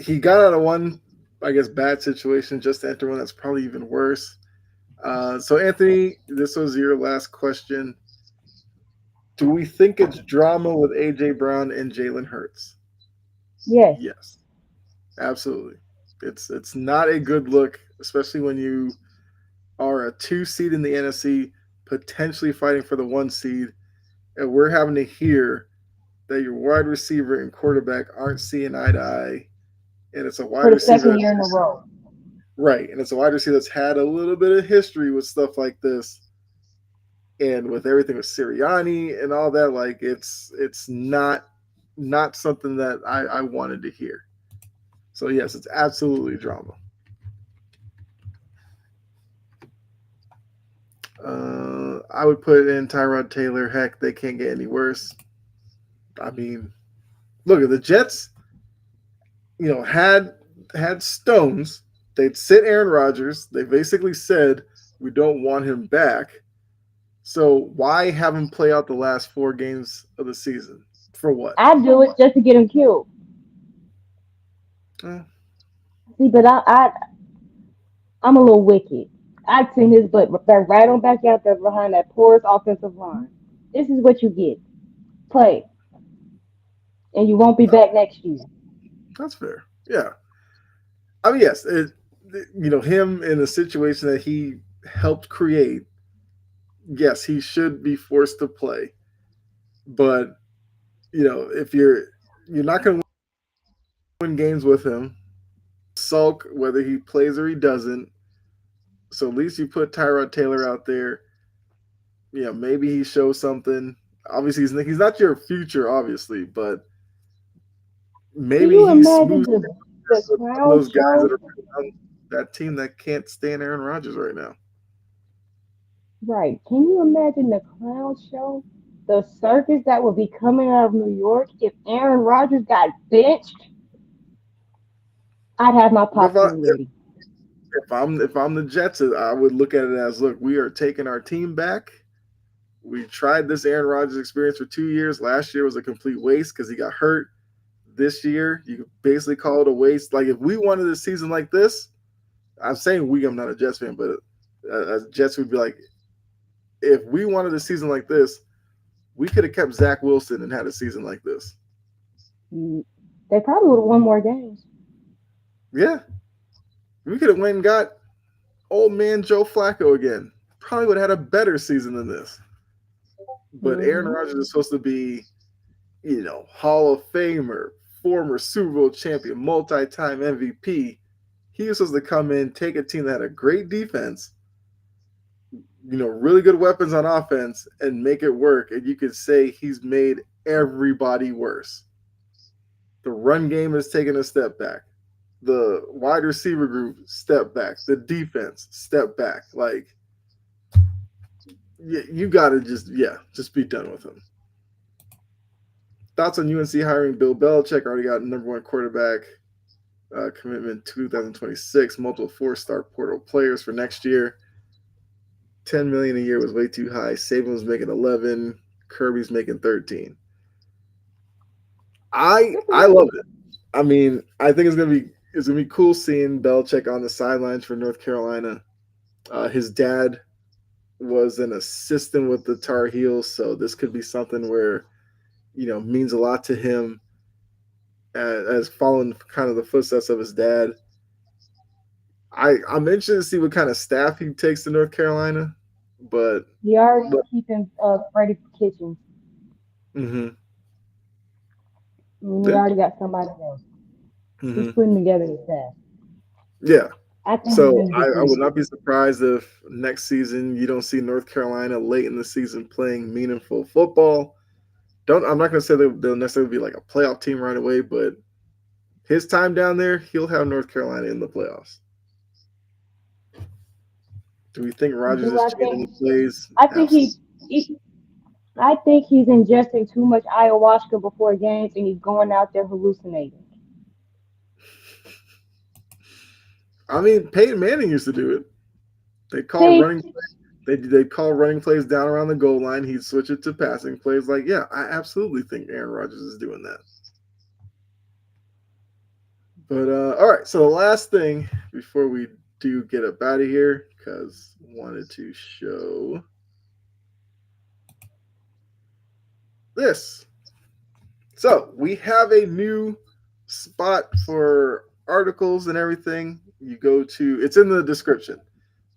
he got out of one, I guess, bad situation just to enter one that's probably even worse. So, Anthony, this was your last question. Do we think it's drama with AJ Brown and Jalen Hurts? Yes. Yes, absolutely. It's not a good look, especially when you are a 2 seed in the NFC, potentially fighting for the 1 seed, and we're having to hear that your wide receiver and quarterback aren't seeing eye to eye, and it's a For wide the receiver second that's year in a row. right, and it's a wide receiver that's had a little bit of history with stuff like this, and with everything with Sirianni and all that, like it's not something that I wanted to hear. So yes, it's absolutely drama. I would put in Tyrod Taylor. Heck, they can't get any worse. I mean, look at the Jets. Had stones. They'd sit Aaron Rodgers. They basically said we don't want him back. So why have him play out the last 4 games of the season? For what? I do it just to get him killed. Eh, See, but I'm a little wicked. I'd send his butt right on back out there behind that porous offensive line. This is what you get. Play, and you won't be back next year. that's fair. Yeah. I mean, yes. Him in a situation that he helped create. Yes, he should be forced to play. But if you're not going to win games with him, sulk whether he plays or he doesn't. So at least you put Tyrod Taylor out there. Maybe he shows something. Obviously, he's not your future, obviously, but Can maybe you he imagine smooths the some of clown those guys that show? are on that team that can't stand Aaron Rodgers right now. Right. Can you imagine the clown show? The circus that would be coming out of New York if Aaron Rodgers got benched? I'd have my But popcorn ready. if I'm the Jets, I would look at it as, look, we are taking our team back. We tried this Aaron Rodgers experience for 2 years. Last year was a complete waste because he got hurt. This year, you could basically call it a waste. Like if we wanted a season like this, I'm saying we. I'm not a Jets fan, but as Jets would be like, if we wanted a season like this, we could have kept Zach Wilson and had a season like this. Mm, they probably would have won more games. Yeah, we could have went and got old man Joe Flacco again. Probably would have had a better season than this. But Aaron Hmm. Rodgers is supposed to be, Hall of Famer, former Super Bowl champion, multi-time MVP. He was supposed to come in, take a team that had a great defense, really good weapons on offense, and make it work. And you could say he's made everybody worse. The run game has taken a step back. The wide receiver group step back. The defense step back. Like you got to just be done with him. Thoughts on UNC hiring Bill Belichick? Already got number one quarterback commitment 2026. Multiple four-star portal players for next year. 10 million a year was way too high. Saban was making 11. Kirby's making 13. I love it. I mean, I think it's gonna be cool seeing Belichick on the sidelines for North Carolina. His dad was an assistant with the Tar Heels, so this could be something where means a lot to him as following kind of the footsteps of his dad. I'm interested to see what kind of staff he takes to North Carolina, but, He already but keeping Freddie Kitchens. mm-hmm, And he yeah, already got somebody else. He's mm-hmm, putting together the staff. yeah. I think he's So going to do I pretty would good. not be surprised if next season you don't see North Carolina late in the season playing meaningful football. Don't I'm not going to say they'll necessarily be like a playoff team right away, but his time down there, he'll have North Carolina in the playoffs. Do we think Rogers Do is I changing think? the plays? I think Absolutely. he I think he's ingesting too much ayahuasca before games, and he's going out there hallucinating. I mean, Peyton Manning used to do it. They call See, running they call running plays down around the goal line. He'd switch it to passing plays. Like, yeah, I absolutely think Aaron Rodgers is doing that. But all right, so the last thing before we do get up out of here, because wanted to show this. So we have a new spot for articles and everything. You go to it's in the description,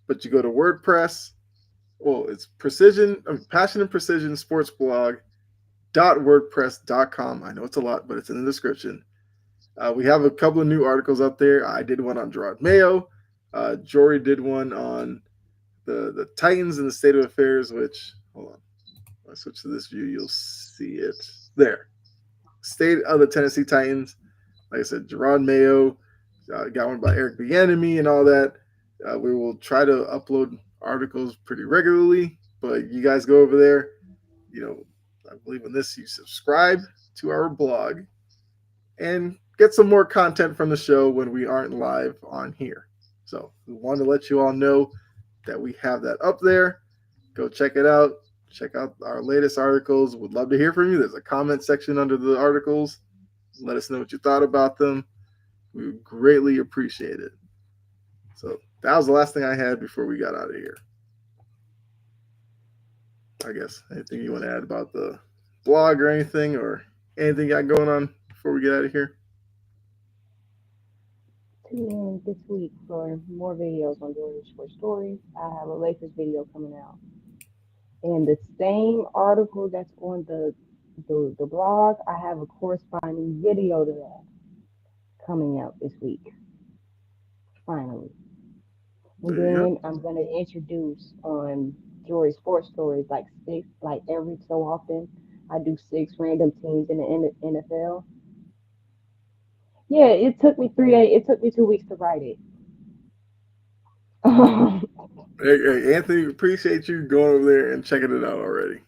but you go to WordPress. Well, it's passion and precision sports blog .wordpress.com. I know it's a lot, but it's in the description. We have a couple of new articles up there. I did one on Gerard Mayo. Jory did one on the Titans and the state of affairs, which, hold on. If I switch to this view, you'll see it. There. State of the Tennessee Titans. Like I said, Gerard Mayo, got one by Eric Bieniemy and all that. We will try to upload articles pretty regularly, but you guys go over there. You know, I believe in this, you subscribe to our blog and get some more content from the show when we aren't live on here. So we want to let you all know that we have that up there. Go check it out. Check out our latest articles. Would love to hear from you. There's a comment section under the articles. Let us know what you thought about them. We would greatly appreciate it. So that was the last thing I had before we got out of here. I guess anything you want to add about the blog or anything you got going on before we get out of here? tune in this week for more videos on Dory Short Stories. I have a Lakers video coming out. And the same article that's on the blog, I have a corresponding video to that coming out this week, finally. And There you then I'm gonna introduce on Jory Sports Stories like six, like every so often. I do six random teams in the NFL. Yeah, it took me 2 weeks to write it. go. Hey, Anthony, appreciate you going over there and checking it out already.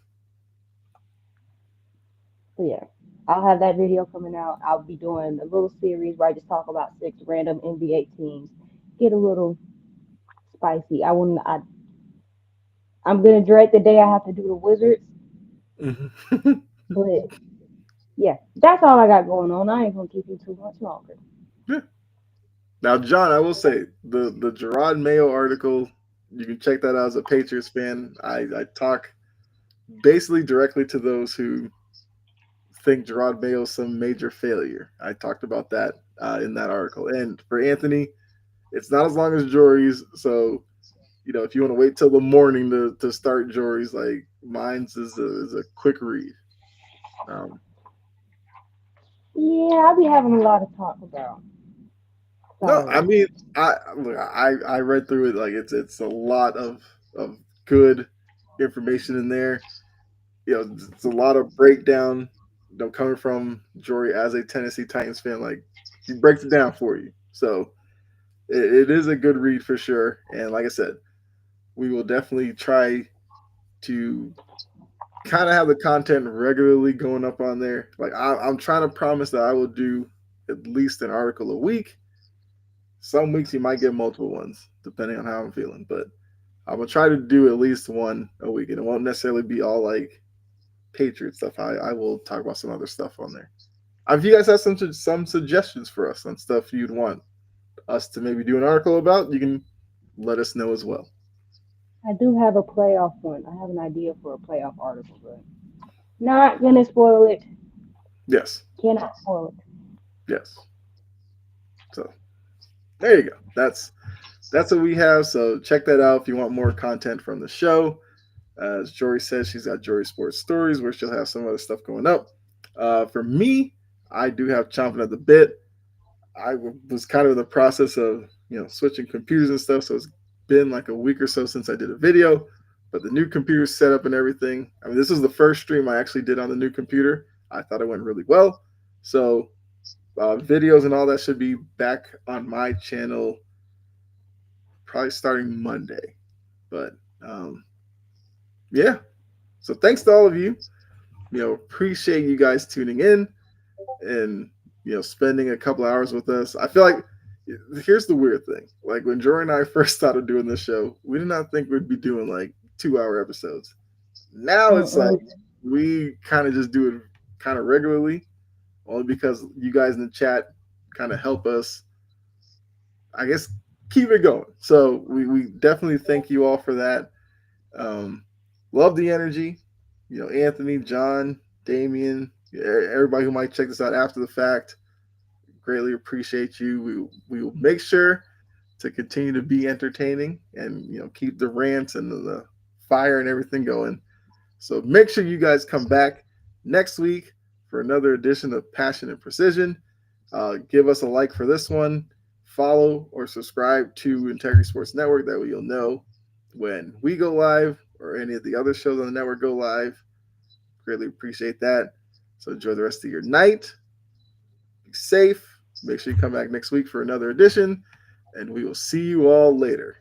So yeah, I'll have that video coming out. I'll be doing a little series where I just talk about six random NBA teams. Get a little spicy. I wouldn't. I'm gonna dread the day I have to do the Wizards, Mhm. but yeah, that's all I got going on. I ain't gonna keep you too much longer. Yeah. Now, John, I will say the Gerard Mayo article. You can check that out as a Patriots fan. I talk basically directly to those who think Gerard Mayo is some major failure. I talked about that in that article. And for Anthony, it's not as long as Jory's. So, if you want to wait till the morning to start Jory's, like mine's is a quick read. Um, Yeah, I'll be having a lot to talk about. no, I So mean, I read through it, like it's a lot of good information in there. It's a lot of breakdown. Coming from Jory as a Tennessee Titans fan, like he breaks it down for you. So it is a good read for sure. And like I said, we will definitely try to kind of have the content regularly going up on there. Like I'm trying to promise that I will do at least an article a week. Some weeks you might get multiple ones, depending on how I'm feeling. But I'm gonna try to do at least one a week, and it won't necessarily be all like Patriot stuff. I will talk about some other stuff on there. If you guys have some suggestions for us on stuff you'd want us to maybe do an article about, you can let us know as well. I do have a playoff one. I have an idea for a playoff article, but not gonna spoil it. Yes, Cannot spoil it. yes. So there you go. That's what we have. So check that out if you want more content from the show. As Jory says, she's got Jory Sports Stories where she'll have some other stuff going up. For me, I do have chomping at the bit. I was kind of in the process of switching computers and stuff, so it's been like a week or so since I did a video. But the new computer set up and everything. I mean, this is the first stream I actually did on the new computer. I thought it went really well. So videos and all that should be back on my channel probably starting Monday. But um, yeah, so thanks to all of you. Appreciate you guys tuning in and spending a couple hours with us. I feel like here's the weird thing. Like when Jory and I first started doing this show, we did not think we'd be doing like 2 hour episodes. Now it's like Mm-mm. we kind of just do it kind of regularly, only because you guys in the chat kind of help us, I guess, keep it going. So we definitely thank you all for that. Um, love the energy. Anthony, John, Damien, everybody who might check this out after the fact, greatly appreciate you. We will make sure to continue to be entertaining and keep the rants and the fire and everything going. So make sure you guys come back next week for another edition of Passion and Precision. Give us a like for this one. Follow or subscribe to Integrity Sports Network. That way you'll know when we go live or any of the other shows on the network go live. Greatly appreciate that. So enjoy the rest of your night. Be safe. Make sure you come back next week for another edition, and we will see you all later.